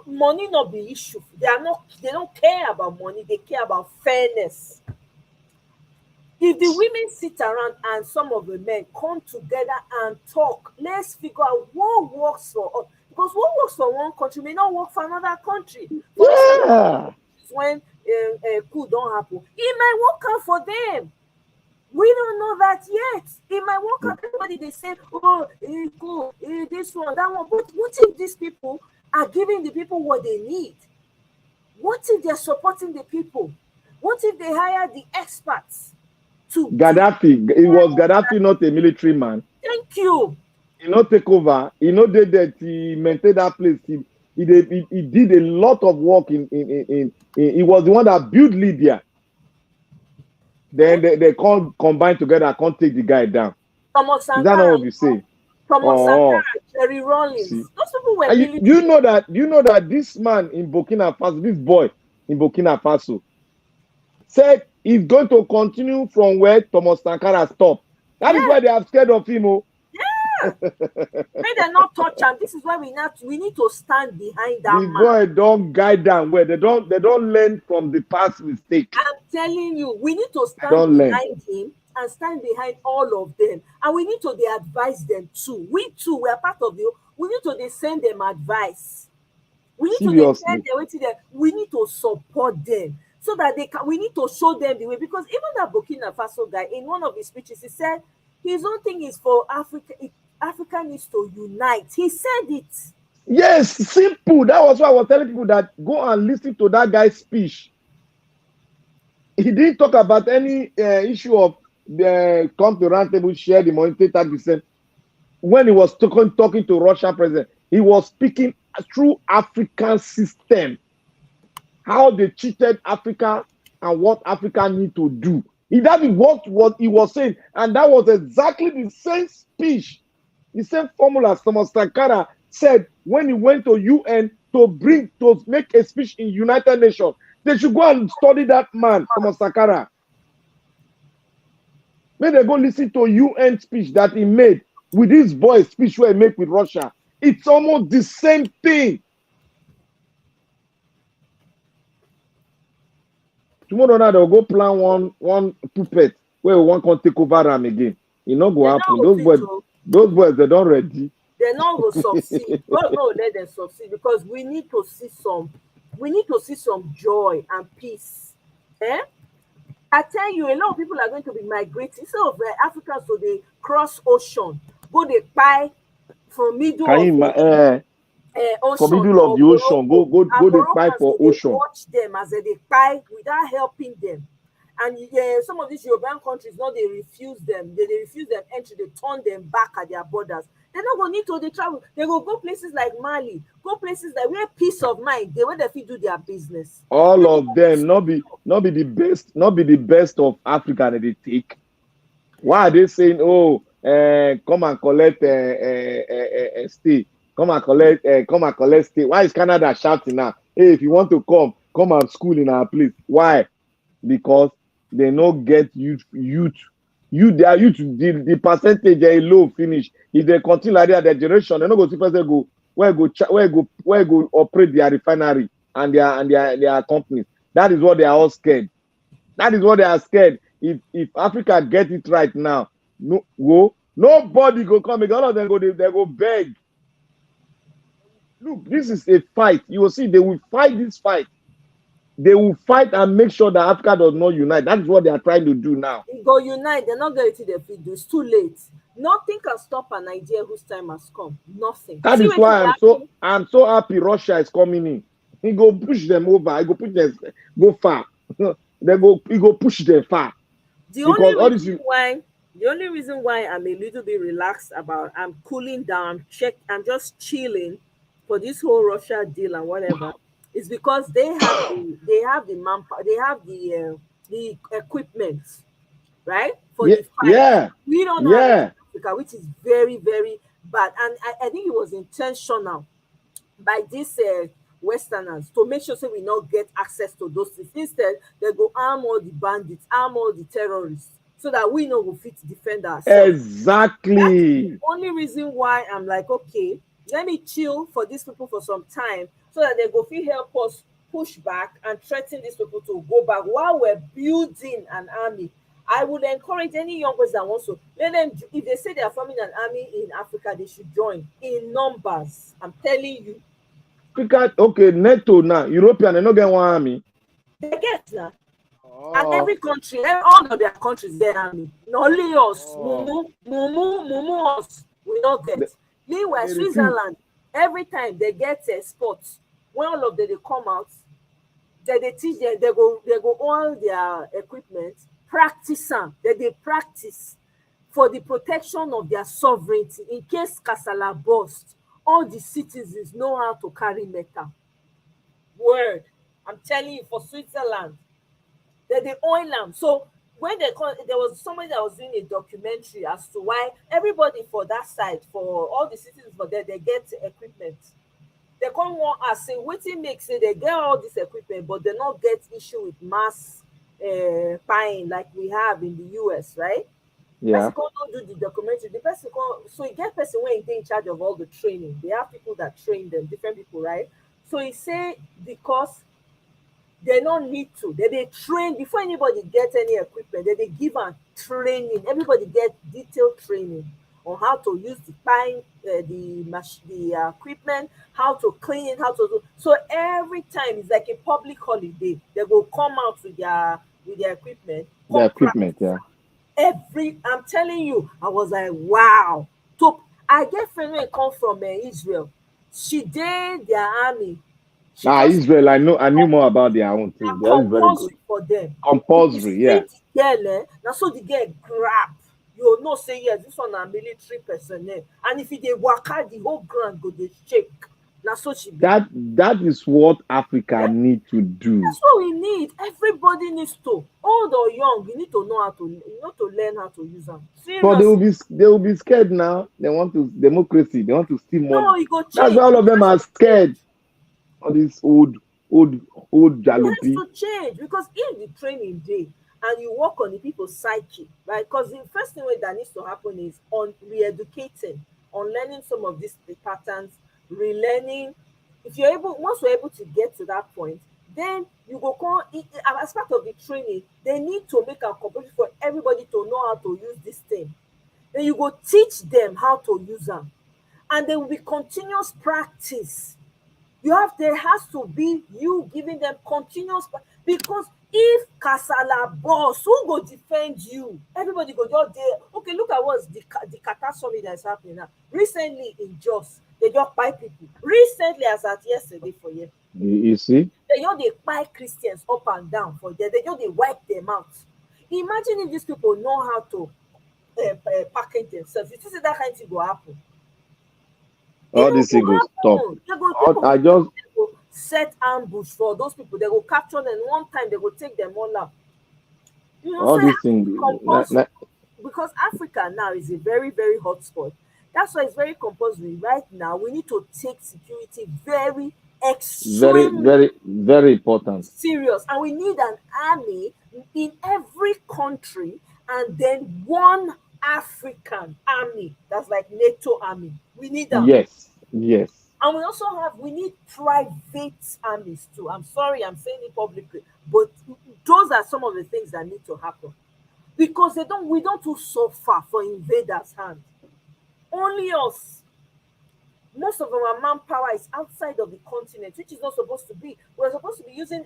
Money not the issue. They don't care about money. They care about fairness. If the women sit around and some of the men come together and talk, let's figure out what works for us. Because what works for one country may not work for another country. When coup don't happen, it might work out for them. We don't know that yet. It might work out. Everybody they say, oh, cool, this one, that one. But what if these people are giving the people what they need? What if they're supporting the people? What if they hire the experts? Gaddafi, it was Gaddafi, not a military man. Thank you. He not take over. He not did that. He maintained that place. He did a lot of work in. He was the one that built Libya. Then they can't combine together. I can't take the guy down. Thomas Sankara, is that not what you say? Thomas Sankara, Jerry Rawlings. See. Those people were. You know that this man in Burkina Faso, this boy in Burkina Faso, said he's going to continue from where Thomas Sankara stopped. That is why they are scared of him. Yeah. May they not touch him. This is why we need to stand behind that man. This boy don't guide them where they don't learn from the past mistake. I'm telling you, we need to stand behind him and stand behind all of them. And we need to advise them too. We too, we are part of you. We need to send them advice. We need to send them to them. We need to support them. So that we need to show them the way. Because even that Burkina Faso guy, in one of his speeches, he said his own thing is for Africa. Africa needs to unite. He said it. Yes, simple. That was why I was telling people that go and listen to that guy's speech. He didn't talk about any issue of come to round table, share the money, take 30%. When he was talking to Russian president, he was speaking through African system. How they cheated Africa and what Africa need to do. That is what he was saying, and that was exactly the same speech, the same formula Thomas Sankara said when he went to UN to make a speech in United Nations. They should go and study that man, Thomas Sankara. When they go listen to UN speech that he made with his voice speech where he make with Russia, it's almost the same thing. Tomorrow night they'll go plan one puppet where we want to take over them again. It not go happen. Those boys they don't ready. They're not going to succeed. God no let them succeed because we need to see some joy and peace. I tell you, a lot of people are going to be migrating. Instead of Africans, so they cross ocean, go they buy from middle from middle of the ocean, go they buy for ocean. Watch them as they buy without helping them. And some of these European countries, now they refuse them. They refuse them entry. They turn them back at their borders. They're not going to need to. They travel. They go places like Mali, go places like where peace of mind. They where they do their business. All of them not be the best of Africa that they take. Why are they saying, oh, come and collect stay? Come and collect stay. Why is Canada shouting now? Hey, if you want to come and school in our place. Why? Because they not get youth. Their youth, the percentage they low finish. If they continue like that, their generation, they're not going to go where go operate their refinery and their companies. That is what they are all scared. That is what they are scared. If Africa get it right now, nobody go come. All of them they go beg. Look, this is a fight. You will see they will fight this fight. They will fight and make sure that Africa does not unite. That is what they are trying to do now. They go unite. They're not going to their feet. It's too late. Nothing can stop an idea whose time has come. Nothing. That is why I'm so happy Russia is coming in. He go push them over. He go push them go far. He go push them far. The only reason why I'm a little bit relaxed about I'm cooling down, I'm just chilling for this whole Russia deal and whatever. It's because they have the manpower, they have the equipment, right? For the fight. Yeah. We don't have Africa, which is very, very bad. And I think it was intentional by these Westerners to make sure we not get access to those things. Instead, they go arm all the bandits, arm all the terrorists, so that we know we fit to defend ourselves. Exactly. That's the only reason why I'm like, okay, let me chill for these people for some time, so that they go feel help us push back and threaten these people to go back while we're building an army. I would encourage any young person that wants to let them. If they say they are forming an army in Africa, they should join in numbers. I'm telling you. Africa, okay, NATO now. European, they not get one army. They get now. And every country, all of their countries, their army. Not only us. Mumu us. We not get. Meanwhile, Switzerland, every time they get sports, when all of them they come out, they teach them, they go all their equipment, practice them, they practice for the protection of their sovereignty. In case Kasala burst, all the citizens know how to carry metal. Word. I'm telling you, for Switzerland, they oil them. So when there was somebody that was doing a documentary as to why everybody for that side, for all the citizens for there, they get equipment. They come one and say, waiting makes it they get all this equipment, but they not get issue with mass buying like we have in the US, right? Yeah. Person don't do the documentary. The person so you get person when they in charge of all the training. They have people that train them, different people, right? So he say because they don't need to. They train before anybody gets any equipment. They give them training. Everybody get detailed training on how to use the equipment, how to clean it, how to do. So every time it's like a public holiday. They will come out with their equipment. The equipment, yeah. I'm telling you, I was like, wow. So I get friend when come from Israel. She did their army. Israel, I knew more about their own too. That is very good. For them. Compulsory, yeah. Girl, now so the girl grab. You know, say yes, this one a military personnel. And if they work out, the whole ground go they shake. That's what she be. That is what Africa need to do. That's what we need. Everybody needs to, old or young, you need to know how to, learn how to use them. But Seriously. they will be scared now. They want to democracy. They want to steal money. No, it go That's change. why all of them It are has to change. scared. All these old It has jalopy. to change because if the training day and you work on the people's psyche, right? Because the first thing that needs to happen is on re-educating, on learning some of these patterns, relearning. If you're able, once we're able to get to that point, then you go come as part of the training. They need to make a compulsory for everybody to know how to use this thing. Then you go teach them how to use them, and there will be continuous practice. There has to be you giving them continuous because if kasala boss, who go defend you? Everybody go just there. Okay, look at what's the catastrophe that is happening now. Recently in Jos, they just buy people. Recently, as at yesterday for you, You see? they just they buy Christians up and down for there. They just they wipe them out. Imagine if these people know how to package themselves. You see that kind of thing go happen. All these things go stop. I just Set ambush for those people. They will capture them one time. They will take them all out. all So these things. because Africa now is a very, very hot spot. That's why it's very compulsory. Right now, we need to take security very extremely Very important. serious, and we need an army in every country, and then one African army that's like NATO army. We need that. Yes. And we need private armies too. I'm sorry, I'm saying it publicly, but those are some of the things that need to happen because we don't too suffer for invaders' hand. Only us. Most of our manpower is outside of the continent, which is not supposed to be. We're supposed to be using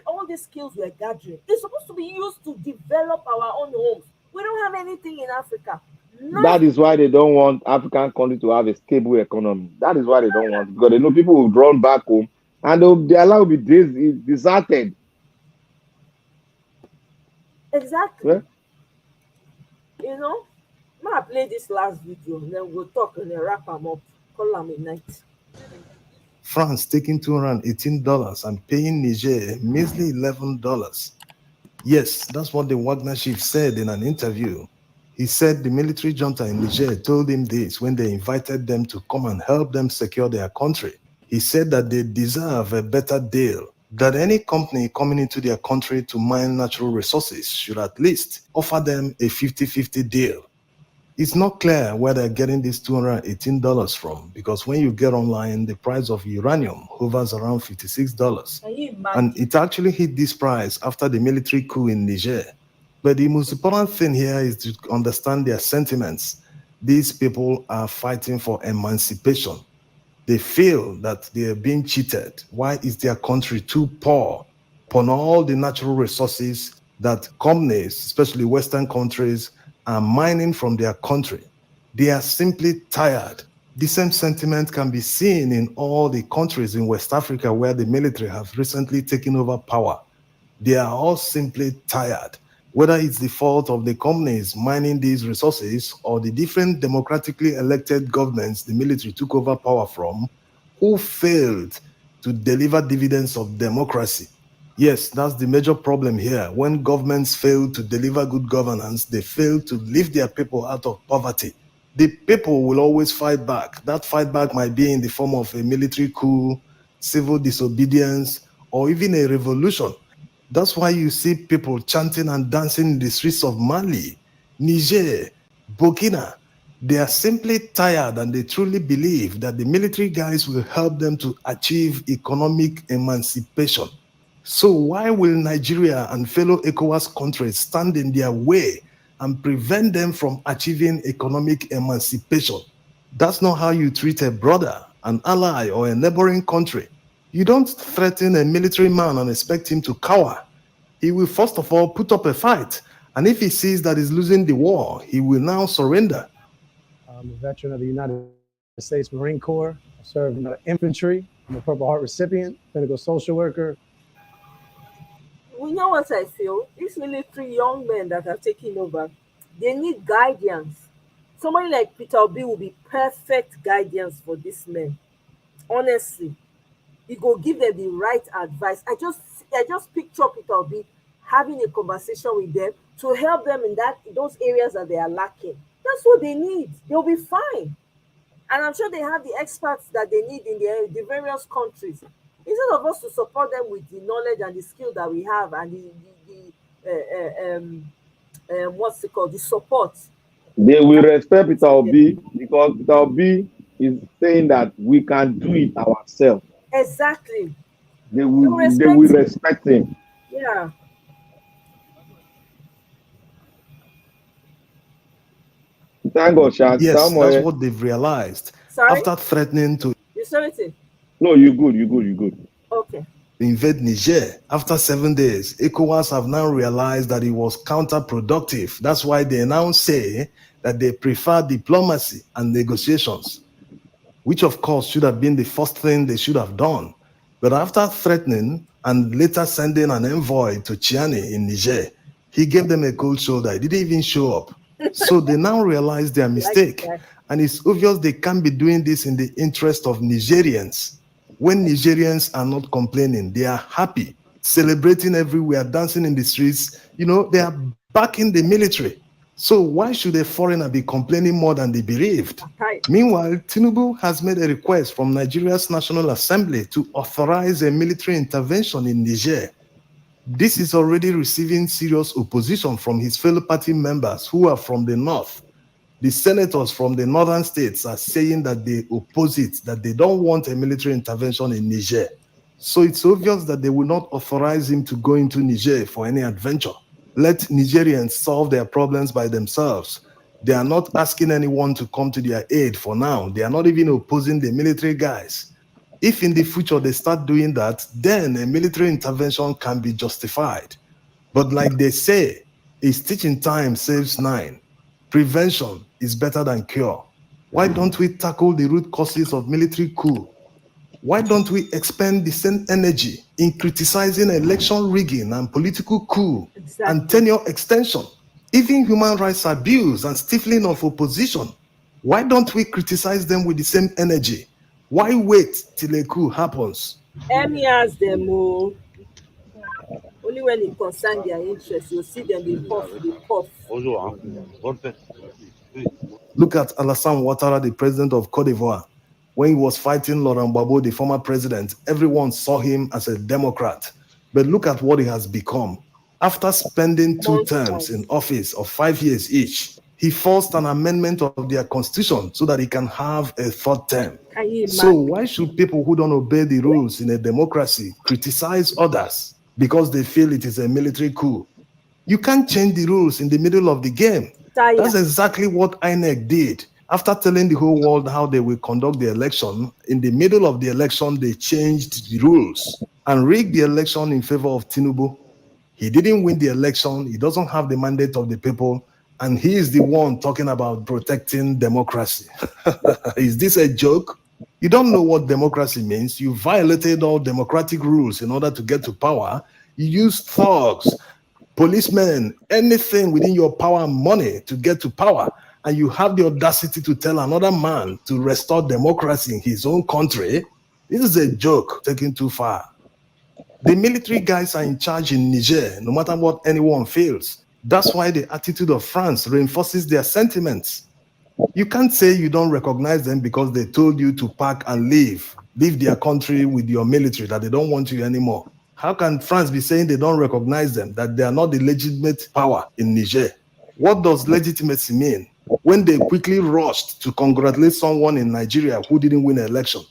all the skills we're gathering. It's supposed to be used to develop our own homes. We don't have anything in Africa. That is why they don't want African countries to have a stable economy. That is why they don't want, because they know people will run back home and their land will be deserted. Exactly. Yeah? I'm gonna play this last video and then we'll talk and then wrap them up. Call them a night. France taking $218 and paying Niger a measly $11. Yes, that's what the Wagner chief said in an interview. He said the military junta in Niger told him this when they invited them to come and help them secure their country. He said that they deserve a better deal, that any company coming into their country to mine natural resources should at least offer them a 50-50 deal. It's not clear where they're getting this $218 from, because when you get online, the price of uranium hovers around $56. And it actually hit this price after the military coup in Niger. But the most important thing here is to understand their sentiments. These people are fighting for emancipation. They feel that they are being cheated. Why is their country too poor upon all the natural resources that companies, especially Western countries, are mining from their country? They are simply tired. The same sentiment can be seen in all the countries in West Africa where the military have recently taken over power. They are all simply tired. Whether it's the fault of the companies mining these resources or the different democratically elected governments the military took over power from, who failed to deliver dividends of democracy. Yes, that's the major problem here. When governments fail to deliver good governance, they fail to lift their people out of poverty. The people will always fight back. That fight back might be in the form of a military coup, civil disobedience, or even a revolution. That's why you see people chanting and dancing in the streets of Mali, Niger, Burkina. They are simply tired and they truly believe that the military guys will help them to achieve economic emancipation. So why will Nigeria and fellow ECOWAS countries stand in their way and prevent them from achieving economic emancipation? That's not how you treat a brother, an ally, or a neighboring country. You don't threaten a military man and expect him to cower. He will first of all put up a fight. And if he sees that he's losing the war, he will now surrender. I'm a veteran of the United States Marine Corps. I served in the infantry. I'm a Purple Heart recipient, clinical social worker. You know what I feel? These military young men that are taking over, they need guidance. Somebody like Peter Obi will be perfect guidance for these men. honestly, he go give them the right advice. I just picture Peter Obi having a conversation with them to help them in those areas that they are lacking. That's what they need. They'll be fine. And I'm sure they have the experts that they need in the various countries. Instead of us to support them with the knowledge and the skill that we have and what's it called, the support. They will respect Peter Obi because Peter Obi is saying that we can do it ourselves. Exactly. They will respect him. Yeah. Thank God, Shaq. Yes, that's what they've realized. Sorry? After threatening to You saw it? No, you good. Okay. invade Niger, after 7 days, ECOWAS have now realized that it was counterproductive. That's why they now say that they prefer diplomacy and negotiations, which of course should have been the first thing they should have done. But after threatening and later sending an envoy to Chiani in Niger, he gave them a cold shoulder. He didn't even show up. So they now realize their mistake. And it's obvious they can't be doing this in the interest of Nigerians. When Nigerians are not complaining, they are happy, celebrating everywhere, dancing in the streets. You know, they are backing the military. So why should a foreigner be complaining more than the bereaved? Meanwhile, Tinubu has made a request from Nigeria's National Assembly to authorize a military intervention in Niger. This is already receiving serious opposition from his fellow party members who are from the north. The senators from the northern states are saying that they oppose it, that they don't want a military intervention in Niger. So it's obvious that they will not authorize him to go into Niger for any adventure. Let Nigerians solve their problems by themselves. They are not asking anyone to come to their aid for now. They are not even opposing the military guys. If in the future they start doing that, then a military intervention can be justified. But like they say, a stitch in time saves 9. Prevention is better than cure. Why don't we tackle the root causes of military coup? Why don't we expend the same energy in criticizing election rigging and political coup and tenure extension, even human rights abuse and stifling of opposition? Why don't we criticize them with the same energy? Why wait till a coup happens? Emirs them all. Only when it concerns their interests, you'll see them be puff. Look at Alassane Ouattara, the president of Cote d'Ivoire. When he was fighting Laurent Gbagbo, the former president, everyone saw him as a Democrat. But look at what he has become. After spending 2 terms in office of 5 years each, he forced an amendment of their constitution so that he can have a 3rd term. So why should people who don't obey the rules in a democracy criticize others because they feel it is a military coup? You can't change the rules in the middle of the game. That's exactly what INEC did. After telling the whole world how they will conduct the election, in the middle of the election, they changed the rules and rigged the election in favor of Tinubu. He didn't win the election. He doesn't have the mandate of the people. And he is the one talking about protecting democracy. Is this a joke? You don't know what democracy means. You violated all democratic rules in order to get to power. You used thugs, policemen, anything within your power and money to get to power. And you have the audacity to tell another man to restore democracy in his own country. This is a joke taken too far. The military guys are in charge in Niger, no matter what anyone feels. That's why the attitude of France reinforces their sentiments. You can't say you don't recognize them because they told you to pack and leave their country with your military, that they don't want you anymore. How can France be saying they don't recognize them, that they are not the legitimate power in Niger? What does legitimacy mean? When they quickly rushed to congratulate someone in Nigeria who didn't win an election,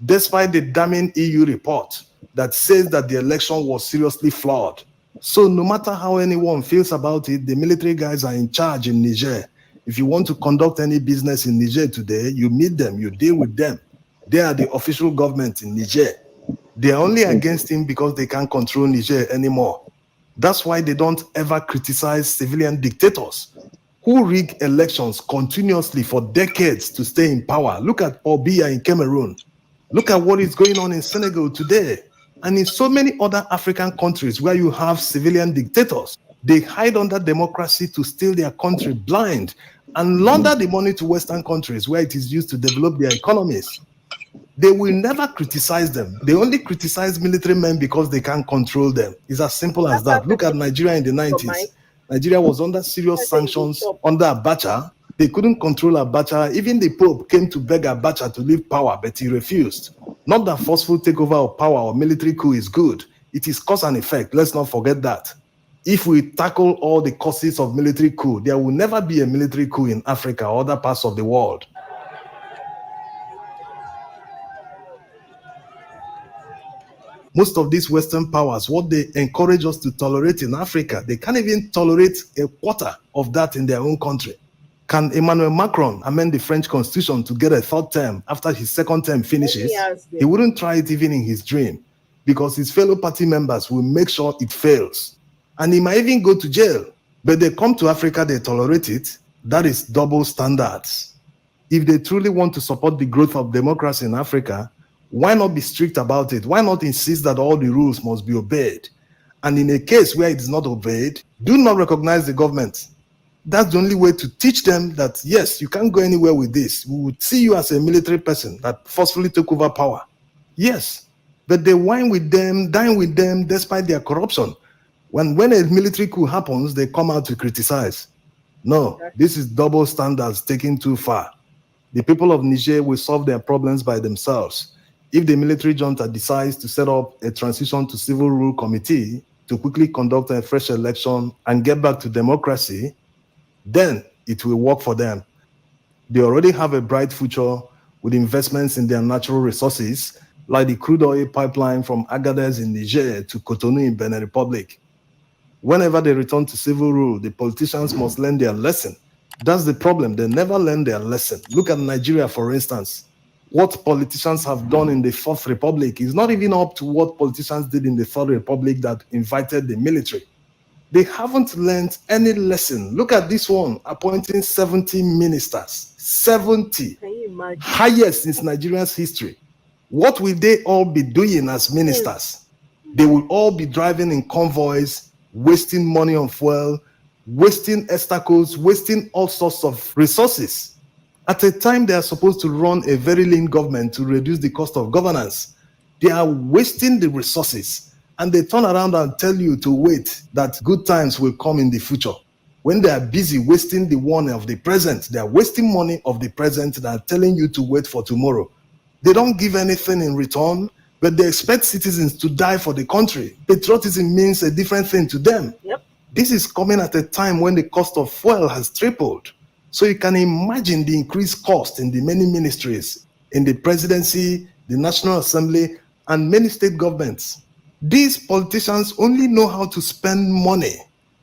despite the damning EU report that says that the election was seriously flawed. So no matter how anyone feels about it, the military guys are in charge in Niger. If you want to conduct any business in Niger today, you meet them, you deal with them. They are the official government in Niger. They are only against him because they can't control Niger anymore. That's why they don't ever criticize civilian dictators who rig elections continuously for decades to stay in power. Look at Paul Biya in Cameroon. Look at what is going on in Senegal today. And in so many other African countries where you have civilian dictators, they hide under democracy to steal their country blind and launder the money to Western countries where it is used to develop their economies. They will never criticize them. They only criticize military men because they can't control them. It's as simple as that. Look at Nigeria in the 90s. Nigeria was under serious sanctions under Abacha. They couldn't control Abacha. Even the Pope came to beg Abacha to leave power, but he refused. Not that forceful takeover of power or military coup is good. It is cause and effect. Let's not forget that. If we tackle all the causes of military coup, there will never be a military coup in Africa or other parts of the world. Most of these Western powers, what they encourage us to tolerate in Africa, they can't even tolerate a quarter of that in their own country. Can Emmanuel Macron amend the French constitution to get a third term after his second term finishes? He wouldn't try it even in his dream, because his fellow party members will make sure it fails. And he might even go to jail. But they come to Africa, they tolerate it. That is double standards. If they truly want to support the growth of democracy in Africa, why not be strict about it? Why not insist that all the rules must be obeyed? And in a case where it is not obeyed, do not recognize the government. That's the only way to teach them that, yes, you can't go anywhere with this. We would see you as a military person that forcefully took over power. Yes, but they wine with them, dine with them, despite their corruption. When a military coup happens, they come out to criticize. No, this is double standards taken too far. The people of Niger will solve their problems by themselves. If the military junta decides to set up a transition to civil rule committee to quickly conduct a fresh election and get back to democracy, then it will work for them. They already have a bright future with investments in their natural resources, like the crude oil pipeline from Agadez in Niger to Cotonou in Benin Republic. Whenever they return to civil rule, the politicians must learn their lesson. That's the problem. They never learn their lesson. Look at Nigeria, for instance. What politicians have done in the Fourth Republic is not even up to what politicians did in the Third Republic that invited the military. They haven't learned any lesson. Look at this one, appointing 70 ministers. 70. Can you imagine? Highest in Nigeria's history. What will they all be doing as ministers? They will all be driving in convoys, wasting money on fuel, wasting estakos, wasting all sorts of resources. At a time they are supposed to run a very lean government to reduce the cost of governance, they are wasting the resources, and they turn around and tell you to wait, that good times will come in the future. When they are busy wasting the one of the present, they are wasting money of the present that are telling you to wait for tomorrow. They don't give anything in return, but they expect citizens to die for the country. Patriotism means a different thing to them. Yep. This is coming at a time when the cost of fuel has tripled. So you can imagine the increased cost in the many ministries, in the presidency, the National Assembly, and many state governments. These politicians only know how to spend money.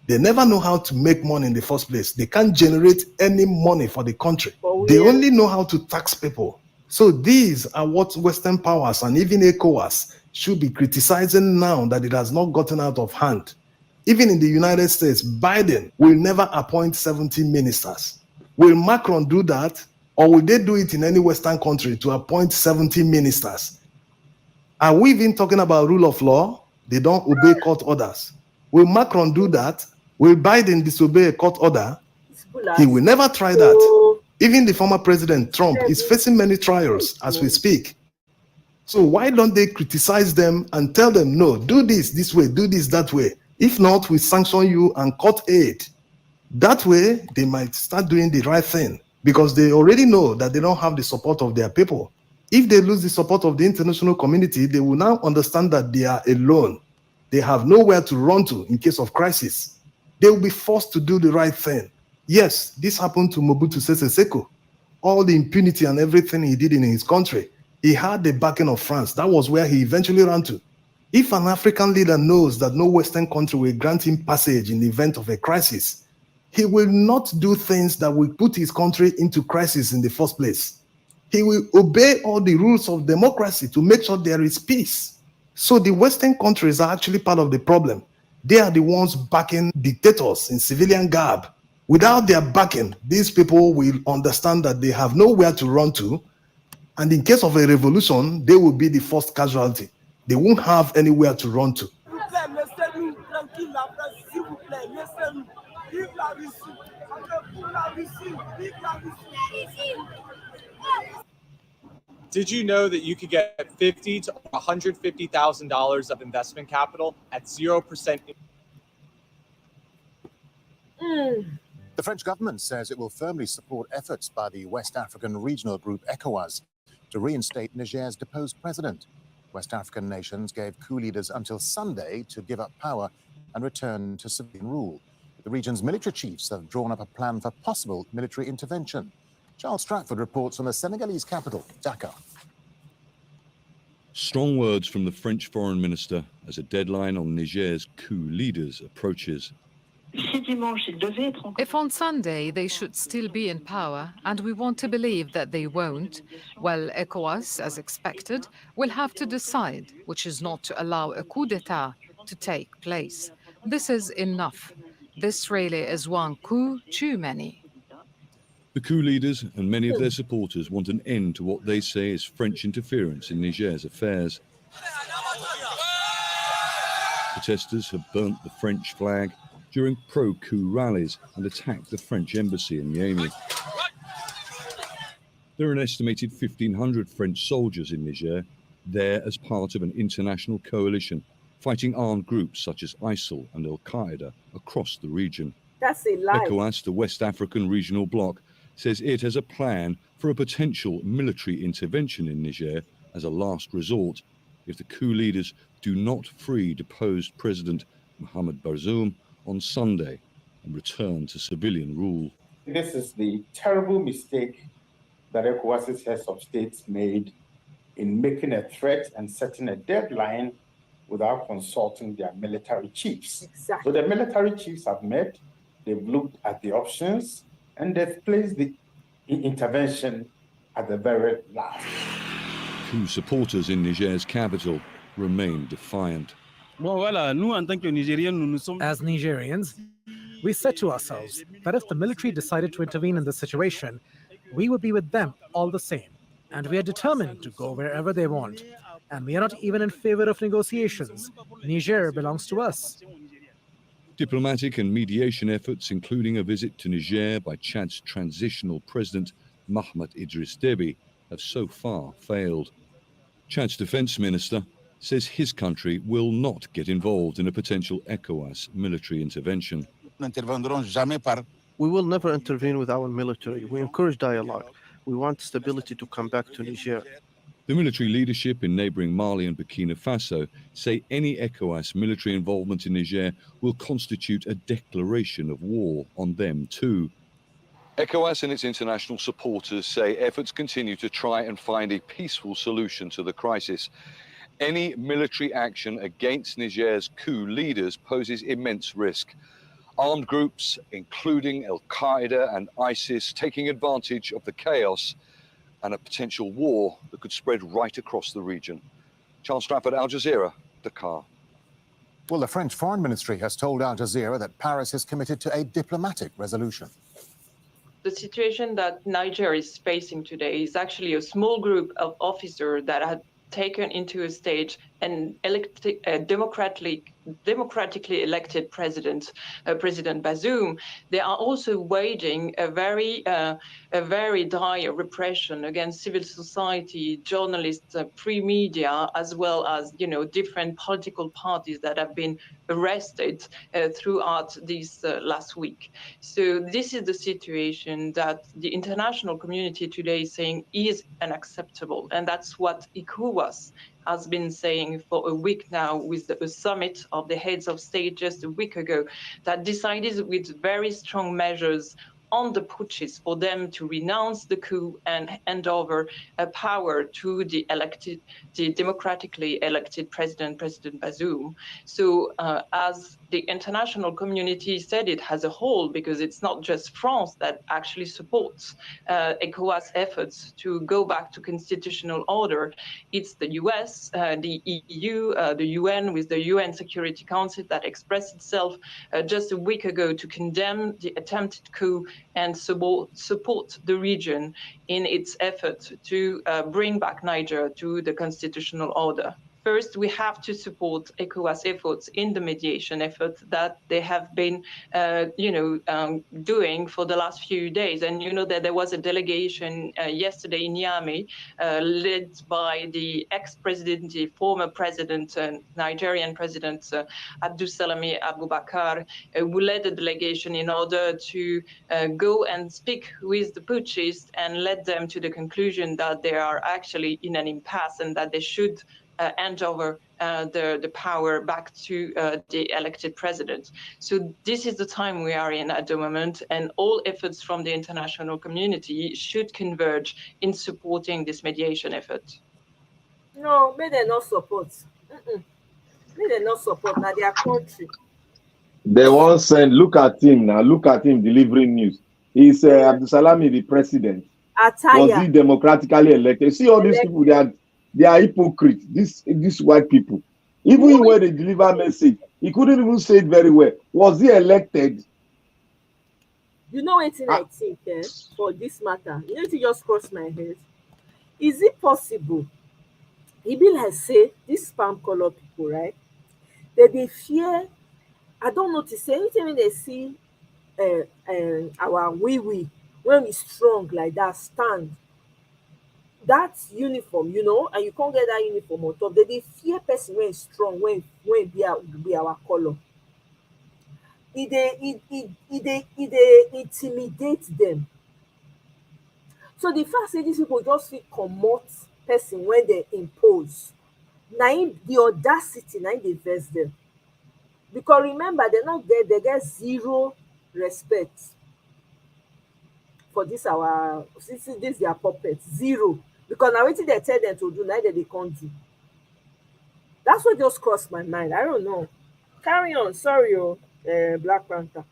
They never know how to make money in the first place. They can't generate any money for the country. They only know how to tax people. So these are what Western powers and even ECOWAS should be criticizing now that it has not gotten out of hand. Even in the United States, Biden will never appoint 70 ministers. Will Macron do that, or will they do it in any Western country to appoint 70 ministers? Are we even talking about rule of law? They don't obey court orders. Will Macron do that? Will Biden disobey a court order? He will never try that. Even the former president, Trump, is facing many trials as we speak. So why don't they criticize them and tell them, no, do this way, do this that way. If not, we sanction you and cut aid. That way, they might start doing the right thing, because they already know that they don't have the support of their people. If they lose the support of the international community, they will now understand that they are alone. They have nowhere to run to in case of crisis. They will be forced to do the right thing. Yes, this happened to Mobutu Sese Seko. All the impunity and everything he did in his country, he had the backing of France. That was where he eventually ran to. If an African leader knows that no Western country will grant him passage in the event of a crisis, he will not do things that will put his country into crisis in the first place. He will obey all the rules of democracy to make sure there is peace. So the Western countries are actually part of the problem. They are the ones backing dictators in civilian garb. Without their backing, these people will understand that they have nowhere to run to, and in case of a revolution, they will be the first casualty. They won't have anywhere to run to. Did you know that you could get $50,000 to $150,000 of investment capital at 0%? The French government says it will firmly support efforts by the West African regional group ECOWAS to reinstate Niger's deposed president. West African nations gave coup leaders until Sunday to give up power and return to civilian rule. The region's military chiefs have drawn up a plan for possible military intervention. Charles Stratford reports from the Senegalese capital, Dakar. Strong words from the French foreign minister as a deadline on Niger's coup leaders approaches. If on Sunday they should still be in power, and we want to believe that they won't, well, ECOWAS, as expected, will have to decide, which is not to allow a coup d'etat to take place. This is enough. This really is one coup too many. The coup leaders and many of their supporters want an end to what they say is French interference in Niger's affairs. Protesters have burnt the French flag during pro-coup rallies and attacked the French embassy in Niamey. There are an estimated 1,500 French soldiers in Niger, there as part of an international coalition fighting armed groups such as ISIL and Al-Qaeda across the region. That's a lie. ECOWAS, the West African regional bloc, says it has a plan for a potential military intervention in Niger as a last resort if the coup leaders do not free deposed President Mohamed Bazoum on Sunday and return to civilian rule. This is the terrible mistake that ECOWAS's heads of states made in making a threat and setting a deadline without consulting their military chiefs. Exactly. So the military chiefs have met, they've looked at the options, and they've placed the intervention at the very last. Coup supporters in Niger's capital remain defiant. As Nigerians, we said to ourselves that if the military decided to intervene in this situation, we would be with them all the same. And we are determined to go wherever they want. And we are not even in favor of negotiations. Niger belongs to us. Diplomatic and mediation efforts, including a visit to Niger by Chad's transitional president, Mahamat Idris Deby, have so far failed. Chad's defense minister says his country will not get involved in a potential ECOWAS military intervention. We will never intervene with our military. We encourage dialogue. We want stability to come back to Niger. The military leadership in neighboring Mali and Burkina Faso say any ECOWAS military involvement in Niger will constitute a declaration of war on them too. ECOWAS and its international supporters say efforts continue to try and find a peaceful solution to the crisis. Any military action against Niger's coup leaders poses immense risk. Armed groups, including Al-Qaeda and ISIS, taking advantage of the chaos and a potential war that could spread right across the region. Charles Stratford, Al Jazeera, Dakar. Well, the French Foreign Ministry has told Al Jazeera that Paris is committed to a diplomatic resolution. The situation that Niger is facing today is actually a small group of officers that had taken into a stage an democratically elected president, President Bazoum. They are also waging a very dire repression against civil society, journalists, free media, as well as different political parties that have been arrested throughout this last week. So this is the situation that the international community today is saying is unacceptable, and that's what ECOWAS has been saying for a week now, with a summit of the heads of state just a week ago that decided with very strong measures on the putschis for them to renounce the coup and hand over power to the democratically elected President Bazoum. So as the international community said it as a whole, because it's not just France that actually supports ECOWAS efforts to go back to constitutional order, it's the US, the EU, the UN with the UN Security Council that expressed itself just a week ago to condemn the attempted coup and support the region in its effort to bring back Niger to the constitutional order. First, we have to support ECOWAS efforts in the mediation effort that they have been, doing for the last few days. And you know that there was a delegation yesterday in Niamey, led by the ex-president, the former president, Nigerian president Abdulsalami Abubakar, who led the delegation in order to go and speak with the putschists and led them to the conclusion that they are actually in an impasse and that they should hand over the power back to the elected president. So this is the time we are in at the moment, and all efforts from the international community should converge in supporting this mediation effort. No, may they not support. May they not support. Now their country. They won't send. Look at him now. Look at him delivering news. Is Abdulsalami the president? Was he democratically elected? See all these people, they are hypocrites. These white people. Even when they deliver message, he couldn't even say it very well. Was he elected? You know anything I think for this matter? You know it just crossed my head. Is it possible? Ibil has said these spam color people, right? That they fear. I don't know to say anything when they see our we when we strong like that stand. That uniform, you know, and you can't get that uniform on top. They fear person when it's strong, when be our color. It intimidate them. So the fact that these people just feel comot person when they impose. Now the audacity, now they vex them. Because remember, they're not there, they get zero respect for this their puppets. Zero. Because now wetin they tell them to do, now they can't do. That's what just crossed my mind. I don't know. Carry on. Sorry, Black Panther.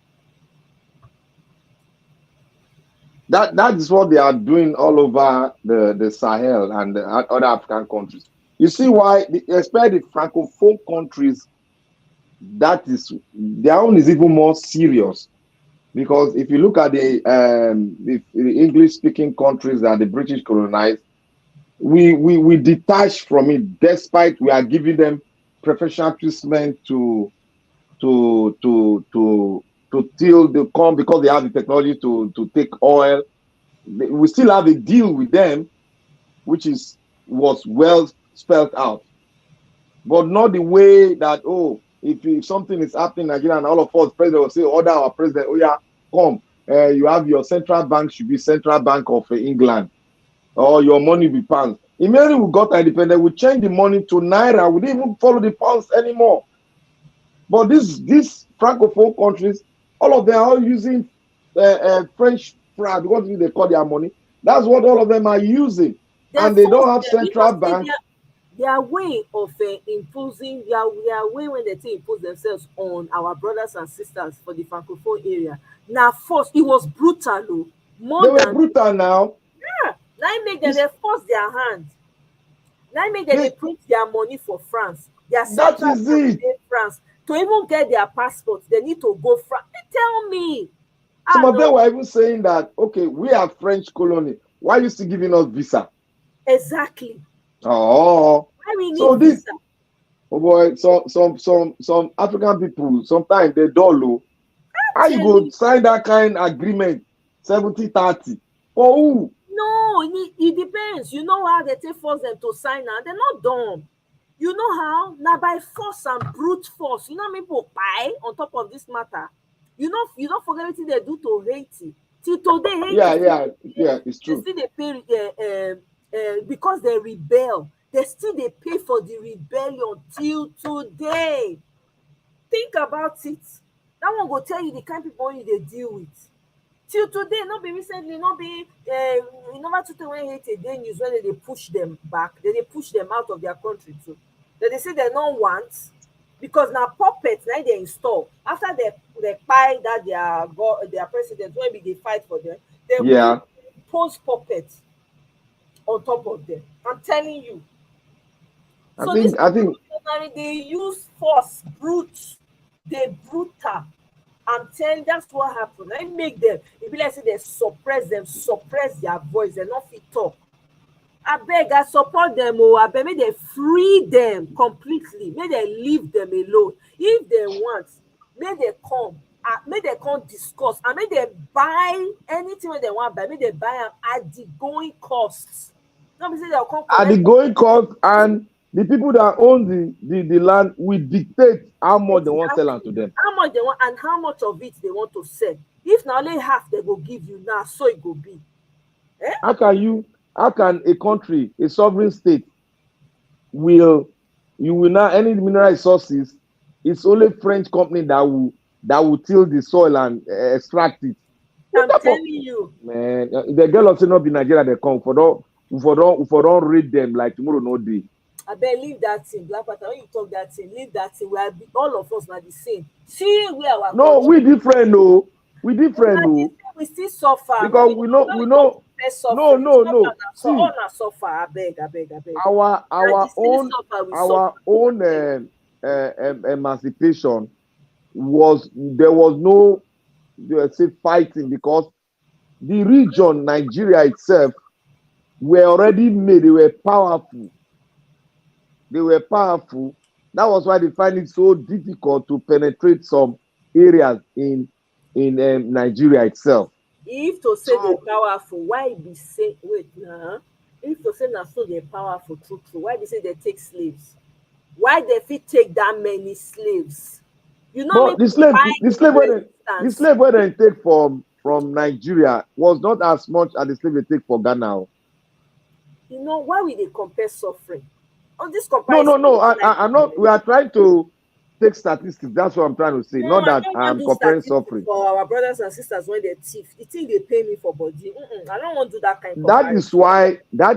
That is what they are doing all over the Sahel and the other African countries. You see why, especially the Francophone countries, that is their own is even more serious. Because if you look at the English-speaking countries that the British colonized, we detach from it, despite we are giving them preferential treatment to till they come because they have the technology to take oil. We still have a deal with them, which was well spelled out, but not the way that if something is happening in Nigeria and all of us president will say order our president, oh yeah, come, you have your central bank should be Central Bank of England, or your money be pounds. Immediately we got independent, we changed the money to naira. We didn't even follow the pounds anymore. But these Francophone countries, all of them are using French franc. What do they call their money? That's what all of them are using. And they don't have central bank. Their way of imposing, their way when they impose themselves on our brothers and sisters for the Francophone area. Now, first, it was brutal. They were brutal now. Yeah. Now it make them they force their hand. Now it make them they print their money for France. Their central bank in France. To even get their passport, they need to go France. Tell me. Some of them were even saying that, okay, we are French colony. Why are you still giving us visa? Exactly. Oh, why we need visa? Oh boy, some African people sometimes they dull. How you go sign that kind of agreement 70-30? For who? No, it depends. You know how they force them to sign now. They're not dumb. You know how? Now by force and brute force. You know how many people buy on top of this matter? You don't forget everything they do to Haiti. Till today, Haiti. Yeah, it's true. They still they pay because they rebel. They still they pay for the rebellion till today. Think about it. That one go tell you the kind of people you they deal with. Till today, not be recently, not be number 2 when Haiti they news when they push them back, they push them out of their country too. Then they say they don't want because now puppets now they install after they buy that their president when they fight for them, they pose puppets on top of them. I'm telling you. I think they use force, brute, they brutal. I'm telling that's what happened. I make them, it be like say they suppress their voice, they're not fit talk. I beg, I support them. Oh, I beg, make they free them completely. Make they leave them alone. If they want, make they come. Make they come discuss and make they buy anything when they want buy. Make they buy them at the going costs. Not be say they'll come At the collect. going cost, and the people that own the land will dictate how much they want to sell to them. How much they want and how much of it they want to sell. If na only half they go give you now, so it go be. Eh? How can a country, a sovereign state, you will now any mineral resources? It's only French company that will till the soil and extract it. I'm telling you, man, the girl also not be Nigeria. They come for don't read them like tomorrow no day. I bet leave that thing, Black Panther. When you talk that thing, leave that thing. We are all of us are the same. See where our no, we different, no. We different, no. We still suffer because we know. No. See, all na suffer. I beg. Our own emancipation there was no say fighting, because the region Nigeria itself were already made. They were powerful. That was why they find it so difficult to penetrate some areas in Nigeria itself. If to say they're powerful, why be say wait nah? If to say na so they're powerful, true, why be say they take slaves? Why they fit take that many slaves? You know, but the slave where they take from Nigeria was not as much as the slave they take for Ghana. You know why we they compare suffering? On this comparison, no. I'm not. We are trying to take statistics. That's what I'm trying to say. No, not that I'm comparing suffering. For our brothers and sisters when they thief, the thing they pay me for body. I don't want to do that kind of. That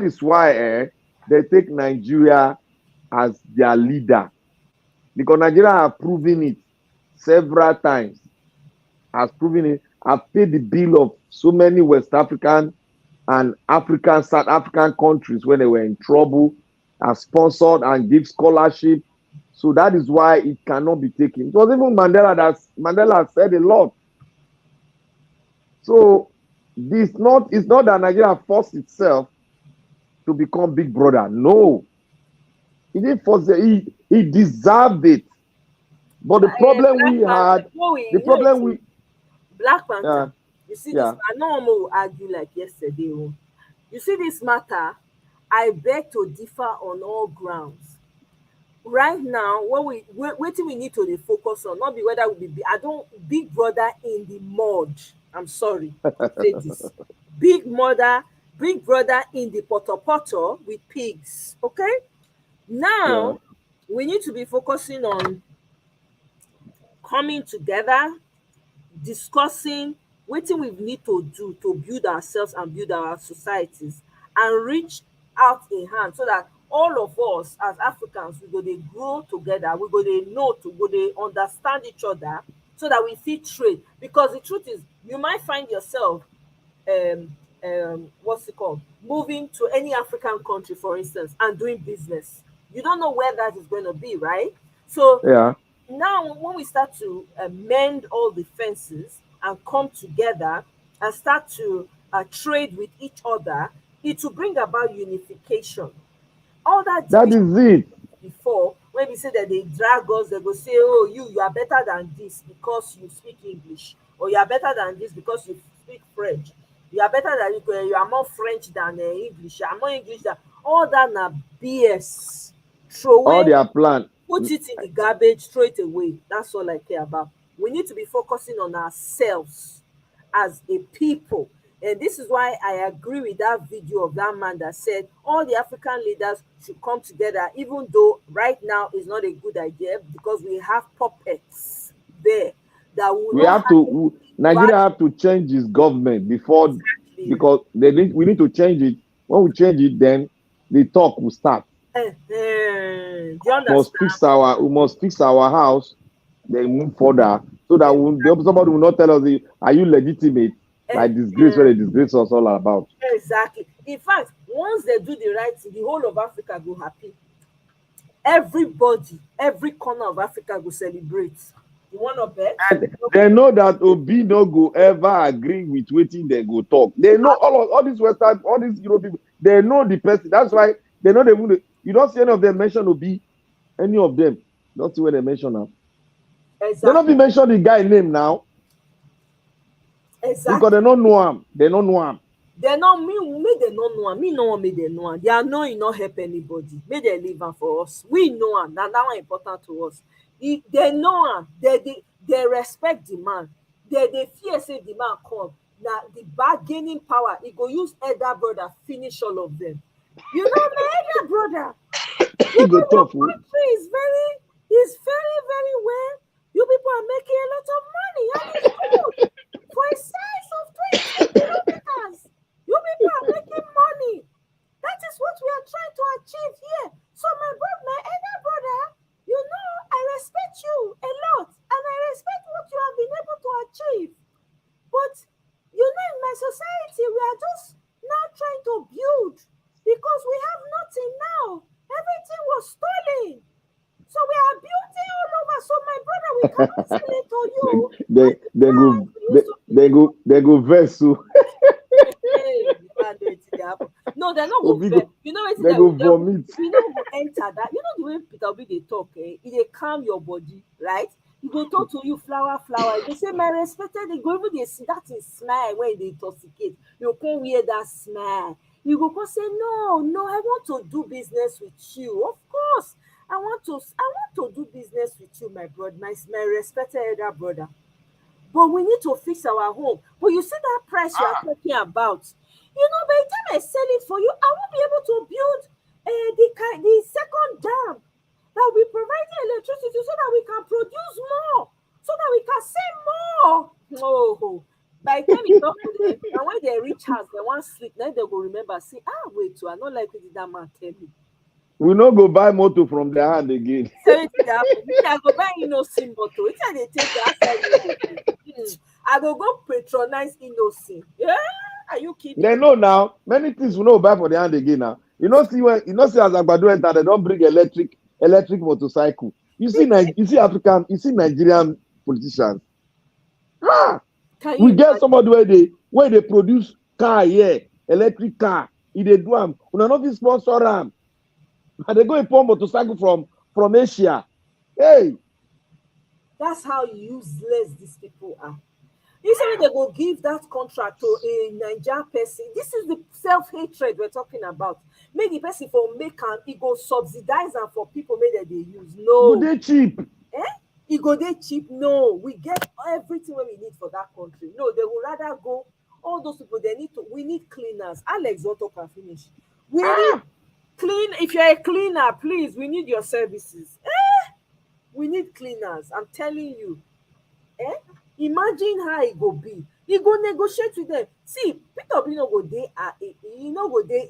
is why they take Nigeria as their leader, because Nigeria have proven it several times. Has proven it. Have paid the bill of so many West African and South African countries when they were in trouble, have sponsored and give scholarship. So that is why it cannot be taken. It was even Mandela said a lot. So it's not that Nigeria forced itself to become big brother. No. He didn't force it. He deserved it. But the problem Black Panther. You see this, I know I'm going to argue like yesterday. You see this matter, I beg to differ on all grounds. Right now, what we need to focus on, not be whether we be big brother in the mud. I'm sorry to say this. Big brother in the poto with pigs. Okay? Now we need to be focusing on coming together, discussing what we need to do to build ourselves and build our societies, and reach out a hand so that all of us as Africans, we go dey grow together, we go dey know to go dey understand each other, so that we fit trade. Because the truth is, you might find yourself moving to any African country, for instance, and doing business. You don't know where that is going to be, right? So now when we start to mend all the fences and come together and start to trade with each other, it will bring about unification. All that is it. Before, when we say that they drag us, they go say, oh, you are better than this because you speak English, or you are better than this because you speak French. You are better than you are more French than English. You are more English than all that. Na BS. Throw away all their plan. Put it in the garbage, throw it away. That's all I care about. We need to be focusing on ourselves as a people. And this is why I agree with that video of that man that said all the African leaders should come together, even though right now is not a good idea, because we have puppets there that will Nigeria have to change its government before, because we need to change it. When we change it, then the talk will start. We we must fix our house, then move further, so that somebody will not tell us, are you legitimate? Like disgrace, what a disgrace was all about. Exactly. In fact, once they do the right thing, the whole of Africa go happy. Everybody, every corner of Africa will celebrate. You want to bet? And they know that Obi no go ever agree with waiting they go talk. They know all these Western, all these European people, they know the person. That's why they know they will. You don't see any of them mention Obi, any of them. Don't see where they mention now. Exactly. They don't be mention the guy name now. Exactly. Because they don't know him. They don't know him. They know me they don't know him. Me no one, me they know him. They are knowing not help anybody. May they leave him for us. We know him. That one important to us. They know him. They respect the man. They fear say the man come. Now the bargaining power, he go use elder brother finish all of them. You know my elder brother. You know your country is very, very well. You people are making a lot of money and it's good. For a size of 20 kilometers, you people are making money. That is what we are trying to achieve here. So my elder brother, you know, I respect you a lot and I respect what you have been able to achieve. But you know, in my society, we are just now trying to build because we have nothing now. Everything was stolen. So we are building all over. So my brother, we cannot sell it to you. They go verse so. No, they're not go verse. You know they go vomit. We don't go enter that. You know the way Peter Obi they talk, it they calm your body, right? He go talk to you flower. They say my respected. They go even they see that is smile when they intoxicate. You can't wear that smile. You go come say no, I want to do business with you. Of course, I want to do business with you, my brother, my respected elder brother. But we need to fix our home. But you see that price you are talking about. You know, by the time I sell it for you, I won't be able to build the second dam that will be providing electricity so that we can produce more, so that we can sell more. Oh, by the time you talk to them, and when they reach house, they want sleep, then they go remember, say, wait, I not like what that man tell me. We no go buy motor from their hand again. So I go buy innocent motor. Which they take outside. I go patronize innocent. Yeah, are you kidding? They know now. Many things we no buy for their hand again now. You know, see as Agbado enter, they don't bring electric motorcycle. You see Nigerian politicians. We get somebody where they produce car here, electric car. If they do them, we not be sponsor them. And they go import motorcycle from Asia. Hey, that's how useless these people are. You say they go give that contract to a Niger person. This is the self-hatred we're talking about. Make the person for make and he go subsidize them for people that they use. No, they cheap. It go they cheap. No, we get everything we need for that country. No, they would rather go. All those people we need cleaners. Alex Otto can finish. We need clean. If you're a cleaner, please, we need your services. We need cleaners. I'm telling you. Imagine how it go be. He go negotiate with them. See, Peter Obi no go dey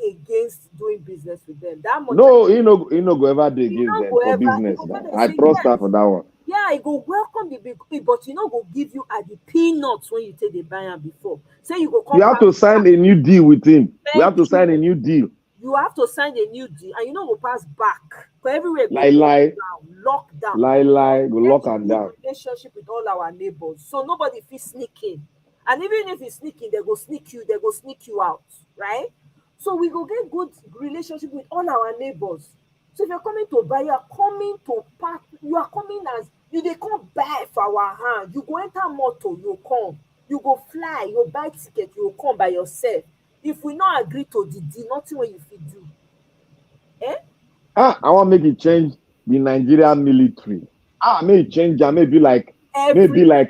against doing business with them. That much. No, he no go ever dey against them for business. I trust her for that one. Yeah, he go welcome the big, but you know go give you at the peanuts when you take the buy am before. Say you go come. You have to sign a new deal with him. We have to sign a new deal. You have to sign a new deal, and you know go pass back. Because everywhere go lock down. Go lock and down. Relationship with all our neighbors, so nobody feel sneaking. And even if it's sneaking, they go sneak you out, right? So we go get good relationship with all our neighbors. So if you're coming to buy, you are coming to pack. You are coming as you they come buy for our hand. You go enter motor, you come. You go fly, you buy ticket, you come by yourself. If we not agree to the deal, nothing what you fit do. I want to make it change the Nigerian military. May it change and maybe like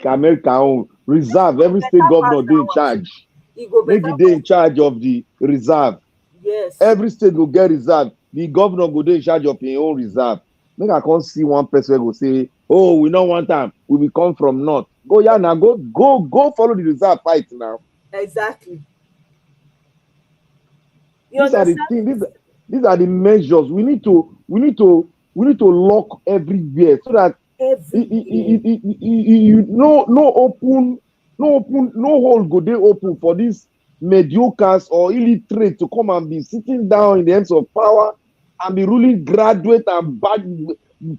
America own reserve. Every state governor they in charge. Maybe they in charge of the reserve. Yes. Every state will get reserve. The governor go dey in charge of his own reserve. Make I can't see one person go say, "Oh, we don't want time. We will come from north." Go now. Go follow the reserve fight now. Exactly. These are the things. These are the measures we need to lock everywhere so that no hole go dey open for these mediocres or illiterate to come and be sitting down in the ends of power and be ruling graduate and bad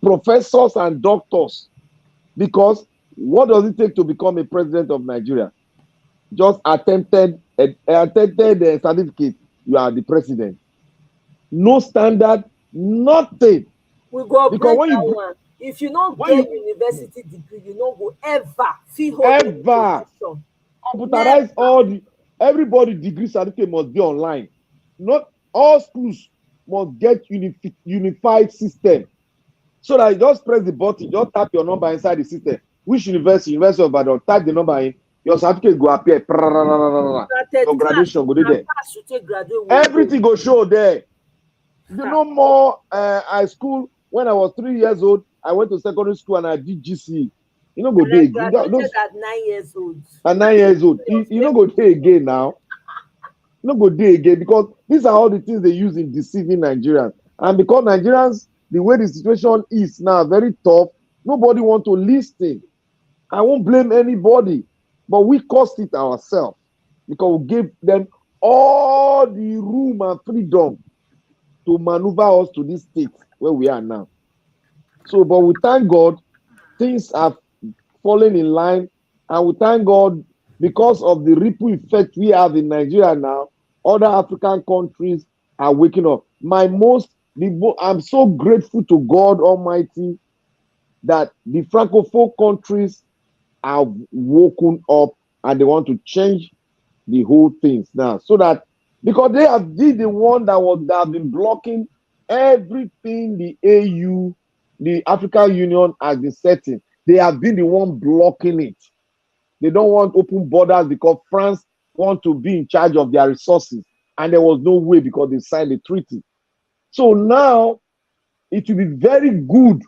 professors and doctors, because What does it take to become a president of Nigeria? Just attempted certificate, you are the president. No standard, nothing. We go Because break when that you one. If you don't when get you university degree, you don't go ever feel hold any ever position. computerize all the everybody degree certificate must be online. Not all schools must get unified system. So that you just press the button, just tap your number inside the system. Which university? University of Ibadan. Type the number in. Your certificate go appear. Your graduation go there. Everything go show there. You know more. High school when I was 3 years old, I went to secondary school and I did GCE. You know go And I there. graduated at 9 years old. At 9 years old, you know go there again now. You know go there again because these are all the things they use in deceiving Nigerians. And because Nigerians, the way the situation is now, very tough, nobody want to listen. I won't blame anybody, but we caused it ourselves because we gave them all the room and freedom to maneuver us to this state where we are now. So, but we thank God, things have fallen in line, and we thank God because of the ripple effect we have in Nigeria now. Other African countries are waking up. I'm so grateful to God Almighty that the Francophone countries have woken up and they want to change the whole things now. So that because they have been the one that have been blocking everything the AU, the African Union has been setting. They have been the one blocking it. They don't want open borders because France want to be in charge of their resources. And there was no way because they signed the treaty. So now it will be very good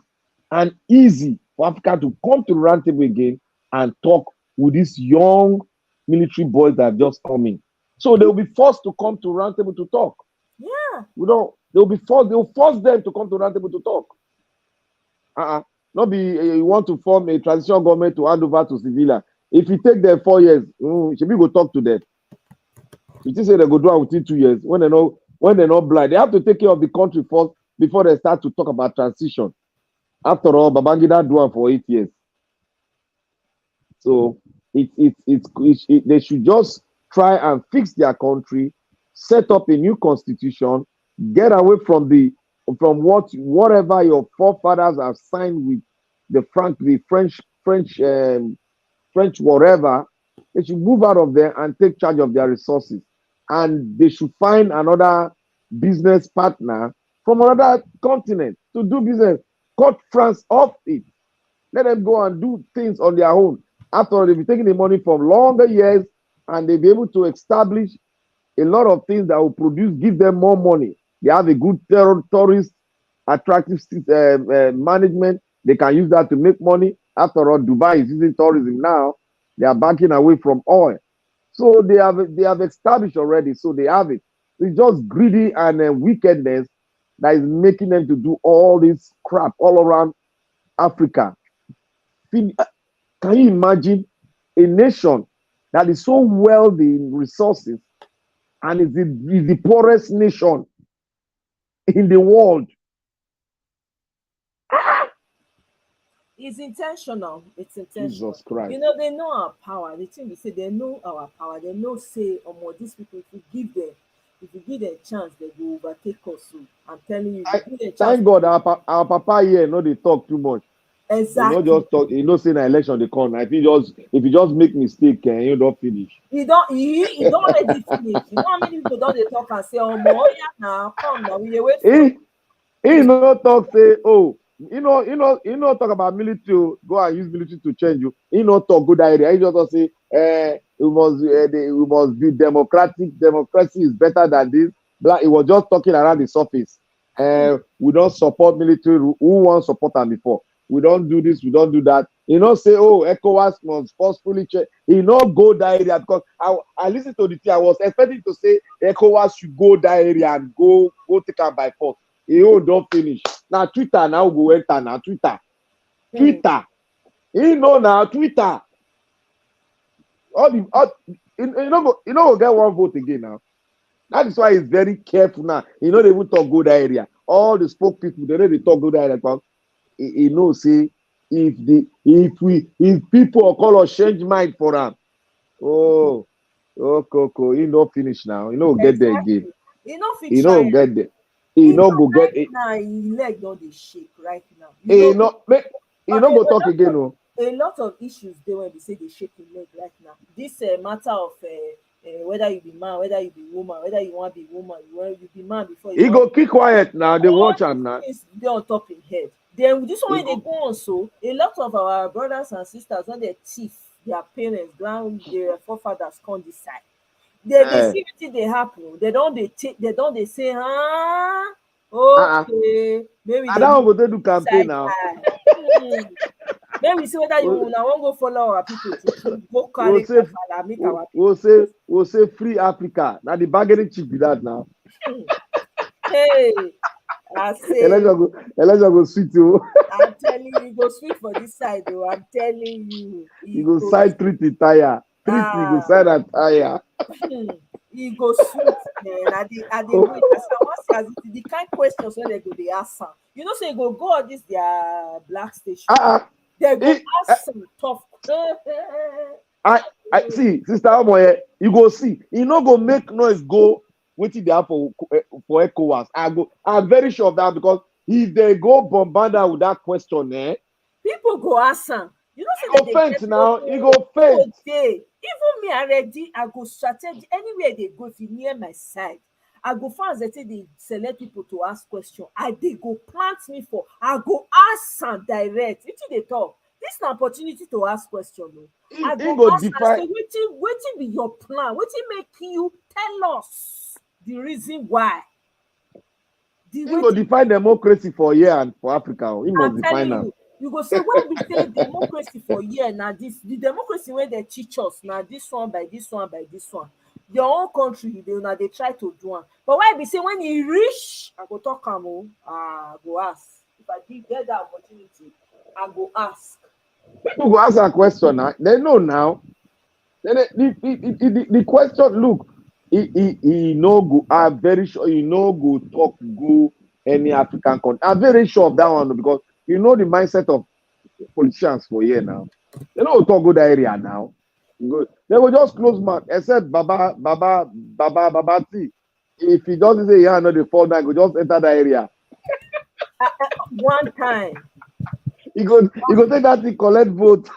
and easy for Africa to come to the round table again and talk with these young military boys that have just come in. So they will be forced to come to round table to talk. Yeah. They'll force them to come to round table to talk. Not be you want to form a transitional government to hand over to civilian. If you take them 4 years, should we go talk to them? You think say they go do it within 2 years when they're not blind. They have to take care of the country first before they start to talk about transition. After all, Babangida do it for 8 years. So they should just try and fix their country, set up a new constitution, get away from whatever your forefathers have signed with the French whatever. They should move out of there and take charge of their resources. And they should find another business partner from another continent to do business. Cut France off it. Let them go and do things on their own. After all, they'll be taking the money from longer years and they'll be able to establish a lot of things that will give them more money. They have a good tourist attractive management. They can use that to make money. After all, Dubai is using tourism now. They are backing away from oil. So they have established already. So they have it. It's just greedy and wickedness that is making them to do all this crap all around Africa. Can you imagine a nation that is so wealthy in resources and is the poorest nation in the world? It's intentional. It's intentional. Jesus Christ. You know, they know our power. The thing we say, they know our power. They know, say, these people, if you give them a chance, they will overtake us. So I'm telling you, Thank God our papa here, they talk too much. Exactly. You just talk, say the election they come. If you just make mistake, you don't finish. You don't already finish. You know how many people don't they talk and say, oh yeah, now come now, we wait for he no talk, say, talk about military, go and use military to change you. He no talk good idea. He just say, we must be democratic. Democracy is better than this. He was just talking around the surface. We don't support military. Who wants support them before? We don't do this, we don't do that. Say, ECOWAS must forcefully change. Not go that area because I listened to the thing. I was expecting to say ECOWAS should go that area and go take them by force. Don't finish. Now Twitter now go enter now Twitter. Twitter. Now Twitter. Go get one vote again now. That is why he's very careful now. They even talk go that area. All the spoke people, they talk go that area. Say if people call us change mind for them, oh Coco, he no finish now. He no get there again. He no fit He try no am. get there. He no go get it. Now his leg don dey shake right now. He no go talk again. No. A lot of issues dey when we say they shake him leg right now. This matter of whether you be man, whether you be woman, whether you want be woman, you be man before you He go keep quiet now. They watch him now. Dey on top him head. Then this one they go on so a lot of our brothers and sisters when they thief their parents, their forefathers come this side. They see wetin dey happen. They don't they say, okay, maybe I don't go to do campaign now. Maybe see whether you now won't go follow our people to go carry make our people. We'll say free Africa. Now the bargaining chip be that now. Hey, I say Elijah go sweet you. I'm telling you, go sweet for this side though. I'm telling you. You go side treaty tire. Treaty go side and tire. He go sweet, man. I the wait. As the kind questions when they go they ask some. You know, so you go all this their black station. They go ask some tough. I see, sister Omoye, you go see. You no go make noise go waiting there for ECOWAS. I'm very sure of that because if they go bombard her with that question, people go ask them. You know, he go faint now. He go faint. Even me already, I go strategy anywhere they go. If you near my side, I go find that they select people to ask questions. They go plant me for. I go ask some direct. If they talk, this is an opportunity to ask questions. I go ask and say, "Wetin be your plan? Wetin make you tell us the reason why?" He go define democracy for here and for Africa. He must define them. You go say when we say democracy for here now the democracy where they teach us now this one by this one by this one. Your own country they try to do one. But why be say when he reach, I go talk I go ask. If I get that opportunity, I go ask. People go ask a question now. They know now. Then the question look, he no go. I'm very sure he no go talk go any African country. I'm very sure of that one because you know the mindset of politicians for here now. They don't talk good area now. They will just close mouth. Except Baba T. If he doesn't say yeah, no, they fall down, he go just enter the area. One time. He go take that thing, collect vote.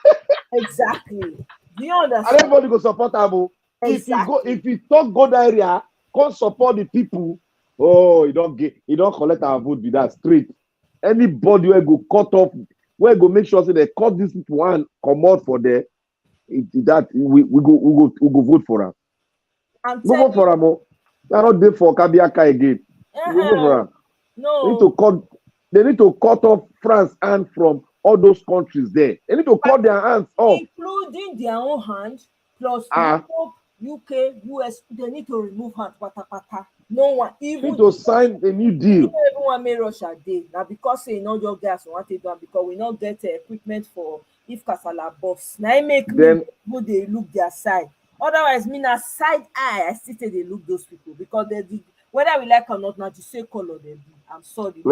Exactly. Do you understand? And everybody go support him. Exactly. If he talk go that area, come support the people. Oh, he don't collect our vote with that straight. Anybody will go cut off, we go make sure they cut this one, come out for there. That we go vote for him. We vote for him. They are not there for Kabiaka again. We vote for him. No. They need to cut off France hand from all those countries there. They need to cut their hands off, including their own hand. Plus Europe, UK, US. They need to remove hand. Pata. No one even need to sign a new deal. Everyone made Russia day now because say no your gas want to do because we not get equipment for if Kasala boss. Now it make me go they look their side. Otherwise, me na side eye. I still say they look those people because they did whether we like or not. Now to say color them. I'm sorry.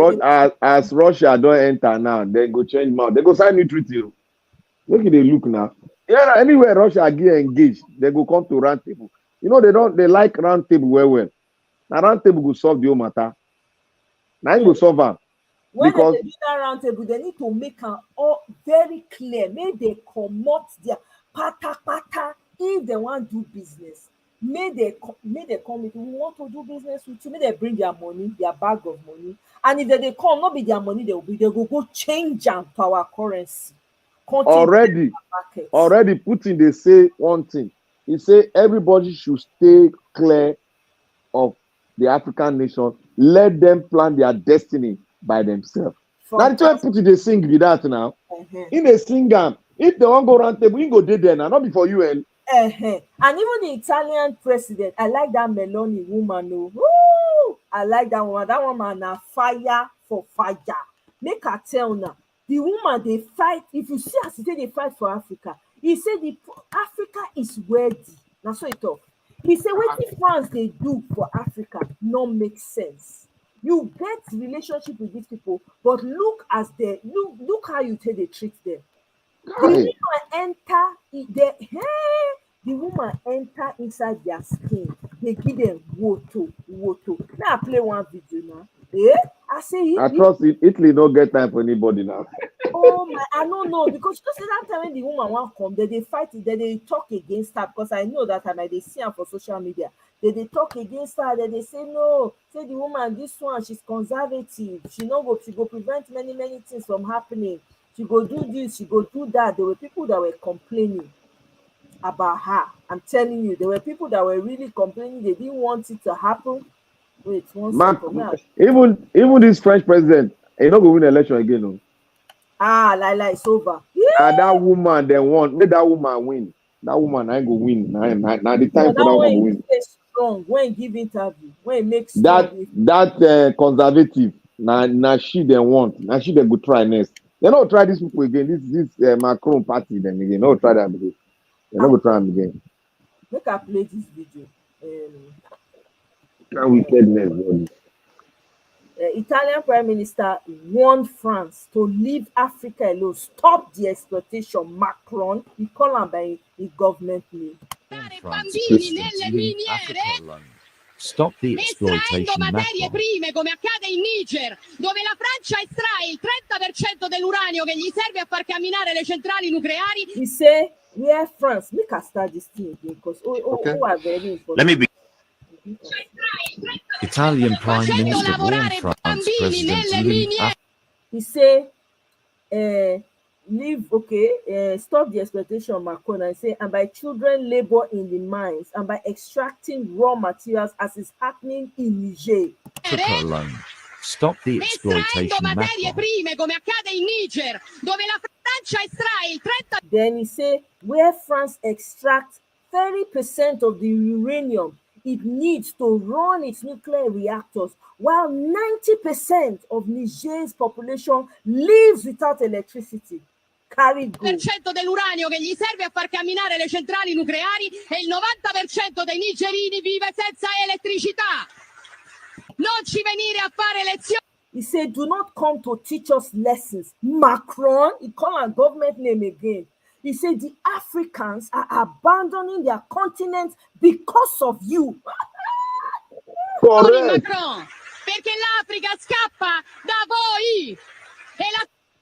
As Russia don't enter now, they go change mouth. They go sign new treaty. Look at they look now. Yeah, anywhere Russia get engaged, they go come to round table. You know they like round table well. Now round table will solve the whole matter. Now it will solve them. When they do that round table, they need to make an all very clear. May they comot their pata if they want to do business. May they come with we want to do business with you. May they bring their money, their bag of money. And if they come, not be their money, they will go change them to our currency. Already Putin they say one thing. He say everybody should stay clear of the African nation. Let them plan their destiny by themselves. Now the time Putin they sing with that now. In a sing if they want go round table, we go there now, not before UN. And even the Italian president, I like that Meloni woman. Woo! I like that woman. That woman na fire for fire. Make her tell now. The woman they fight. If you see her today, they fight for Africa. He said Africa is worthy. That's what he talk. He said, what if France they do for Africa not make sense? You get relationship with these people, but look as they look how you take they treat them. The woman enter the woman enter inside their skin. They give them woto. Now I play one video now. I say I trust Italy no get time for anybody now. oh my, I don't know because you see that time when the woman want come, they fight it, they talk against her because I know that time they see her for social media. They talk against her, they say no, say the woman, this one, she's conservative, she go prevent many things from happening. She go do this, she go do that. There were people that were complaining about her. I'm telling you, there were people that were really complaining. They didn't want it to happen. Wait one second now. Even this French president, he not going to win election again. No. Like it's over. And that woman they won. Let that woman win. That woman ain't go win. Now the time for that woman to win. Strong when give interview, when it makes that conservative. Now she they want. Now she they go try next. They don't try these people again. This Macron party then again. Don't try that again. They not go try them again. Make I play this video. Wickedness. Italian Prime Minister warned France to leave Africa alone, stop the exploitation. Macron, he called him by his government name. Stop the exploitation. Materie prime come accade in Niger, dove la Francia estrae il 30% dell'uranio che gli serve a far camminare le centrali nucleari. He say, where France, make us start this thing because are very important. Let me be. Italian Prime Minister warned France President to leave Africa. He say, stop the exploitation of Macron and say, and by children labor in the mines and by extracting raw materials as is happening in Niger. Africa alone. Stop the exploitation. Materie prime come accade in Niger, dove la Francia estrae il 30%. Then he say, where France extracts 30% of the uranium it needs to run its nuclear reactors, while 90% of Niger's population lives without electricity. Carry go. Il 90% dell'uranio che gli serve a far camminare le centrali nucleari e il 90% dei nigerini vive senza elettricità. Non ci venire a fare lezioni. He said, do not come to teach us lessons. Macron, he called our government name again. He said the Africans are abandoning their continent because of you. Correct. Macron, perché l'Africa scappa da voi.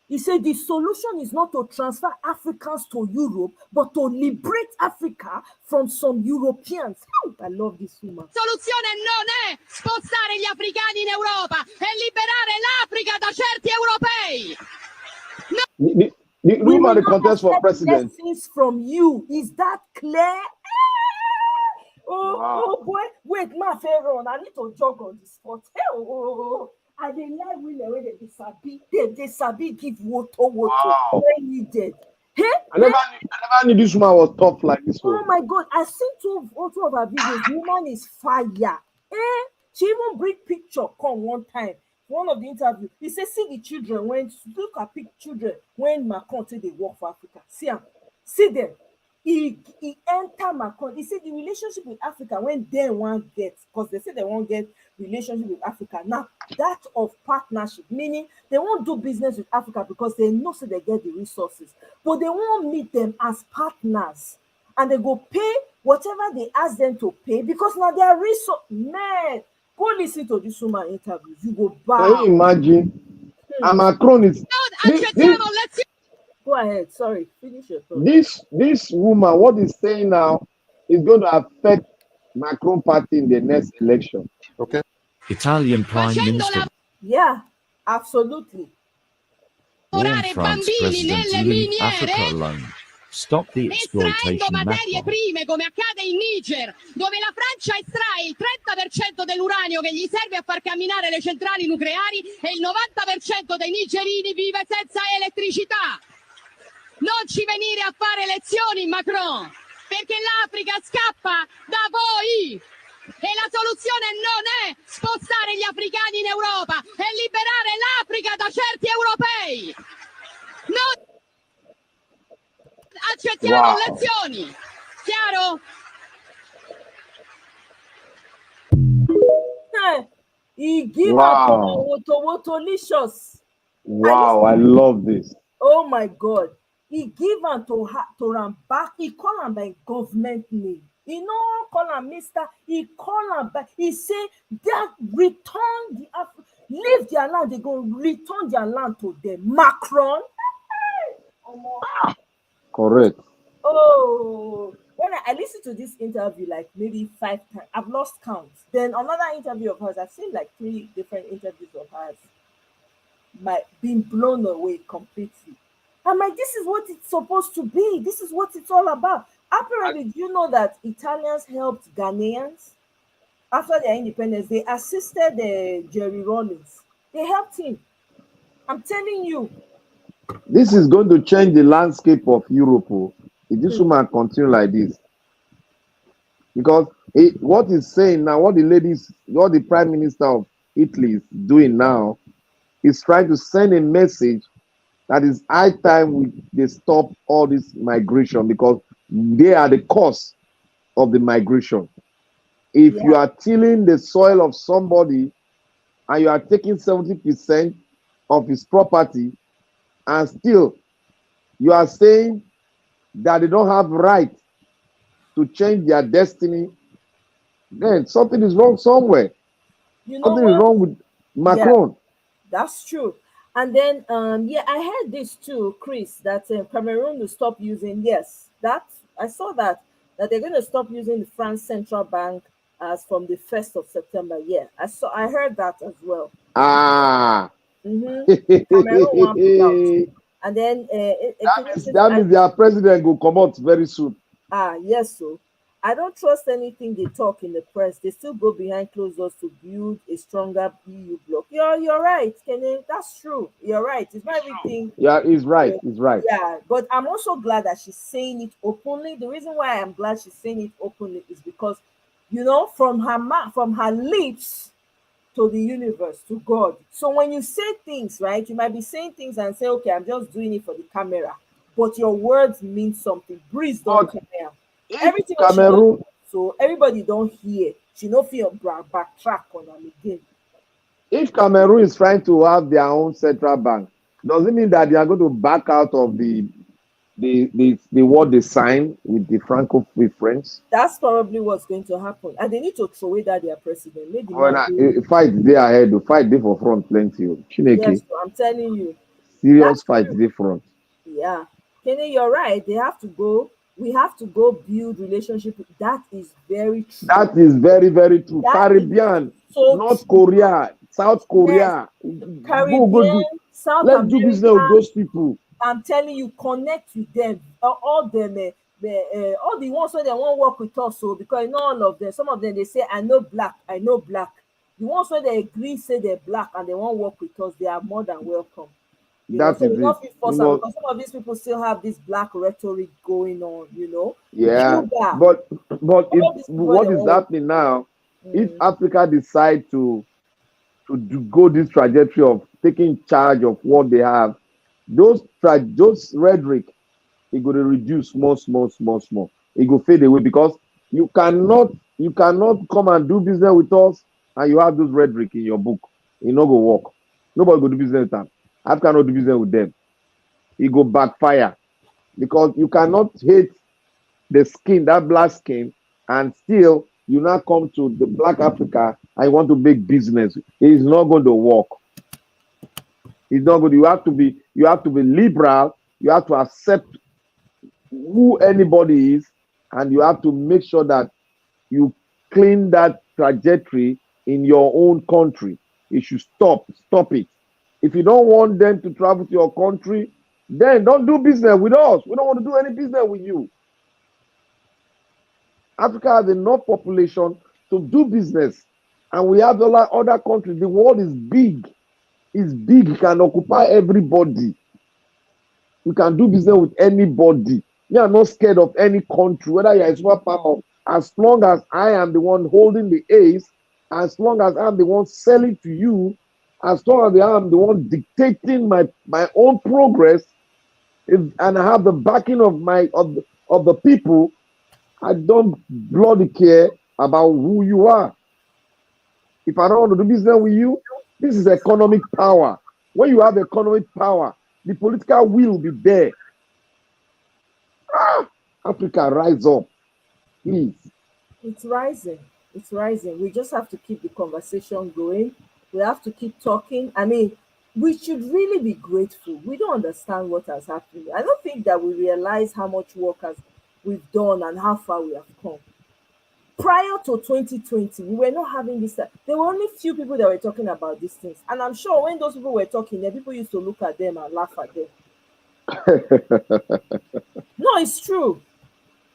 He said the solution is not to transfer Africans to Europe, but to liberate Africa from some Europeans. I love this woman. Soluzione non è spostare gli africani in Europa e liberare l'Africa da certi europei. No. The woman the contest for president. From you, is that clear? Wow. Oh boy, wait, my Pharaoh, I need to jog on the spot. I dey like women when they sabi give woto when needed. Hey, I never knew this woman was tough like this one. Oh my God, I seen two of her videos. The woman is fire. She even bring picture come one time. One of the interview, he said, see the children look at children when Macron say they work for Africa. See them. He enter Macron. He said the relationship with Africa when they want get, because they say they won't get relationship with Africa. Now that of partnership, meaning they won't do business with Africa because they know so they get the resources, but they won't meet them as partners, and they go pay whatever they ask them to pay because now they are resource. Man, go listen to this woman interview. You go back. Can you imagine? And Macron is. Go ahead. Sorry, finish your thought. This woman, what he's saying now, is going to affect Macron party in the next election. Okay. Italian Prime Minister. Yeah, absolutely. Warned France President to leave Africa alone. Stop the exploitation. Materie prime come accade in Niger, dove la Francia estrae il 30% dell'uranio che gli serve a far camminare le centrali nucleari e il 90% dei nigerini vive senza elettricità. Non ci venire a fare lezioni, Macron, perché l'Africa scappa da voi e la soluzione non è spostare gli africani in Europa e liberare l'Africa da certi europei. Non accettiamo lezioni, chiaro? He give her Wow. Wotolicious. Wow, I love this. Oh my God. He give am to her to am back. He call am by government name. He no call am Mr. He call am back. He say that return the leave their land. They go return their land to them. Macron. Correct. Oh, when I listened to this interview like maybe 5 times, I've lost count. Then another interview of hers, I've seen like 3 different interviews of hers. Being blown away completely. I'm like, this is what it's supposed to be. This is what it's all about. Apparently, do you know that Italians helped Ghanaians after their independence? They assisted Jerry Rawlings. They helped him. I'm telling you. This is going to change the landscape of Europe if this woman continue like this. Because what he's saying now, what the Prime Minister of Italy is doing now, is trying to send a message that is high time they stop all this migration, because they are the cause of the migration. If you are tilling the soil of somebody and you are taking 70% of his property, and still you are saying that they don't have right to change their destiny, then something is wrong somewhere. You know Something is what? wrong with Macron. That's true. And then, I heard this too, Chris, that Cameroon will stop using, that I saw that they're going to stop using the France Central Bank as from the 1st of September. Yeah, I heard that as well. Cameroon want pull out. And then, that means their president will come out very soon. Yes, so I don't trust anything they talk in the press. They still go behind closed doors to build a stronger EU bloc. You're right, Kenny. That's true. You're right. It's not everything. Yeah, he's right. He's right. Yeah, but I'm also glad that she's saying it openly. The reason why I'm glad she's saying it openly is because, from her mouth, from her lips to the universe, to God. So when you say things, right, you might be saying things and say, okay, I'm just doing it for the camera, but your words mean something. Breeze don't come out. Everything Cameroon, so everybody don't hear. She no feel backtrack on them again. if Cameroon is trying to have their own central bank, does it mean that they are going to back out of the what they signed with the Francophone friends? That's probably what's going to happen, and they need to throw away that their president. Maybe fight they ahead, the fight they for front plenty. Yes, I'm telling you, serious fight they front. Yeah, Kenny, you're right. They have to go. We have to go build relationship. That is very true. That is very, very true. Caribbean, North Korea, South Korea, Caribbean, South let's do business with those people. I'm telling you, connect with them. All them, all the ones where they won't work with us. So because not all of them, some of them they say, I know black. The ones where they agree say they're black and they won't work with us, they are more than welcome. That is it. Because some of these people still have this black rhetoric going on, Yeah, but what is happening now? If Africa decide to go this trajectory of taking charge of what they have, those rhetoric, it going to reduce small. It go fade away, because you cannot come and do business with us and you have those rhetoric in your book. It no go work. Nobody go do business with them. I cannot do business with them. It go backfire, because you cannot hate the skin, that black skin, and still you now come to the black Africa and you want to make business. It's not going to work. It's not good. You have to be liberal. You have to accept who anybody is, and you have to make sure that you clean that trajectory in your own country. You should stop it. If you don't want them to travel to your country, then don't do business with us. We don't want to do any business with you. Africa has enough population to do business, and we have other countries. The world is big. It's big. It can occupy everybody. You can do business with anybody. You are not scared of any country, whether you are a superpower. As long as I am the one holding the ace, as long as I'm the one selling to you, as long as I am the one dictating my own progress, and I have the backing of the people, I don't bloody care about who you are. If I don't want to do business with you, this is economic power. When you have economic power, the political will be there. Africa, rise up, please. It's rising. It's rising. We just have to keep the conversation going. We have to keep talking. I mean, we should really be grateful. We don't understand what has happened. I don't think that we realize how much work we've done and how far we have come. Prior to 2020, we were not having this. There were only few people that were talking about these things. And I'm sure when those people were talking, the people used to look at them and laugh at them. No, it's true.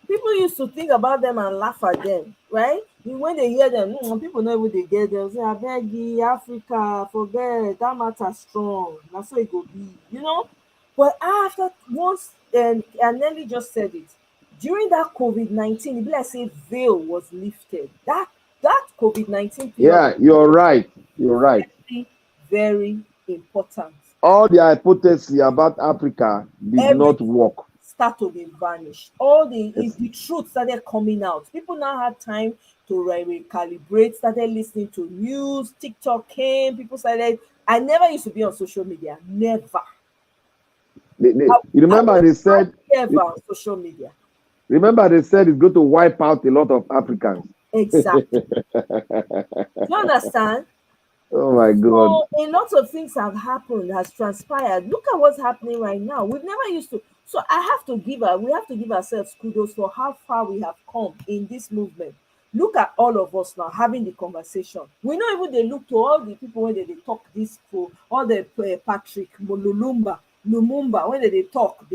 People used to think about them and laugh at them, right? When they hear them, people know what they get. They'll say, I beg you, Africa, forget that matter strong. That's how it go be, you know? But after once, and Nelly just said it, during that COVID-19, it be like say veil was lifted. That COVID-19 period, Yeah, you're right. You're right. very, very important. All the hypotheses about Africa did not work. Start to be vanished. All the truth started coming out. People now had time to recalibrate, started listening to news. TikTok came, people started. I never used to be on social media. Never. You remember they said never on social media. Remember they said it's going to wipe out a lot of Africans. Exactly. You understand? Oh my God. So a lot of things have happened, has transpired. Look at what's happening right now. We've never used to. So we have to give ourselves kudos for how far we have come in this movement. Look at all of us now having the conversation. We know even they look to all the people when they talk this for all the Patrick Lumumba, when they talk.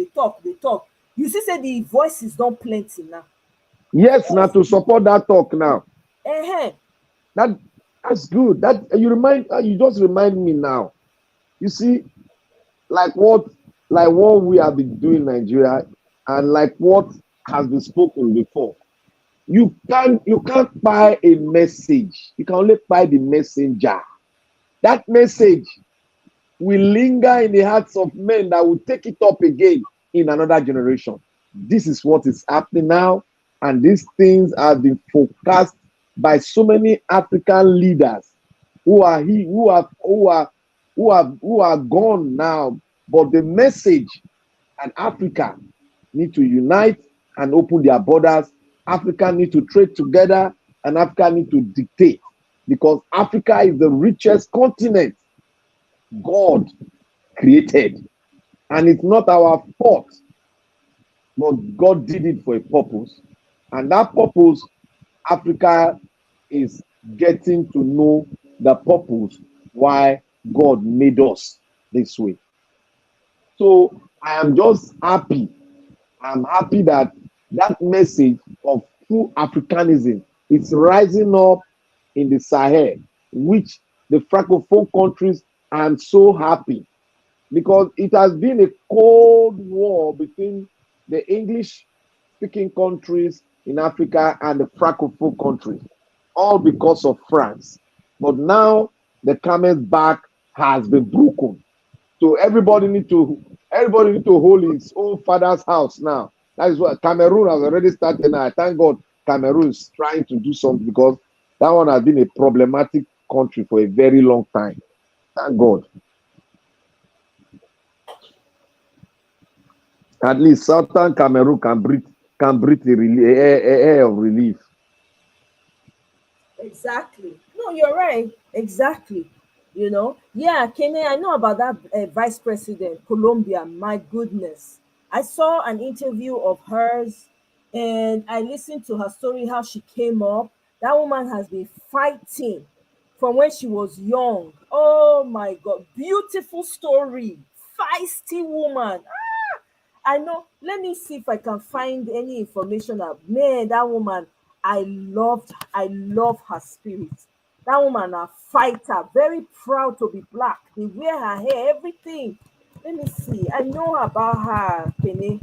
You see, say the voices don't plenty now. Yes, now to support that talk now. That's good. That you just remind me now. You see, like what we have been doing in Nigeria, and like what has been spoken before. You can't buy a message. You can only buy the messenger. That message will linger in the hearts of men that will take it up again in another generation. This is what is happening now, and these things have been forecast by so many African leaders who are gone now. But the message and Africa need to unite and open their borders. Africa need to trade together, and Africa need to dictate, because Africa is the richest continent God created, and it's not our fault, but God did it for a purpose, and that purpose, Africa is getting to know the purpose why God made us this way. So I am just happy. I'm happy that message of true Africanism is rising up in the Sahel, which the Francophone countries. I'm so happy, because it has been a cold war between the English-speaking countries in Africa and the Francophone countries, all because of France. But now the camel's back has been broken. So everybody need to hold his own father's house now. That is what Cameroon has already started now. Thank God Cameroon is trying to do something, because that one has been a problematic country for a very long time. Thank God. At least Southern Cameroon can breathe the air of relief. Exactly. No, you're right. Exactly. You know, yeah, Kene, I know about that vice president, Colombia. My goodness. I saw an interview of hers, and I listened to her story, how she came up. That woman has been fighting from when she was young. Oh my God. Beautiful story. Feisty woman. I know. Let me see if I can find any information of man. That woman, I love her spirit. That woman a fighter, very proud to be black. They wear her hair, everything. Let me see. I know about her, Penny,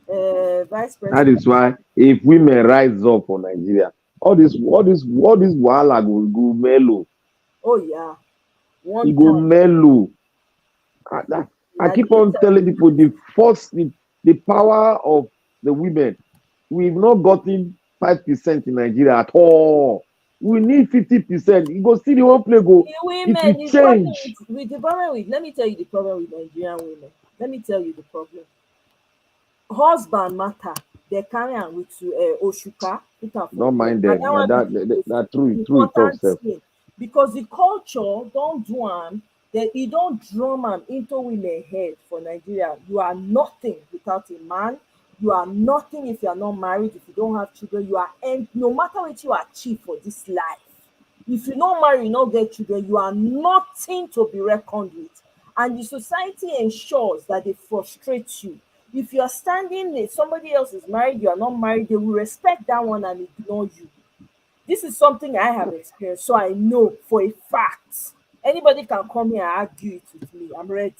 vice That president. is why if women rise up for Nigeria, all this wahala go mellow. Oh yeah, It go mellow. I keep on telling people the power of the women. We've not gotten 5% in Nigeria at all. we need 50%. You go see the whole play go. The It women, will the problem change. with the problem with, let me tell you the problem with Nigerian women. Let me tell you the problem. Husband matter, they carry am with Oshuka, put am for Don't there. mind And them. that Now one be that true it talk important self. thing, because the culture don't do am, that e don drum am into women head for Nigeria. You are nothing without a man. You are nothing if you are not married, if you don't have children. You are no matter what you achieve for this life. If you no marry, you no get children, you are nothing to be reckoned with. And the society ensures that they frustrate you. If you are standing there, somebody else is married, you are not married, they will respect that one and ignore you. This is something I have experienced, so I know for a fact. Anybody can come here and argue it with me. I'm ready.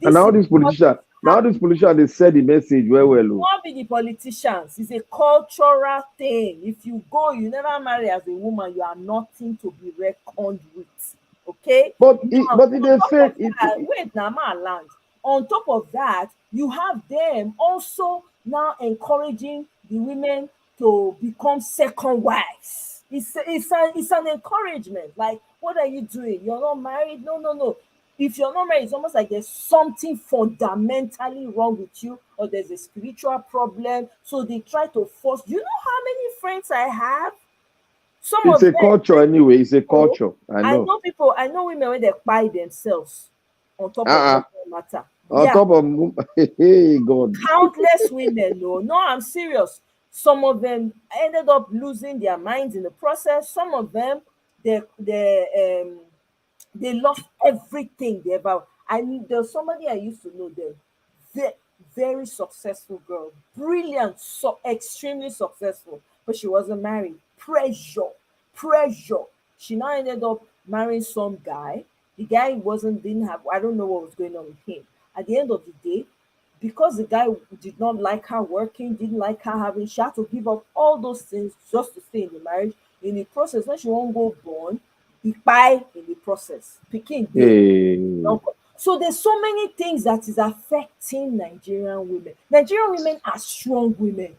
And This is what is now this politician, they said the message very well. Oh. not be the politicians. It's a cultural thing. If you go, you never marry as a woman, you are nothing to be reckoned with. Okay? But Now, but they said wait, now my land. On top of that, you have them also now encouraging the women to become second wives. It's an encouragement. Like, what are you doing? You're not married? No, no, no. If you're not married, it's almost like there's something fundamentally wrong with you, or there's a spiritual problem. So they try to force. Do you know how many friends I have? Some it's of a them, culture anyway. It's a people, culture. I know. I know women when they buy themselves on top of Uh-uh. what matter. On Yeah, top of hey God. countless women. No, I'm serious. Some of them ended up losing their minds in the process. Some of them, they lost everything they ever. There's somebody I used to know there, very successful girl, brilliant, so extremely successful, but she wasn't married. Pressure. She now ended up marrying some guy. The guy didn't have, I don't know what was going on with him. At the end of the day, because the guy did not like her working, didn't like her having, she had to give up all those things just to stay in the marriage. In the process, when she won't go born, he buy in the process. Pikin dey. Hey. So there's so many things that is affecting Nigerian women. Nigerian women are strong women.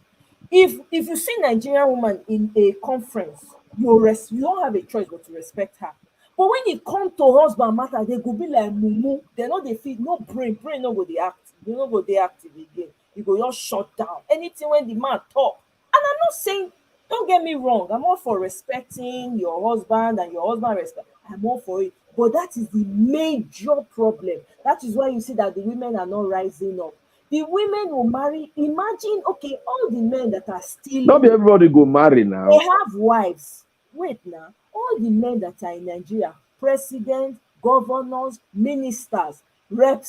If you see Nigerian woman in a conference, you don't have a choice but to respect her. But when it come to husband matter, they go be like mumu. They no dey fit, no brain no go dey act. They no go dey active again. You go just shut down anything when the man talk. And I'm not saying, don't get me wrong, I'm all for respecting your husband and your husband respect. I'm all for it. But that is the major problem. That is why you see that the women are not rising up. The women will marry. Imagine, okay, all the men that are stealing, Not be everybody go marry now. they have wives. Wait now, all the men that are in Nigeria, presidents, governors, ministers, rep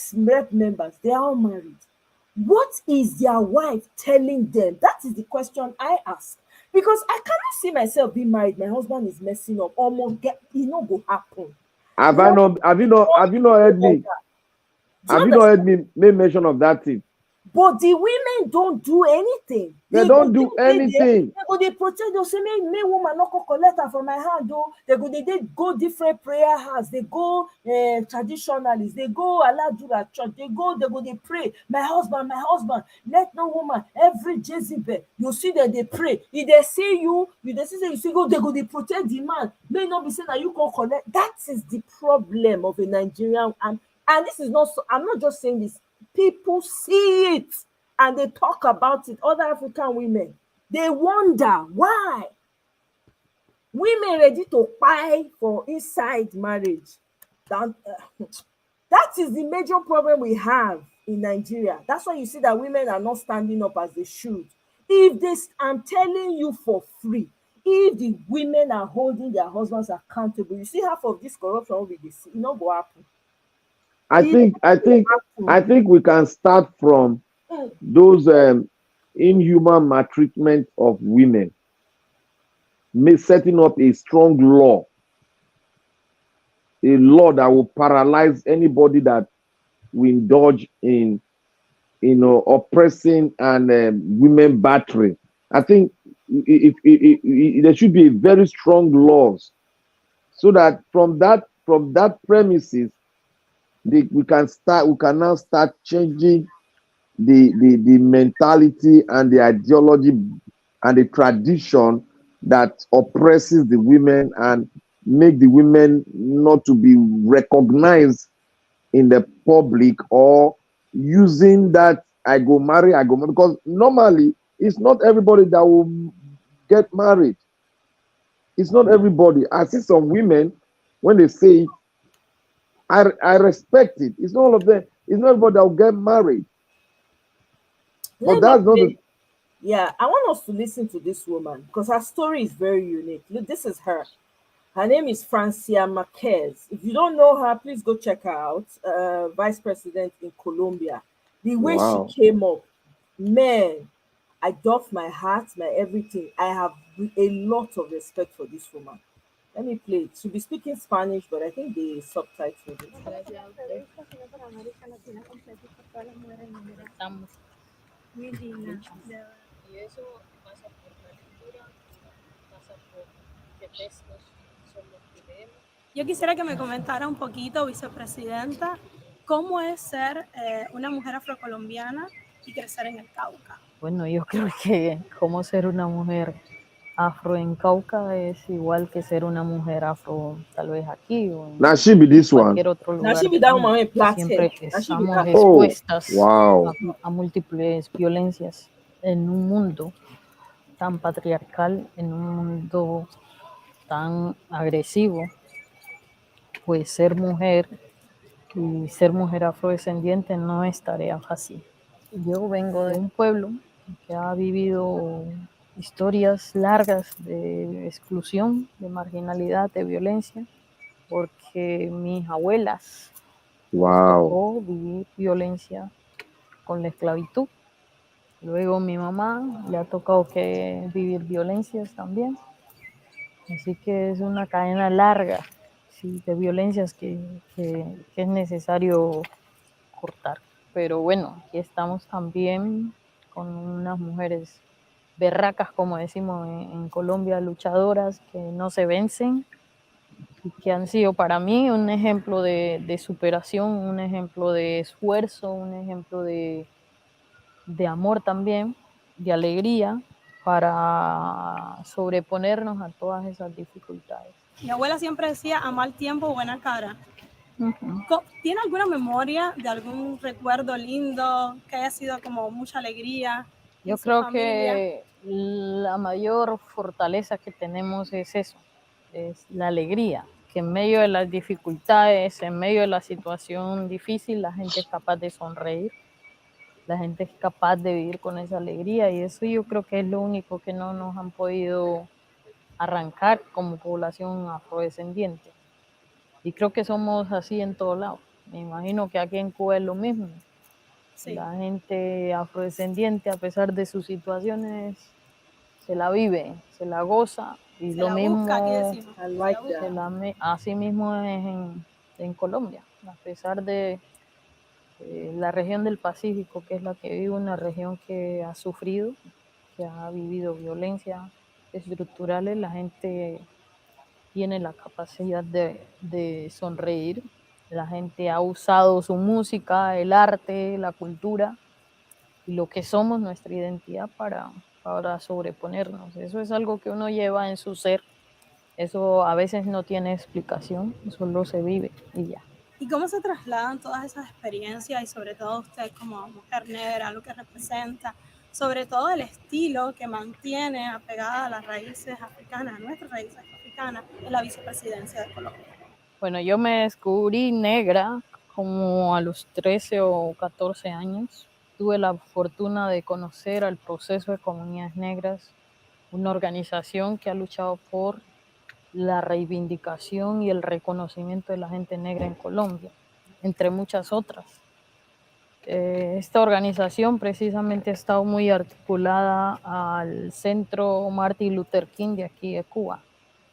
members, they are all married. What is their wife telling them? That is the question I ask. Because I cannot see myself being married. My husband is messing up. Almost get it no go happen. Have you not heard me? Have you not heard me make mention of that thing? But the women don't do anything. They don't do anything. They go, they protect, they'll say, me woman not go collect her from my hand, though. They go different prayer house, they go traditionalists, they go Aladura church, they go, they pray. My husband, let no woman, every Jezebel, you see that they pray. If they see you see go, they protect the man. May not be saying that you can collect. That is the problem of a Nigerian, and this is not so, I'm not just saying this. People see it and they talk about it. Other African women, they wonder why women ready to buy for inside marriage. That is the major problem we have in Nigeria. That's why you see that women are not standing up as they should. If this, I'm telling you for free, if the women are holding their husbands accountable, you see half of this corruption will be this, it not go happen. I think we can start from those inhuman maltreatment of women, setting up a strong law, a law that will paralyze anybody that will indulge in oppressing and women battering. I think there should be very strong laws, so that from that premises, we can now start changing the mentality and the ideology and the tradition that oppresses the women and make the women not to be recognized in the public, or using that I go marry, because normally it's not everybody that will get married. It's not everybody. I see some women when they say it, I respect it. It's not all of them. It's not everybody that will get married. But Let me that's not the play. Yeah, I want us to listen to this woman because her story is very unique. Look, this is her. Her name is Francia Marquez. If you don't know her, please go check her out. Vice President in Colombia. The way she wow. came up, man, I doff my hat, my everything. I have a lot of respect for this woman. Let me play it. She'll be speaking Spanish, but I think they subtitled it. Yo quisiera que me comentara un poquito, vicepresidenta, cómo es ser una mujer afrocolombiana y crecer en el Cauca. Bueno, yo creo que como ser una mujer afro en Cauca es igual que ser una mujer afro tal vez aquí o Now en she be this one. cualquier otro Now lugar she be del that mundo. woman with plait hair. Siempre Now she be estamos that. Oh, expuestas wow. a múltiples violencias en un mundo tan patriarcal, en un mundo tan agresivo. Pues ser mujer y ser mujer afrodescendiente no es tarea fácil. Yo vengo de un pueblo que ha vivido historias largas de exclusión, de marginalidad, de violencia, porque mis abuelas les Wow. tocó vivir violencia con la esclavitud. Luego mi mamá le ha tocado que vivir violencias también. Así que es una cadena larga, sí, de violencias que es necesario cortar. Pero bueno, aquí estamos también con unas mujeres berracas, como decimos en Colombia, luchadoras que no se vencen y que han sido para mí un ejemplo de superación, un ejemplo de esfuerzo, un ejemplo de amor también, de alegría para sobreponernos a todas esas dificultades. Mi abuela siempre decía, a mal tiempo, buena cara. Uh-huh. ¿Tiene alguna memoria de algún recuerdo lindo que haya sido como mucha alegría? Yo creo que la mayor fortaleza que tenemos es eso, es la alegría, que en medio de las dificultades, en medio de la situación difícil, la gente es capaz de sonreír, la gente es capaz de vivir con esa alegría, y eso yo creo que es lo único que no nos han podido arrancar como población afrodescendiente. Y creo que somos así en todos lados. Me imagino que aquí en Cuba es lo mismo. Sí. La gente afrodescendiente, a pesar de sus situaciones, se la vive, se la goza. Y se lo la mismo, busca, aquí decimos. así mismo es en Colombia. A pesar de la región del Pacífico, que es la que vive, una región que ha sufrido, que ha vivido violencia estructurales, la gente tiene la capacidad de sonreír. La gente ha usado su música, el arte, la cultura y lo que somos, nuestra identidad, para sobreponernos. Eso es algo que uno lleva en su ser. Eso a veces no tiene explicación, solo se vive y ya. ¿Y cómo se trasladan todas esas experiencias y sobre todo usted como mujer negra, lo que representa, sobre todo el estilo que mantiene apegada a las raíces africanas, a nuestras raíces africanas, en la vicepresidencia de Colombia? Bueno, yo me descubrí negra como a los 13 o 14 años. Tuve la fortuna de conocer al Proceso de Comunidades Negras, una organización que ha luchado por la reivindicación y el reconocimiento de la gente negra en Colombia, entre muchas otras. Esta organización precisamente ha estado muy articulada al Centro Martin Luther King de aquí de Cuba.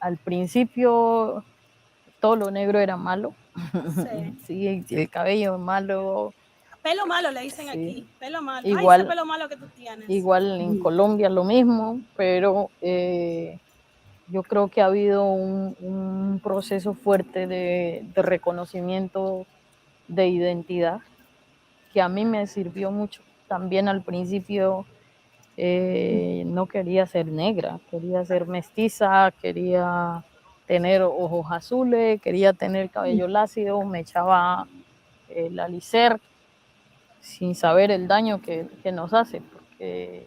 Al principio todo lo negro era malo, sí, el cabello malo. Pelo malo le dicen sí. Aquí, pelo malo. Igual, ay, ese pelo malo que tú tienes. Igual en Colombia lo mismo, pero yo creo que ha habido un proceso fuerte de reconocimiento de identidad que a mí me sirvió mucho. También al principio No quería ser negra, quería ser mestiza, quería tener ojos azules, quería tener cabello lacio, me echaba el alicer sin saber el daño que nos hace, porque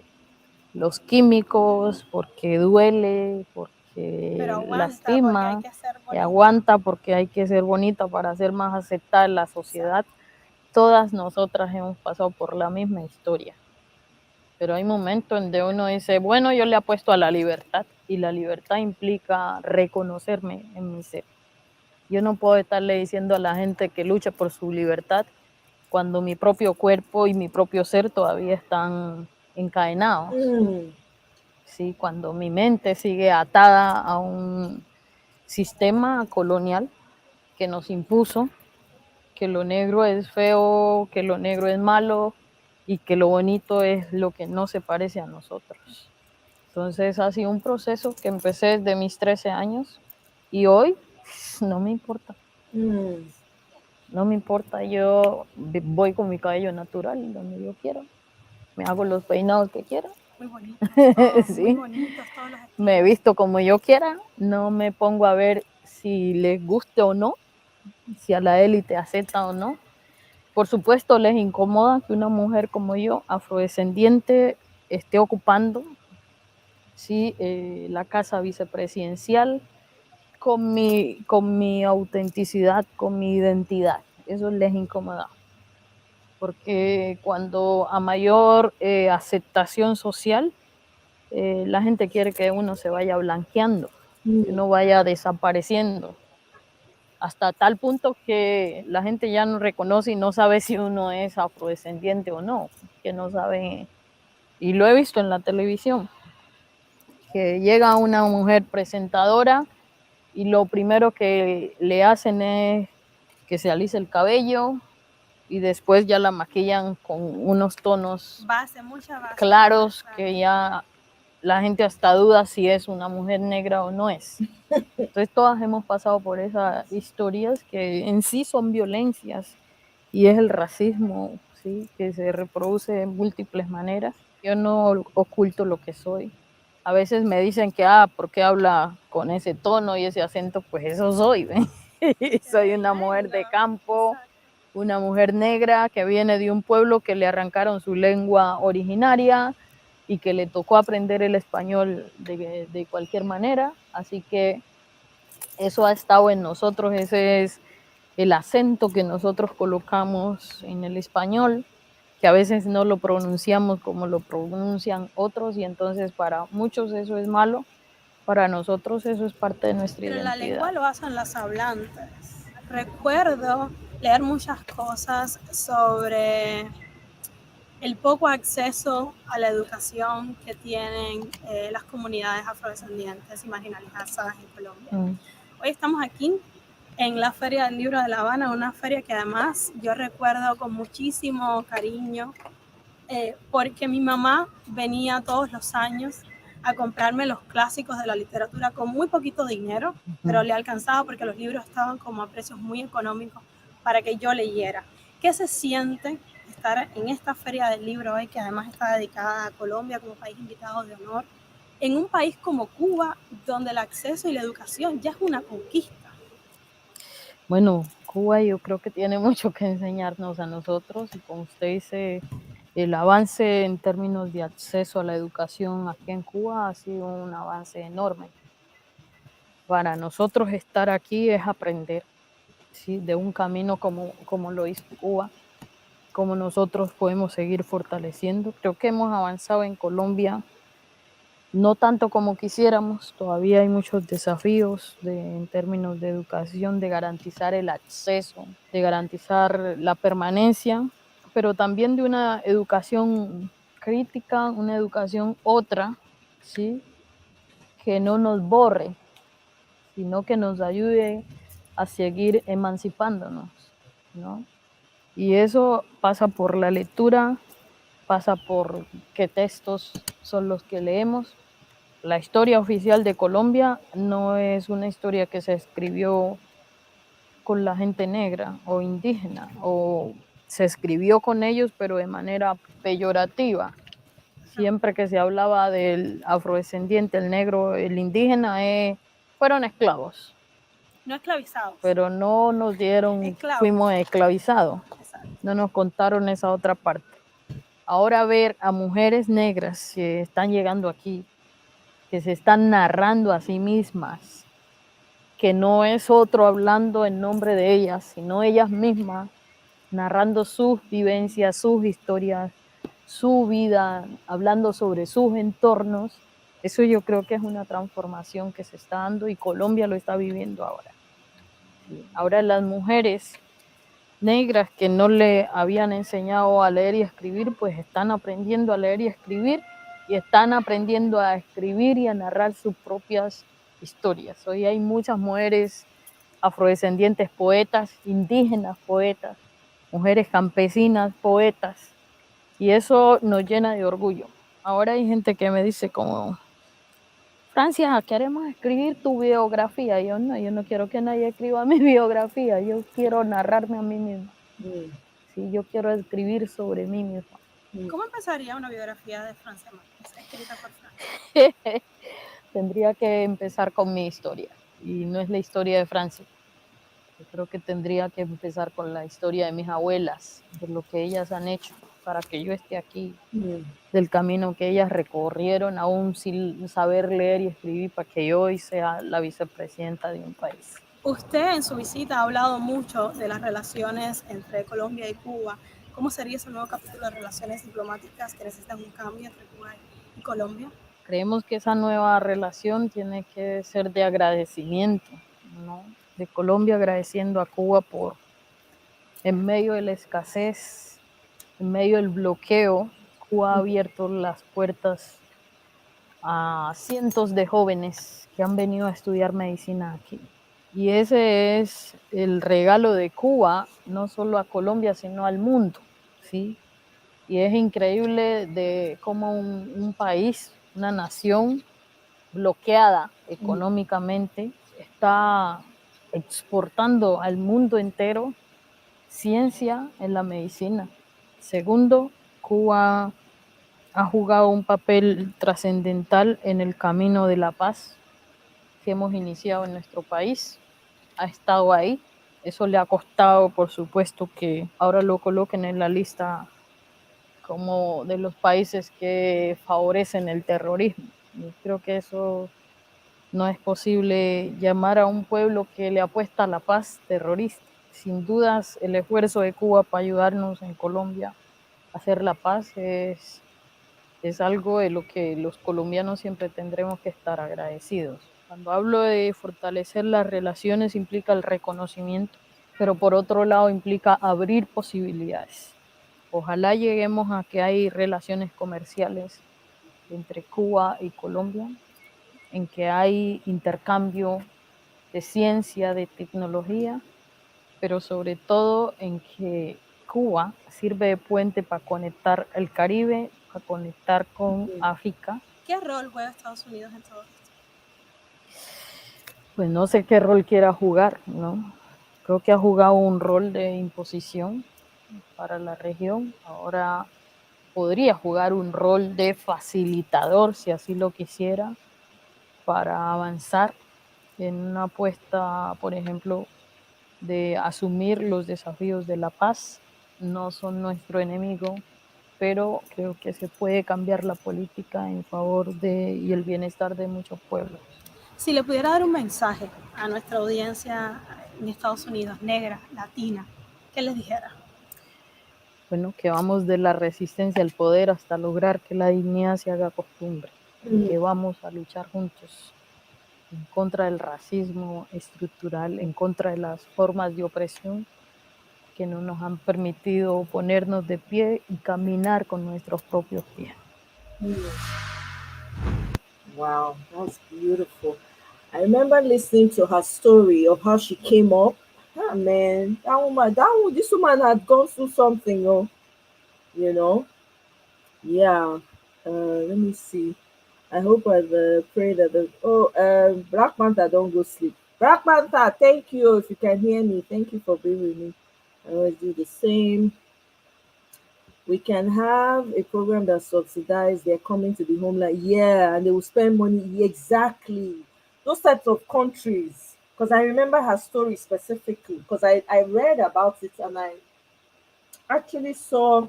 los químicos, porque duele, porque Pero aguanta porque hay lastima, que ser y bonita. aguanta porque hay que ser bonita para ser más aceptada en la sociedad. Todas nosotras hemos pasado por la misma historia. Pero hay momentos en donde uno dice, bueno, yo le apuesto a la libertad, y la libertad implica reconocerme en mi ser. Yo no puedo estarle diciendo a la gente que luche por su libertad cuando mi propio cuerpo y mi propio ser todavía están encadenados. Sí, cuando mi mente sigue atada a un sistema colonial que nos impuso que lo negro es feo, que lo negro es malo y que lo bonito es lo que no se parece a nosotros. Entonces ha sido un proceso que empecé desde mis 13 años y hoy no me importa. No me importa, yo voy con mi cabello natural donde yo quiero. Me hago los peinados que quiera. Muy bonitos, todos, muy Sí. bonitos todos los estilos. Me visto como yo quiera, no me pongo a ver si les guste o no, si a la élite acepta o no. Por supuesto, les incomoda que una mujer como yo, afrodescendiente, esté ocupando sí, la casa vicepresidencial con mi autenticidad, con mi identidad. Eso les incomoda. Porque cuando a mayor aceptación social, la gente quiere que uno se vaya blanqueando, que uno vaya desapareciendo, hasta tal punto que la gente ya no reconoce y no sabe si uno es afrodescendiente o no, que no sabe, y lo he visto en la televisión, que llega una mujer presentadora y lo primero que le hacen es que se alice el cabello y después ya la maquillan con unos tonos Base, mucha base. claros que ya la gente hasta duda si es una mujer negra o no es. Entonces todas hemos pasado por esas historias que en sí son violencias y es el racismo, ¿sí? Que se reproduce de múltiples maneras. Yo no oculto lo que soy. A veces me dicen que, ¿por qué habla con ese tono y ese acento? Pues eso soy, ¿ven? Soy una mujer de campo, una mujer negra que viene de un pueblo que le arrancaron su lengua originaria y que le tocó aprender el español de cualquier manera. Así que eso ha estado en nosotros, ese es el acento que nosotros colocamos en el español, que a veces no lo pronunciamos como lo pronuncian otros y entonces para muchos eso es malo, para nosotros eso es parte de nuestra Pero la identidad. lengua lo hacen los hablantes. Recuerdo leer muchas cosas sobre el poco acceso a la educación que tienen las comunidades afrodescendientes y marginalizadas en Colombia. Hoy estamos aquí en la Feria del Libro de La Habana, una feria que además yo recuerdo con muchísimo cariño, porque mi mamá venía todos los años a comprarme los clásicos de la literatura con muy poquito dinero, pero le alcanzaba porque los libros estaban como a precios muy económicos para que yo leyera. ¿Qué se siente estar en esta Feria del Libro hoy, que además está dedicada a Colombia como país invitado de honor, en un país como Cuba, donde el acceso y la educación ya es una conquista? Bueno, Cuba yo creo que tiene mucho que enseñarnos a nosotros y como usted dice, el avance en términos de acceso a la educación aquí en Cuba ha sido un avance enorme. Para nosotros estar aquí es aprender, ¿sí? De un camino como lo hizo Cuba, como nosotros podemos seguir fortaleciendo. Creo que hemos avanzado en Colombia, no tanto como quisiéramos, todavía hay muchos desafíos en términos de educación, de garantizar el acceso, de garantizar la permanencia, pero también de una educación crítica, una educación otra, ¿sí? Que no nos borre, sino que nos ayude a seguir emancipándonos, ¿no? Y eso pasa por la lectura, pasa por qué textos son los que leemos. La historia oficial de Colombia no es una historia que se escribió con la gente negra o indígena, o se escribió con ellos, pero de manera peyorativa, Siempre que se hablaba del afrodescendiente, el negro, el indígena, fueron esclavos, No esclavizados. pero no nos dieron, Esclavos. fuimos esclavizados, no nos contaron esa otra parte. Ahora ver a mujeres negras que están llegando aquí, que se están narrando a sí mismas, que no es otro hablando en nombre de ellas, sino ellas mismas narrando sus vivencias, sus historias, su vida, hablando sobre sus entornos. Eso yo creo que es una transformación que se está dando y Colombia lo está viviendo ahora. Ahora las mujeres negras que no le habían enseñado a leer y a escribir, pues están aprendiendo a leer y a escribir y están aprendiendo a escribir y a narrar sus propias historias. Hoy hay muchas mujeres afrodescendientes poetas, indígenas poetas, mujeres campesinas poetas, y eso nos llena de orgullo. Ahora hay gente que me dice como, Francia, queremos escribir tu biografía. Yo no quiero que nadie escriba mi biografía, yo quiero narrarme a mí misma. Sí, yo quiero escribir sobre mí misma. ¿Cómo empezaría una biografía de Francia Márquez, escrita por Francia? Tendría que empezar con mi historia, y no es la historia de Francia. Yo creo que tendría que empezar con la historia de mis abuelas, de lo que ellas han hecho para que yo esté aquí, del camino que ellas recorrieron, aún sin saber leer y escribir, para que yo hoy sea la vicepresidenta de un país. Usted en su visita ha hablado mucho de las relaciones entre Colombia y Cuba. ¿Cómo sería ese nuevo capítulo de relaciones diplomáticas que necesitan un cambio entre Cuba y Colombia? Creemos que esa nueva relación tiene que ser de agradecimiento, ¿no? De Colombia agradeciendo a Cuba por, en medio de la escasez, en medio del bloqueo, Cuba ha abierto las puertas a cientos de jóvenes que han venido a estudiar medicina aquí. Y ese es el regalo de Cuba, no solo a Colombia, sino al mundo, ¿sí? Y es increíble de cómo un país, una nación bloqueada económicamente, está exportando al mundo entero ciencia en la medicina. Segundo, Cuba ha jugado un papel trascendental en el camino de la paz que hemos iniciado en nuestro país. Ha estado ahí. Eso le ha costado, por supuesto, que ahora lo coloquen en la lista como de los países que favorecen el terrorismo. Yo creo que eso no es posible, llamar a un pueblo que le apuesta a la paz terrorista. Sin dudas, el esfuerzo de Cuba para ayudarnos en Colombia a hacer la paz es algo de lo que los colombianos siempre tendremos que estar agradecidos. Cuando hablo de fortalecer las relaciones implica el reconocimiento, pero por otro lado implica abrir posibilidades. Ojalá lleguemos a que hay relaciones comerciales entre Cuba y Colombia, en que hay intercambio de ciencia, de tecnología, pero sobre todo en que Cuba sirve de puente para conectar el Caribe, para conectar con África. ¿Qué rol juega Estados Unidos en todo esto? Pues no sé qué rol quiera jugar, ¿no? Creo que ha jugado un rol de imposición para la región. Ahora podría jugar un rol de facilitador, si así lo quisiera, para avanzar en una apuesta, por ejemplo, de asumir los desafíos de la paz. No son nuestro enemigo, pero creo que se puede cambiar la política en favor de y el bienestar de muchos pueblos. Si le pudiera dar un mensaje a nuestra audiencia en Estados Unidos, negra, latina, ¿qué les dijera? Bueno, que vamos de la resistencia al poder hasta lograr que la dignidad se haga costumbre, que vamos a luchar juntos en contra del racismo estructural, en contra de las formas de opresión que no nos han permitido ponernos de pie y caminar con nuestros propios pies. Wow, that's beautiful. I remember listening to her story of how she came up. Ah, man, this woman had gone through something, you know. Yeah. Let me see. I hope I've prayed that Black Panther, don't go sleep. Black Panther, thank you. If you can hear me, thank you for being with me. I always do the same. We can have a program that subsidizes they're coming to the homeland. Yeah, and they will spend money. Exactly. Those types of countries. Because I remember her story specifically. Because I read about it and I actually saw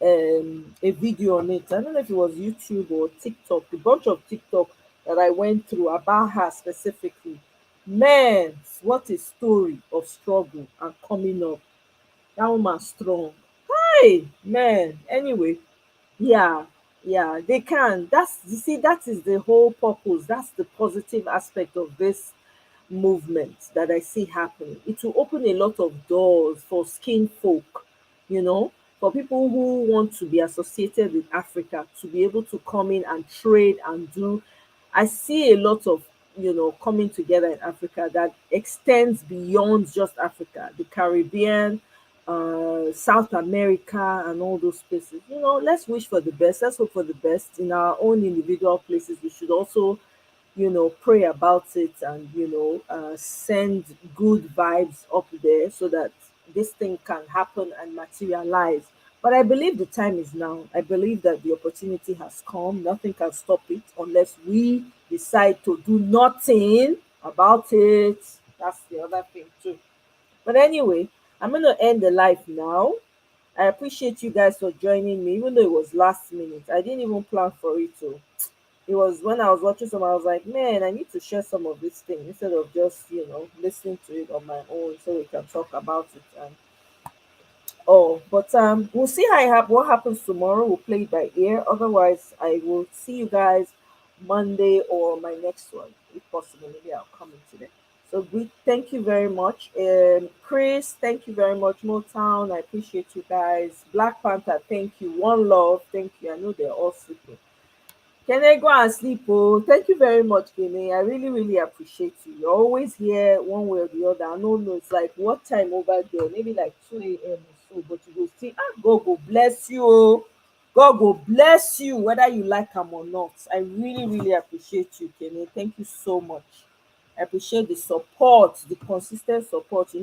a video on it. I don't know if it was YouTube or TikTok, a bunch of TikTok that I went through about her specifically. Man, what a story of struggle and coming up. That woman strong. Hey, man. Anyway, yeah, yeah, they can. That's, you see, that is the whole purpose. That's the positive aspect of this movement that I see happening. It will open a lot of doors for skin folk, for people who want to be associated with Africa to be able to come in and trade and do. I see a lot of, coming together in Africa that extends beyond just Africa, the Caribbean, South America, and all those places. Let's wish for the best. Let's hope for the best in our own individual places. We should also pray about it and send good vibes up there so that this thing can happen and materialize. But I believe the time is now. I believe that the opportunity has come. Nothing can stop it unless we decide to do nothing about it. That's the other thing too. But anyway, I'm going to end the live now. I appreciate you guys for joining me, even though it was last minute. I didn't even plan for it to. It was when I was watching some, I was like, man, I need to share some of this thing instead of just, listening to it on my own so we can talk about it. And but we'll see what happens tomorrow. We'll play it by ear. Otherwise, I will see you guys Monday or my next one, if possible. Maybe I'll come in today. So we thank you very much. Chris, thank you very much. Motown, I appreciate you guys. Black Panther, thank you. One Love, thank you. I know they're all sleeping. Can I go and sleep? Oh, thank you very much, Kene. I really, really appreciate you. You're always here one way or the other. I don't know, it's like what time over there? Maybe like 2 a.m. or so, but you go see, God go bless you. Oh. God go bless you, whether you like them or not. I really, really appreciate you, Kene. Thank you so much. I appreciate the support, the consistent support. They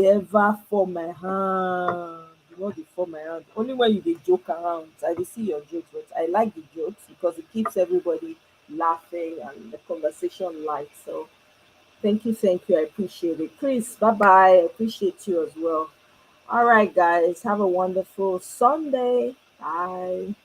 ever for my hand. They for my hand. Only when you dey joke around, I dey see your jokes, but I like the jokes because it keeps everybody laughing and the conversation light. So thank you. I appreciate it. Chris, bye bye. I appreciate you as well. All right, guys. Have a wonderful Sunday. Bye.